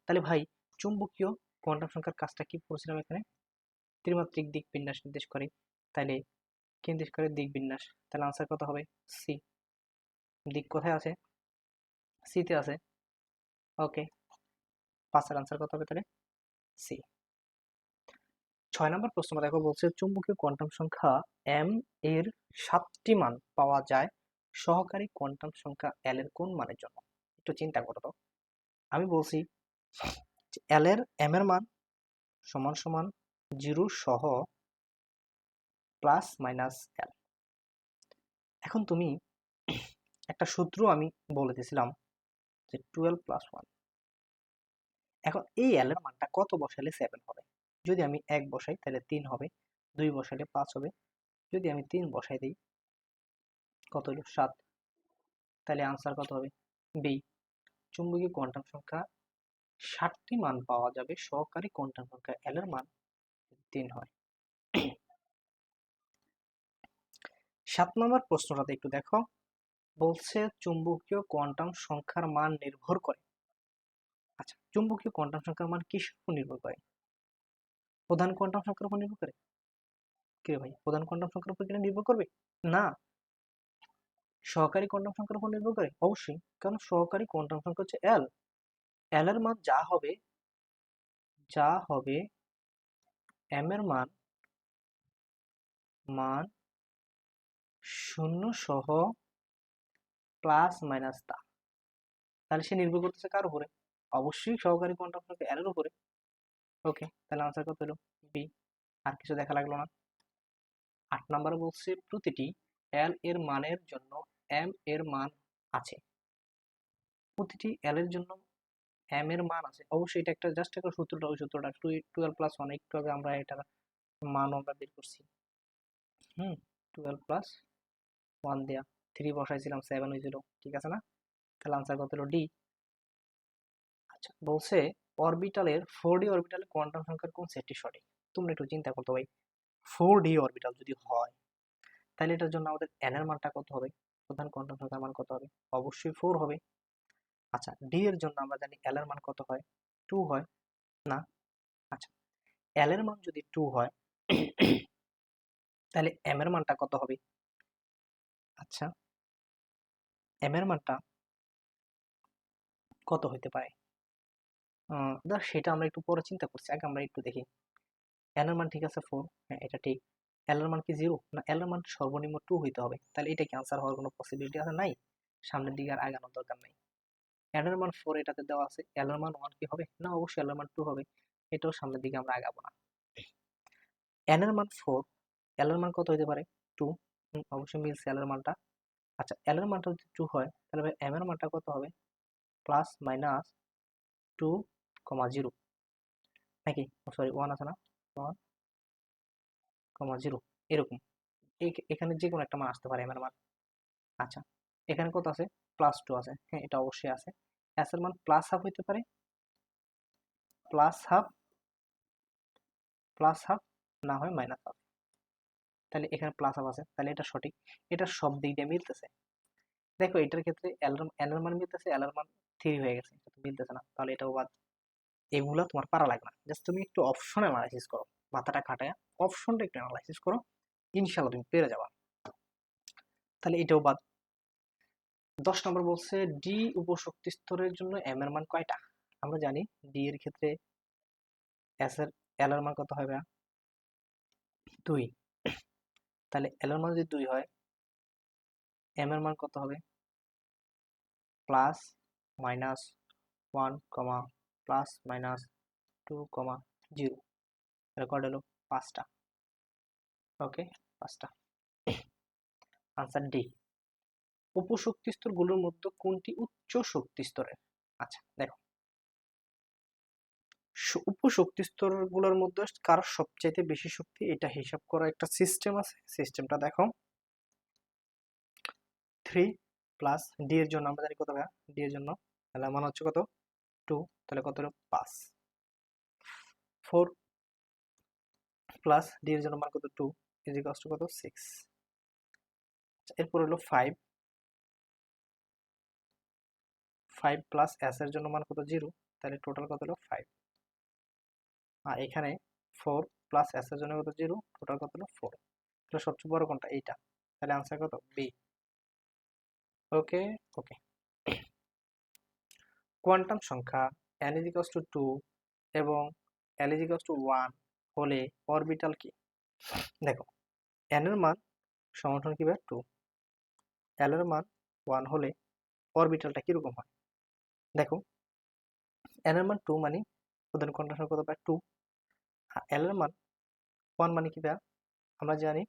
A: তাহলে ভাই চুম্বকীয় কোয়ান্টাম সংখ্যার কাজটা কি পড়ছিলাম এখানে? ত্রিমাত্রিক দিক বিন্যাস নির্দেশ করে, তাহলে কি নির্দেশ করে? দিক বিন্যাস। তাহলে আনসার কত হবে? সি। দিক কোথায় আছে? সি তে আছে। ওকে, পাঁচের আনসার কত হবে তাহলে? সি। 6 নম্বর প্রশ্ন দেখো, বলছে চুম্বকীয় কোয়ান্টাম সংখ্যা m এর 7টি মান পাওয়া যায় সহকারী কোয়ান্টাম সংখ্যা l এর কোন মানের জন্য? একটু চিন্তা করো তো। আমি বলছি l এর m এর মান সমান সমান 0 সহ প্লাস মাইনাস l। এখন তুমি একটা সূত্র আমি বলে দিয়েছিলাম যে 12 প্লাস 1। এখন এই l এর মানটা কত বসালে 7 হবে? যদি আমি 1 বসাই তাহলে 3 হবে, 2 বসাইলে 5 হবে, যদি আমি 3 বসাই দিই কত হলো 7, তাহলে আনসার কত হবে? বি। চুম্বকীয় কোয়ান্টাম সংখ্যা 7টি মান পাওয়া যাবে সহকারী কোয়ান্টাম সংখ্যা l এর মান 3 হয়। 7 নম্বর প্রশ্নটাতে একটু দেখো, বলছে চুম্বকীয় কোয়ান্টাম সংখ্যার মান নির্ভর করে। আচ্ছা, চুম্বকীয় কোয়ান্টাম সংখ্যার মান কিসের উপর নির্ভর করে? প্রধান কোয়ান্টাম সংখ্যার উপর নির্ভর করে? কে ভাই, প্রধান কোয়ান্টাম সংখ্যার উপর কিনা নির্ভর করবে না, সহকারী কোয়ান্টাম সংখ্যার উপর নির্ভর করে অবশ্যই, কারণ সহকারী কোয়ান্টাম সংখ্যা হচ্ছে l এর মান যা হবে m এর মান 0 সহ প্লাস মাইনাস তা, তাহলে সে নির্ভর করতেছে কার উপরে? অবশ্যই সহকারী কোয়ান্টাম সংখ্যা l এর উপরে। ওকে, তাহলে আনসার কত হলো? বি। আর কিছু দেখা লাগলো না। 8 নম্বরে বলছে প্রতিটি l এর মানের জন্য m এর মান আছে। প্রতিটি l এর জন্য m এর মান আছে, অবশ্যই এটা একটা জাস্ট একটা সূত্রটা, ওই সূত্রটা 12 প্লাস 1, একটু আগে আমরা এটার মান আমরা বের করছি। 12 প্লাস 1 দেয়া 3 বসাইছিলাম 7 হয়েছিল, ঠিক আছে না? তাহলে আনসার কত হলো? ডি। আচ্ছা, বলছে অরবিটালের 4d অরবিটালের কোয়ান্টাম সংখ্যার কোন সেটটি সঠিক? তোমরা একটু চিন্তা করতে ভাই, 4d অরবিটাল যদি হয় তাহলে এটার জন্য আমাদের n এর মানটা কত হবে? প্রধান কোয়ান্টাম সংখ্যার মান কত হবে? অবশ্যই 4 হবে। আচ্ছা, ডি এর জন্য আমরা জানি l এর মান কত হয়? 2 হয় না? আচ্ছা, l এর মান যদি 2 হয় তাহলে m এর মানটা কত হবে? আচ্ছা, m এর মানটা কত হইতে পারে? সেটা আমরা একটু পরে চিন্তা করছি, আগে আমরা একটু দেখি। n এর মান ঠিক আছে 4, হ্যাঁ এটা ঠিক। l এর মান কি 0 না? l এর মান সর্বনিম্ন 2 হইতে হবে, তাহলে এটা কি আনসার হওয়ার কোনো পসিবিলিটি আছে? নাই। সামনের দিকে আর আগানোর দরকার নাই। n এর মান 4 এটাতে দেওয়া আছে, l এর মান 1 কি হবে না? অবশ্যই l এর মান 2 হবে, এটাও সামনের দিকে আমরা আগাবো না। n এর মান 4, l এর মান কত হইতে পারে? 2। অবশ্যই মিলছে l এর মানটা। আচ্ছা, l এর মানটা যদি 2 হয় তাহলে ভাই m এর মানটা কত হবে? প্লাস মাইনাস 2, 0 নাকি? সরি 1 আছে না? 1, 0 এরকম। এখানে যে কোনো একটা মান আসতে পারে m এর মান। আচ্ছা, এখানে কত আছে? প্লাস 2 আছে, হ্যাঁ এটা অবশ্যই আছে। s এর মান প্লাস হাফ হইতে পারে, প্লাস হাফ না হয় মাইনাস হাফ, তাহলে এখানে প্লাস হাফ আছে, তাহলে এটা সঠিক। এটা সব দিক দিয়ে মিলতেছে। দেখো এটার ক্ষেত্রে l এর মান মিলতেছে, l এর মান 3 হয়ে গেছে, এটা তো মিলতেছে না, তাহলে এটাও বাদ। এগুলা তোমার পারা লাগবে না, জাস্ট তুমি একটু অপশন অ্যানালাইসিস করো, মাথাটা খাটায়া অপশনটা একটু অ্যানালাইসিস করো, ইনশাআল্লাহ তুমি পেরে যাবা। তাহলে এটাও বাদ। 10 নম্বর বলছে ডি উপশক্তি স্তরের জন্য m এর মান কয়টা? আমরা জানি ডি এর ক্ষেত্রে l এর মান কত হবে? 2। তাহলে l এর মান যদি 2 হয়, m এর মান কত হবে? Plus minus 1, plus minus 2, 0। Record হলো 5টা। ওকে, 5টা। Answer D. উপশক্তি স্তরগুলোর মধ্যে কোনটি উচ্চ শক্তি স্তরের? আচ্ছা দেখো, উপশক্তি স্তরগুলোর মধ্যে কার সবচাইতে বেশি শক্তি এটা হিসাব করা একটা সিস্টেম আছে। সিস্টেমটা দেখো, 3 প্লাস ডি এর জন্য আমরা জানি কত ভাইয়া? ডি এর জন্য তাহলে মান হচ্ছে কত? 2, তাহলে কত হলো? 5। 4 প্লাস ডি এর জন্য মান কত? 2 ইজ ইকুয়ালস টু কত? 6। এরপর হলো 5 প্লাস এস এর জন্য মান কত? 0, তাহলে টোটাল কত হলো? 5। আর এখানে 4 প্লাস এস এর জন্য কত? 0, টোটাল কত হলো? 4। তাহলে সবচেয়ে বড় কোনটা? এইটা, তাহলে আনসার কত? বি। ওকে ওকে। কোয়ান্টাম সংখ্যা n is equals to 2 এবং l is equals to 1 হলে অরবিটাল কি? দেখো n এর মান সমান কি ভাই 2, l এর মান 1 হলে অরবিটালটা কিরকম হয়? দেখো n এর মান 2 মানে প্রধান কোয়ান্টাম সংখ্যা কত ভাই 2, আর l এর মান 1 মানে কি ভাই? আমরা জানি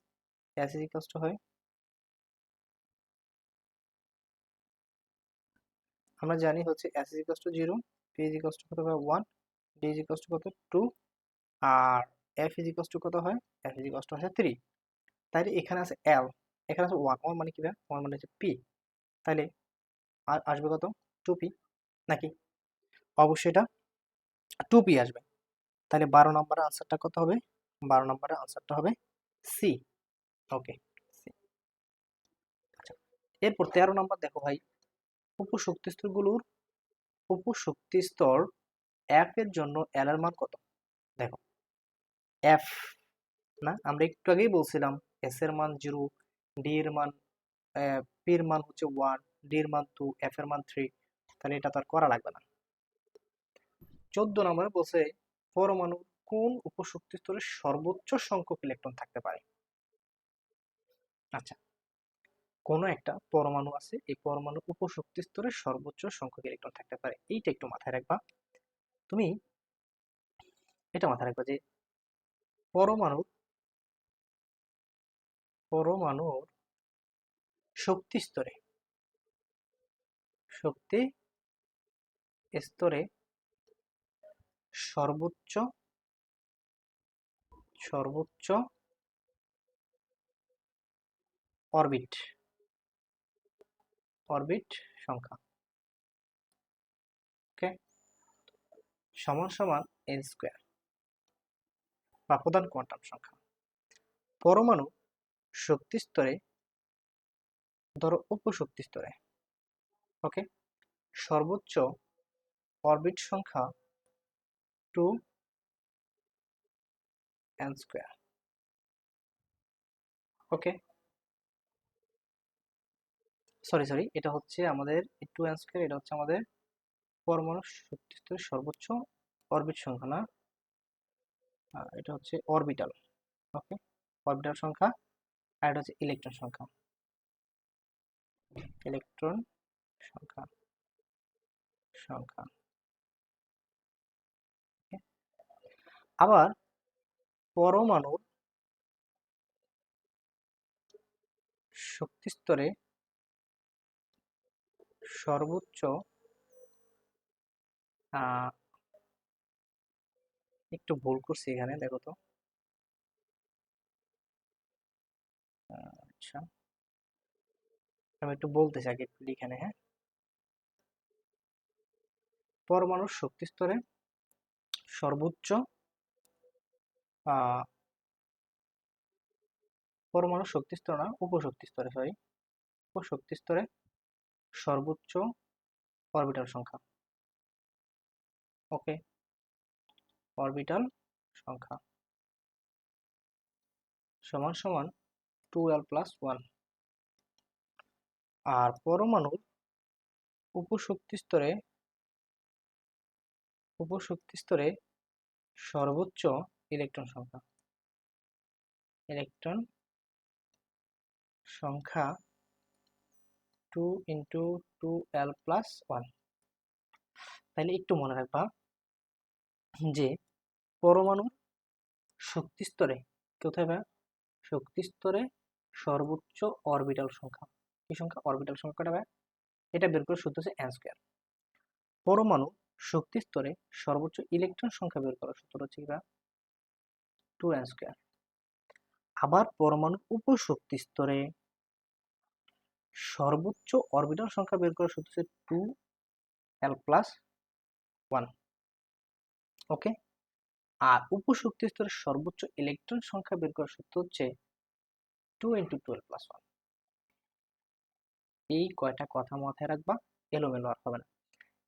A: s is equals to হয়, আমরা জানি হচ্ছে s is equals to 0, p is equals to কত ভাই 1, d is equals to কত 2, আর f is equals to কত হয়? f is equals to হয় 3। তাইলে এখানে আছে l, এখানে আছে 1, 1 মানে কি ভাই? 1 মানে হচ্ছে p, তাইলে আসবে কত 2p নাকি? অবশ্যই এটা 2p আসবে। তাহলে 12 নম্বরের আনসারটা কত হবে? 12 নম্বরের আনসারটা হবে সি। ওকে, সি। আচ্ছা, এরপর 13 নম্বর দেখো ভাই, উপশক্তিস্তরগুলোর উপশক্তিস্তর f এর জন্য l এর মান কত? দেখো f না, আমরা একটু আগেই বলছিলাম s এর মান 0, d এর মান p এর মান হচ্ছে 1, d এর মান 2, f এর মান 3, তাহলে এটা তো আর করা লাগবে না। 14 নম্বরে বলছে পরমাণু কোন উপশক্তি স্তরে সর্বোচ্চ সংখ্যক ইলেকট্রন থাকতে পারে? আচ্ছা, কোন একটা পরমাণু আছে, এই পরমাণু উপশক্তি স্তরে সর্বোচ্চ সংখ্যক ইলেকট্রন থাকতে পারে, এইটা একটু মাথায় রাখবা। তুমি এটা মাথায় রাখবা যে পরমাণু পরমাণুর শক্তি স্তরে শক্তি স্তরে সর্বোচ্চ সর্বোচ্চ অরবিট অরবিট সংখ্যা, ওকে, সমান সমান n স্কয়ার বা প্রধান কোয়ান্টাম সংখ্যা। পরমাণু শক্তি স্তরে, ধরো উপশক্তি স্তরে, ওকে, সর্বোচ্চ অরবিট সংখ্যা 2n স্কয়ার, ওকে, সরি এটা হচ্ছে আমাদের 2n স্কয়ার, এটা হচ্ছে আমাদের পরমাণু শক্তি স্তরের সর্বোচ্চ অরবিট সংখ্যা না, এটা হচ্ছে অরবিটাল, ওকে, অরবিটাল সংখ্যা, আর এটা হচ্ছে ইলেকট্রন সংখ্যা, ইলেকট্রন সংখ্যা সংখ্যা okay? আবার পরমাণুর শক্তি স্তরে সর্বোচ্চ একটু ভুল করছি এখানে, দেখো তো, আচ্ছা আমি একটু বলতেছি আগে, একটু লিখে নে, হ্যাঁ। পরমাণুর শক্তি স্তরে সর্বোচ্চ আহ পরমাণু শক্তি স্তর না, উপশক্তি স্তরে, সরি, উপশক্তি স্তরে সর্বোচ্চ অরবিটাল সংখ্যা, ওকে, অরবিটাল সংখ্যা সমান সমান 2l+1। আর পরমাণুর উপশক্তি স্তরে সর্বোচ্চ ইলেকট্রন সংখ্যা, ইলেকট্রন সংখ্যা 2 × 2l+1। তাহলে একটু মনে রাখবা যে পরমাণুর শক্তি স্তরে, কোথায় ভাই? শক্তি স্তরে সর্বোচ্চ অরবিটাল সংখ্যা, কি সংখ্যা? অরবিটাল সংখ্যাটা ভাই, এটা বের করে সূত্র হচ্ছে n স্কয়ার। পরমাণু শক্তি স্তরে সর্বোচ্চ ইলেকট্রন সংখ্যা বের করার সূত্র হচ্ছে কি ভাই? 2n square. আবার পরমাণু উপশক্তি স্তরে সর্বোচ্চ অরবিটাল সংখ্যা বের করার সূত্র হচ্ছে 2l+1, ওকে। আর উপশক্তি স্তরে সর্বোচ্চ ইলেকট্রন সংখ্যা বের করার সূত্র হচ্ছে 2 × 12+1। এই কয়টা কথা মাথায় রাখবা, এলোমেলো আর হবে না।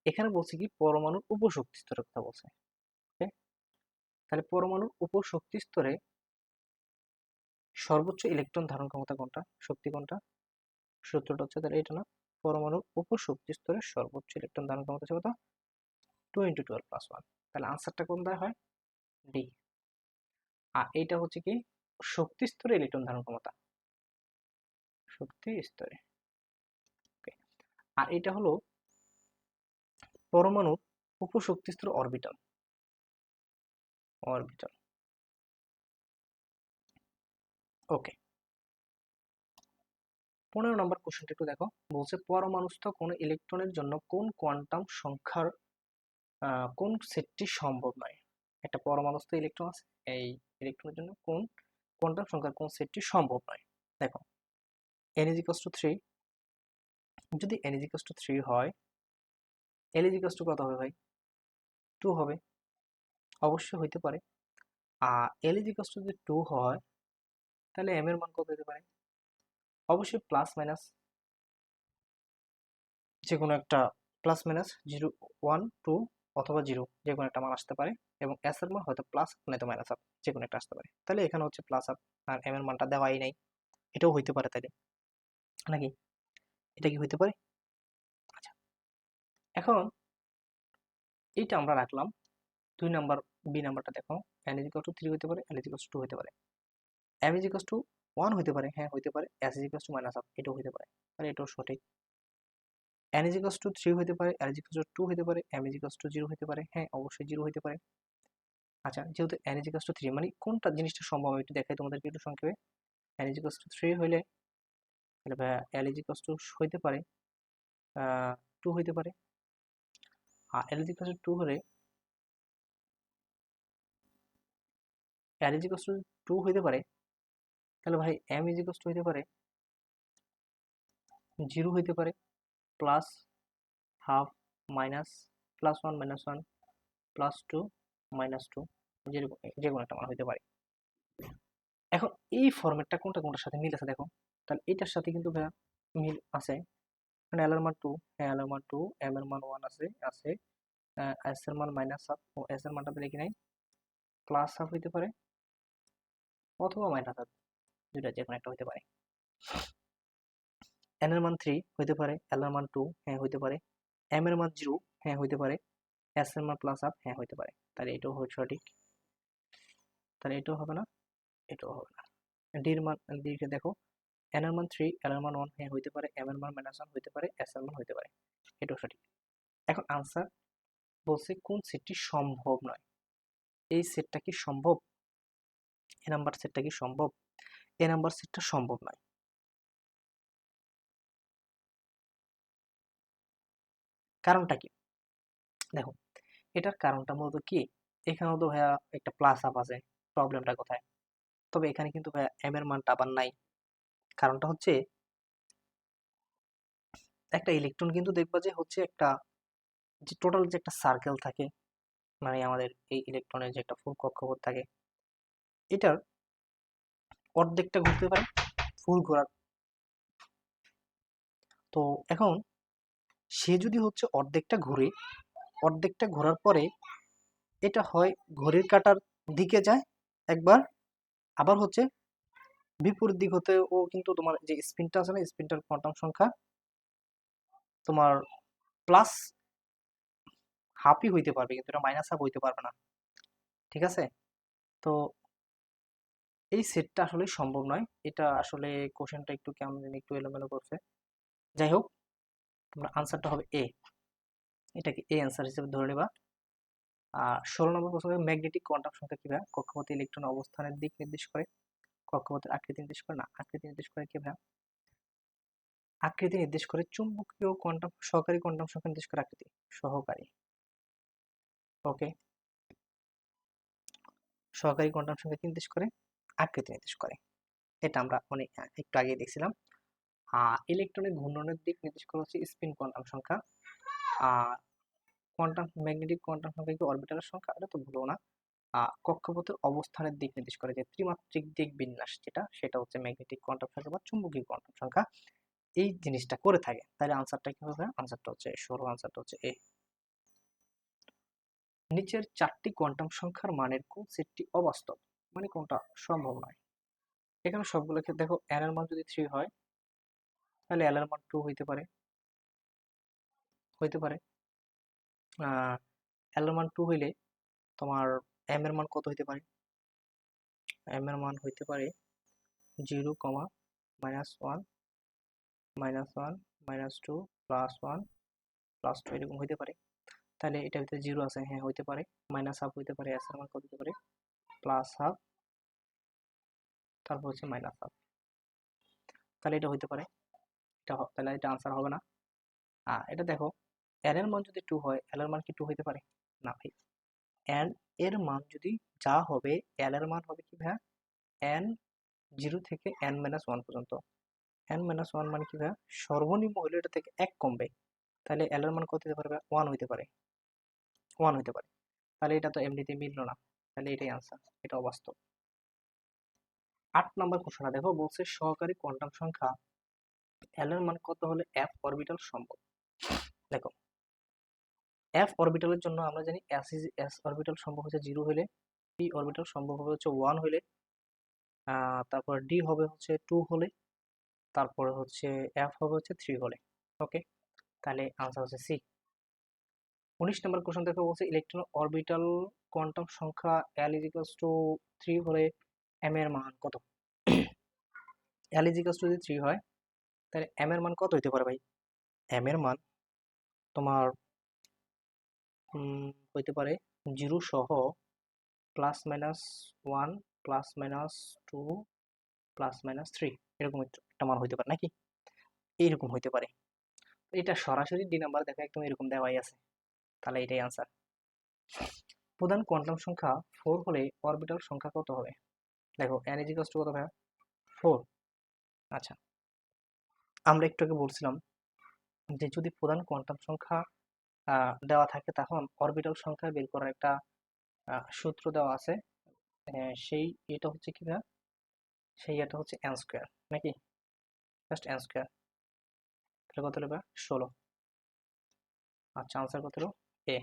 A: এখানে বলছে কি পরমাণুর উপশক্তি স্তরের কথা বলছে, ওকে। তাহলে পরমাণুর উপশক্তি স্তরে সর্বোচ্চ ইলেকট্রন ধারণ ক্ষমতা কোনটা, শক্তি কোনটা? সূত্রটা হচ্ছে তাহলে এটা না, পরমাণুর উপশক্তি স্তরে সর্বোচ্চ ইলেকট্রন ধারণ ক্ষমতা হচ্ছে কত? 2 × 12+1। তাহলে আনসারটা কোন দেওয়া হয়? ডি। আর এইটা হচ্ছে কি শক্তি স্তরে ইলেকট্রন ধারণ ক্ষমতা, শক্তি স্তরে। ওকে। আর এটা হলো পরমাণুর উপশক্তি স্তর অরবিটাল, অরবিটাল। ওকে। 15 নম্বর কোশ্চেনটা একটু দেখো। বলছে পরমাণুস্থ কোনো ইলেকট্রনের জন্য কোন কোয়ান্টাম সংখ্যার কোন সেটটি সম্ভব নয়। একটা পরমাণুস্থ ইলেকট্রন আছে, এই ইলেকট্রনের জন্য কোন কোয়ান্টাম সংখ্যার কোন সেটটি সম্ভব নয়। দেখো n is equals to 3, যদি n is equals to 3 হয়, l is equals to কত হবে ভাই? 2 হবে, অবশ্যই হইতে পারে। আর l is equals to যদি 2 হয়, তাহলে m এর মান কত হতে পারে? অবশ্যই প্লাস মাইনাস যে কোনো একটা, প্লাস মাইনাস 0, 1, 2 অথবা 0 যে কোনো একটা মান আসতে পারে, এবং s এর মান হয়তো প্লাস নয়তো মাইনাস আপ যে কোনো একটা আসতে পারে। তাহলে এখানে হচ্ছে প্লাস আপ, আর m এর মানটা দেওয়াই নাই, এটাও হইতে পারে তাইলে, নাকি? এটা কি হইতে পারে? আচ্ছা, এখন এইটা আমরা রাখলাম। 2 নাম্বার, বি নাম্বারটা দেখো, n is equal to 3 হতে পারে, l is equal to 2 হতে পারে, m is equal to 1 হতে পারে, হ্যাঁ হইতে পারে, s is equal to minus up এটাও হইতে পারে, তাহলে এটাও সঠিক। n is equal to 3 হতে পারে, l is equal to 2 হতে পারে, m is equal to 0 হতে পারে, হ্যাঁ অবশ্যই 0 হতে পারে। আচ্ছা, যেহেতু n is equal to 3, মানে কোনটা জিনিসটা সম্ভব আমি একটু দেখাই তোমাদেরকে একটু সংক্ষেপে। n is equal to 3 হইলে তাহলে l is equal to হইতে পারে 2 হইতে পারে, আর l is equal to 2 হলে l is equal to 2 হইতে পারে, তাহলে ভাই m is equal to হইতে পারে 0 হইতে পারে, plus half, minus, plus 1 minus 1, plus 2 minus 2, যে কোনো একটা মান হইতে পারে। এখন এই ফরম্যাটটা কোনটা কোনটার সাথে মিল আছে দেখো, তাহলে এটার সাথে কিন্তু ভাইয়া মিল আছে, মানে এল এর মান 2, হ্যাঁ এল এর মান 2, এম এর মান 1 আছে আছে, এস এর মান মাইনাস হাফ, ও এস এর মানটা দেখি নাই, প্লাস হাফ হইতে পারে অথবা মাইনাস হাফ, দুইটা যে কোনো একটা হইতে পারে। এন এর মান 3 হইতে পারে, এল এর মান 2, হ্যাঁ হইতে পারে, এম এর মান 0, হ্যাঁ হইতে পারে, এস এর মান প্লাস হাফ, হ্যাঁ হইতে পারে, তাহলে এটাও হচ্ছে সঠিক। তাহলে এটাও হবে না, এটাও হবে না। ডি এর মান, ডি কে দেখো, এন এর মান 3, এল এর মান 1, হ্যাঁ হইতে পারে, এম এর মান মাইনাস 1 হইতে পারে, এস এর মান হইতে পারে, এটাও সঠিক। এখন আনসার বলছে কোন সেটটি সম্ভব নয়। এই সেটটা কি সম্ভব? এ নাম্বার সেটটা কি সম্ভব? এ নাম্বার সেটটা সম্ভব নয়। কারণটা কি? দেখো, এটার কারণটা মূলত কি, এখানেও তো ভাইয়া একটা প্লাস আপ আছে, প্রবলেমটা কোথায়? তবে এখানে কিন্তু ভাইয়া এম এর মানটা আবার নাই। কারণটা হচ্ছে একটা ইলেকট্রন কিন্তু দেখবা যে হচ্ছে একটা, যে টোটাল যে একটা সার্কেল থাকে, মানে আমাদের এই ইলেকট্রনের যে একটা ফুল কক্ষপথ থাকে, এটার অর্ধেকটা ঘুরতে পারে ফুল ঘোরার। তো এখন সে যদি হচ্ছে অর্ধেকটা ঘুরে, অর্ধেকটা ঘোরার পরে এটা হয় ঘড়ির কাঁটার দিকে যায় একবার, আবার হচ্ছে বিপরীত দিক হতে ও কিন্তু তোমার যে স্পিনটা আছে না, স্পিনটার কোয়ান্টাম সংখ্যা তোমার প্লাস হাফই হইতে পারবে, কিন্তু এটা মাইনাস হাফ হইতে পারবে না। ঠিক আছে? তো এই সেটটা আসলে সম্ভব নয়। এটা আসলে কোশ্চেনটা একটু কেমন জানি একটু এলোমেলো করছে। যাই হোক, তোমরা আনসারটা হবে এ। এটাকে এ অ্যান্সার হিসেবে ধরে নেবা। আর 16 নম্বর প্রশ্ন, ম্যাগনেটিক কোয়ান্টাম সংখ্যা কিভাবে কক্ষপথে ইলেকট্রন অবস্থানের দিক নির্দেশ করে? কক্ষপথের আকৃতি নির্দেশ করে না, আকৃতি নির্দেশ করে কিভাবে? আকৃতি নির্দেশ করে চুম্বকীয় কোয়ান্টাম, সহকারী কোয়ান্টাম সংখ্যা নির্দেশ করে আকৃতি, সহকারী। ওকে, সহকারী কোয়ান্টাম সংখ্যা কি নির্দেশ করে? আকৃতি নির্দেশ করে। এটা আমরা অনেক একটু আগে দেখছিলাম। ইলেকট্রনের ঘূর্ণনের দিক নির্দেশ করা হচ্ছে স্পিন কোয়ান্টাম সংখ্যা। আর কোয়ান্টাম ম্যাগনেটিক কোয়ান্টাম সংখ্যা কি অরবিটালের সংখ্যা? এটা তো ভুলো না। কক্ষপথের অবস্থানের দিক নির্দেশ করে, যে ত্রিমাত্রিক দিক বিন্যাস যেটা, সেটা হচ্ছে ম্যাগনেটিক কোয়ান্টাম সংখ্যা বা চুম্বকীয় কোয়ান্টাম সংখ্যা এই জিনিসটা করে থাকে। তাহলে আনসারটা কি হবে? আনসারটা হচ্ছে সরল, আনসারটা হচ্ছে এ। নিচের 4টি কোয়ান্টাম সংখ্যার মানের কোন সেটটি অবাস্তব, মানে কোনটা সম্ভব নয়? এখানে সবগুলো ক্ষেত্রে দেখো, n এর মান যদি 3 হয়, তাহলে l এর মান 2 হইতে পারে, হইতে পারে। l এর মান 2 হইলে তোমার m এর মান কত হইতে পারে? এম এর মান হইতে পারে 0, -1, -1, -2, +1, +2 এরকম হইতে পারে। তাহলে এটার ভিতরে 0 আছে, হ্যাঁ হইতে পারে। -1/2 হইতে পারে, এস এর মান কত হতে পারে? +1/2, তারপর হচ্ছে -1/2। তাহলে এটা হইতে পারে, তাহলে এটা আনসার হবে না। এটা দেখো, n এর মান যদি 2 হয়, l এর মান কি 2 হইতে পারে? না ভাই, n এর মান যদি যা হবে, l এর মান হবে কি ভাইয়া? n 0 থেকে n-1 পর্যন্ত। n-1 মানে কি ভাইয়া? সর্বনিম্ন হলে এটা থেকে 1 কমবে। তাহলে l এর মান কত হতে পারে? 1 হইতে পারে, 1 হইতে পারে। তাহলে এটা তো এমনিতে মিললো না, তাহলে এটাই আনসার, এটা অবাস্তব। 8 নম্বর প্রশ্নটা দেখো, বলছে সহকারী কোয়ান্টাম সংখ্যা l এর মান কত হলে f অরবিটাল সম্ভব? দেখো, f অরবিটালের জন্য আমরা জানি s অরবিটাল সম্ভব হচ্ছে 0 হলে, p অরবিটাল সম্ভব হবে হচ্ছে 1 হলে, তারপর d হবে হচ্ছে 2 হলে, তারপরে হচ্ছে f হবে হচ্ছে 3 হলে। ওকে, তাহলে আনসার হচ্ছে সি। 19 নম্বর কোশ্চেন দেখো, বলছে ইলেকট্রন অরবিটাল কোয়ান্টাম সংখ্যা l = 3 হলে m এর মান কত? l = যদি 3 হয়, তাহলে m এর মান কত হইতে পারে ভাই? m এর মান তোমার হইতে পারে 0 সহ +-1, +-2, +-3, এরকম একটা মান হইতে পারে নাকি? এইরকম হইতে পারে। এটা সরাসরি d নাম্বার দেখো, একদম এরকম দেওয়াই আছে, তাহলে এটাই আনসার। প্রধান কোয়ান্টাম সংখ্যা 4 হলে অরবিটাল সংখ্যা কত হবে? দেখো, n = কত ভাইয়া? 4। আচ্ছা, আমরা একটু আগে বলছিলাম যে যদি প্রধান কোয়ান্টাম সংখ্যা দেওয়া থাকে, তখন অরবিটাল সংখ্যা বের করার একটা সূত্র দেওয়া আছে। সেই এটা হচ্ছে কি ভাইয়া? সেই এটা হচ্ছে n² নাকি? Just n²। তাহলে কত হলো ভাইয়া? 16। আচ্ছা, আনসার কত হলো? এ।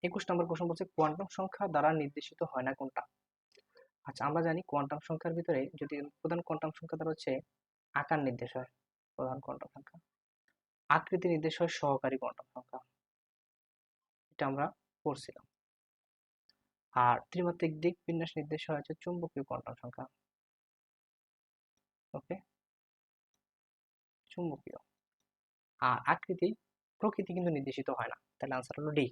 A: 21 নম্বর প্রশ্ন বলছে কোয়ান্টাম সংখ্যা দ্বারা নির্দেশিত হয় না কোনটা? আচ্ছা, আমরা জানি কোয়ান্টাম সংখ্যার ভিতরে যদি প্রধান কোয়ান্টাম সংখ্যা দ্বারা হচ্ছে আকার নির্দেশ হয়, প্রধান কোয়ান্টাম সংখ্যা। আকৃতি নির্দেশ হয় সহকারী কোয়ান্টাম সংখ্যা, এটা আমরা পড়ছিলাম। আর ত্রিমাত্রিক দিক বিন্যাস নির্দেশ হয় হচ্ছে চুম্বকীয় কোয়ান্টাম সংখ্যা। ওকে, চুম্বকীয়। আর আকৃতি প্রকৃতি কিন্তু নির্দেশিত হয় না, তাহলে আনসার হলো ডি।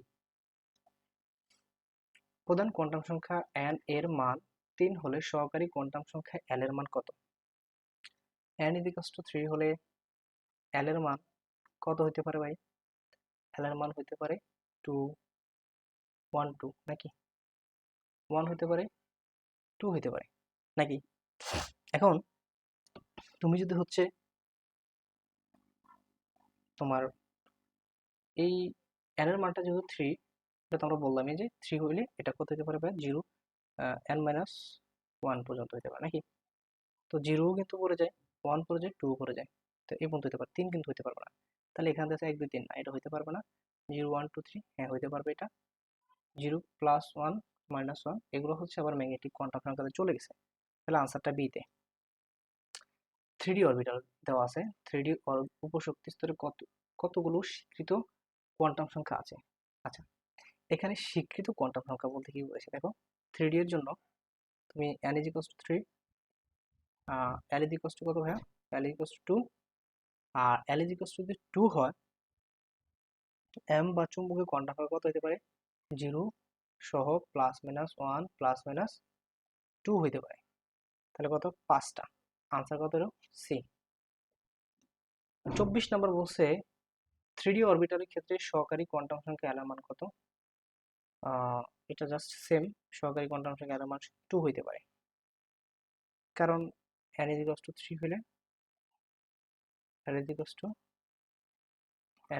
A: প্রধান কোয়ান্টাম সংখ্যা n এর মান 3 হলে সহকারী কোয়ান্টাম সংখ্যা l এর মান কত? n = 3 হলে l এর মান কত হইতে পারে ভাই? l এর মান হইতে পারে 2, 1, 2 নাকি? 1 হইতে পারে, 2 হইতে পারে নাকি? এখন তুমি যদি হচ্ছে তোমার এই n এর মানটা যেহেতু 3, এটা তো আমরা বললামই যে 3 হইলে এটা কত হতে পারে ভাই? 0, n-1 পর্যন্ত হইতে পারে নাকি? তো 0 কিন্তু পড়ে যায়, 1 পড়ে যায়, 2 পড়ে যায়, তো এই পর্যন্ত হইতে পারে, 3 কিন্তু হইতে পারবে না। তাহলে এখান থেকে 1, 2, 3 না, এটা হইতে পারবে না। 0, 1, 2, 3 হ্যাঁ হইতে পারবে এটা। 0, +1, -1 এগুলো হচ্ছে আবার ম্যাগনেটিক কোয়ান্টাম সংখ্যাতে চলে গেছে, তাহলে আনসারটা বি তে। 3D অরবিটাল দেওয়া আছে, 3D উপশক্তি স্তরে কতগুলো স্বীকৃত কোয়ান্টাম সংখ্যা আছে? আচ্ছা, এখানে স্বীকৃত কোয়ান্টাম সংখ্যা বলতে কি বলেছে দেখো, 3D এর জন্য তুমি n = 3, l কত ভাইয়া? l 2, আর l যদি 2 হয়, m বা চুম্বকীয় কোয়ান্টাম সংখ্যা কত হতে পারে? 0 সহ +-1, +-2 হইতে পারে। তাহলে কত? 5টা। আনসার কত হলো? সি। 24 নম্বর বলছে 3D অরবিটালের ক্ষেত্রে সহকারী কোয়ান্টাম সংখ্যা l এর মান কত? এটা জাস্ট সেম, সহকারী কোয়ান্টাম সংখ্যা l এর মান 2 হইতে পারে, কারণ n = 3 হলে l =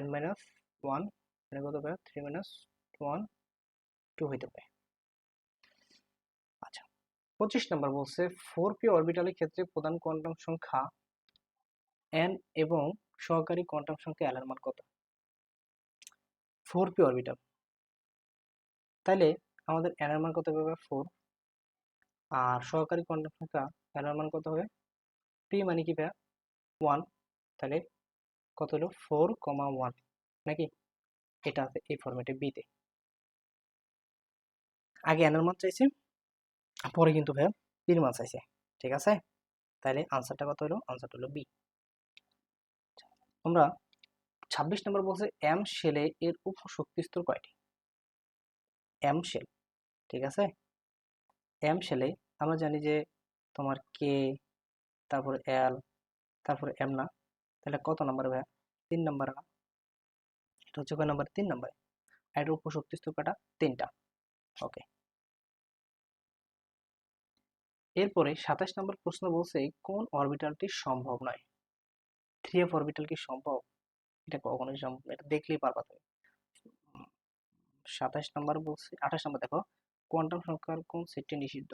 A: n-1 মানে কত পারে? 3 - 1, 2 হইতে পারে। আচ্ছা, 25 নম্বর বলছে 4p অরবিটালের ক্ষেত্রে প্রধান কোয়ান্টাম সংখ্যা n এবং সহকারী কোয়ান্টাম সংখ্যা l এর মান কত? 4p অরবিটাল, তাইলে আমাদের n এর মান কত হবে? 4। আর সহকারী কোয়ান্টাম সংখ্যা l এর মান কত হবে? p মানে কি ভাইয়া? 1, তাহলে কত হলো? 4, 1 নাকি? এটা আছে এই ফরম্যাটে বি তে। আগে n এর মান চাইছে, পরে কিন্তু ভাইয়া 3 মান চাইছে, ঠিক আছে? তাহলে আনসারটা কত হলো? আনসারটা হলো বি। আমরা 26 নম্বর বলছে এম শেলে এর উপশক্তি স্তর কয়টি? এম শেল, ঠিক আছে? এম শেলে আমরা জানি যে তোমার কে, তারপরে এল, তারপরে এম না? তাহলে কত নাম্বার ভাইয়া? 3 নাম্বার না? এটা হচ্ছে কয় নাম্বার? 3 নাম্বার। আর এটার উপশক্তি স্তর কয়টা? 3টা। ওকে। এরপরে 27 নম্বর প্রশ্ন বলছে কোন অরবিটালটি সম্ভব নয়? 3f অরবিটাল কি সম্ভব? এটা কখনোই সম্ভব না, এটা দেখলেই পারবা তুমি। 27 নাম্বার বলছে, 28 নাম্বার দেখো, কোয়ান্টাম সংখ্যার কোন সেটটি নিষিদ্ধ?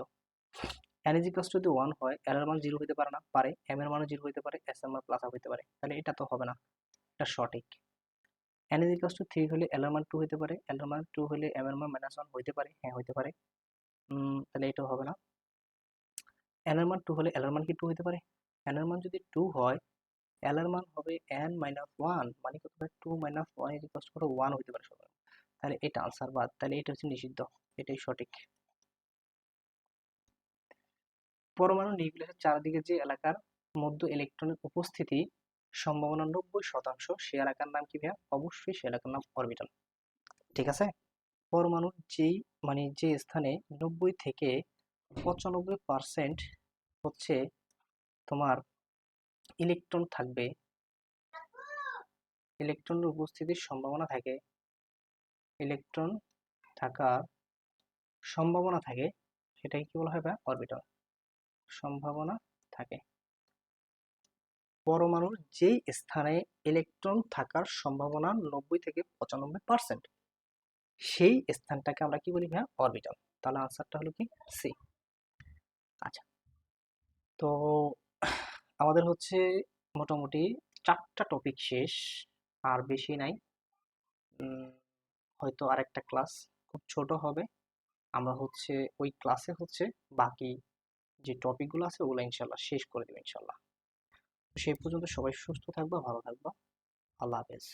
A: n is equals to যদি 1 হয়, l এর মান 0 হইতে পারে না? পারে। m এর মানও 0 হইতে পারে, s এর মান প্লাস হইতে পারে। তাহলে এটা তো হবে না, এটা সঠিক। n is equals to 3 হলে l এর মান 2 হইতে পারে, l এর মান 2 হলে m এর মান -1 হইতে পারে, হ্যাঁ হইতে পারে। তাহলে এটাও হবে না। n এর মান 2 হলে l এর মান কি 2 হইতে পারে? n এর মান যদি 2 হয়, l এর মান হবে n - 1, মানে কত হয়? 2 - 1 is equals to 1 হইতে পারে সবার। তাহলে এটা আনসার বাদ, তাহলে এটা হচ্ছে নিষিদ্ধ, এটাই সঠিক। পরমাণু নিউক্লিয়াসের চারদিকে যে এলাকার মধ্যে ইলেকট্রনের উপস্থিতি সম্ভাবনা 90%, সে এলাকার নাম কি ভাইয়া? অবশ্যই সে এলাকার নাম অরবিটাল, ঠিক আছে? পরমাণুর যেই মানে যে স্থানে 90 থেকে 95% হচ্ছে তোমার ইলেকট্রন থাকবে, ইলেকট্রনের উপস্থিতির সম্ভাবনা থাকে, ইলেকট্রন থাকার সম্ভাবনা থাকে, সেটাকে কি বলা হয় ভাইয়া? অরবিটাল। সম্ভাবনা থাকে। পরমাণুর যেই স্থানে ইলেকট্রন থাকার সম্ভাবনা 90 থেকে 95%, সেই স্থানটাকে আমরা কি বলি ভাইয়া? অরবিটাল। তাহলে আনসারটা হলো কি? সি। আচ্ছা, তো আমাদের হচ্ছে মোটামুটি 4টা টপিক শেষ, আর বেশি নাই। হয়তো আরেকটা ক্লাস খুব ছোট হবে, আমরা হচ্ছে ওই ক্লাসে হচ্ছে বাকি যে টপিকগুলো আছে ওগুলো ইনশাল্লাহ শেষ করে দেবো ইনশাল্লাহ। সেই পর্যন্ত সবাই সুস্থ থাকবা, ভালো থাকবা। আল্লাহ হাফেজ।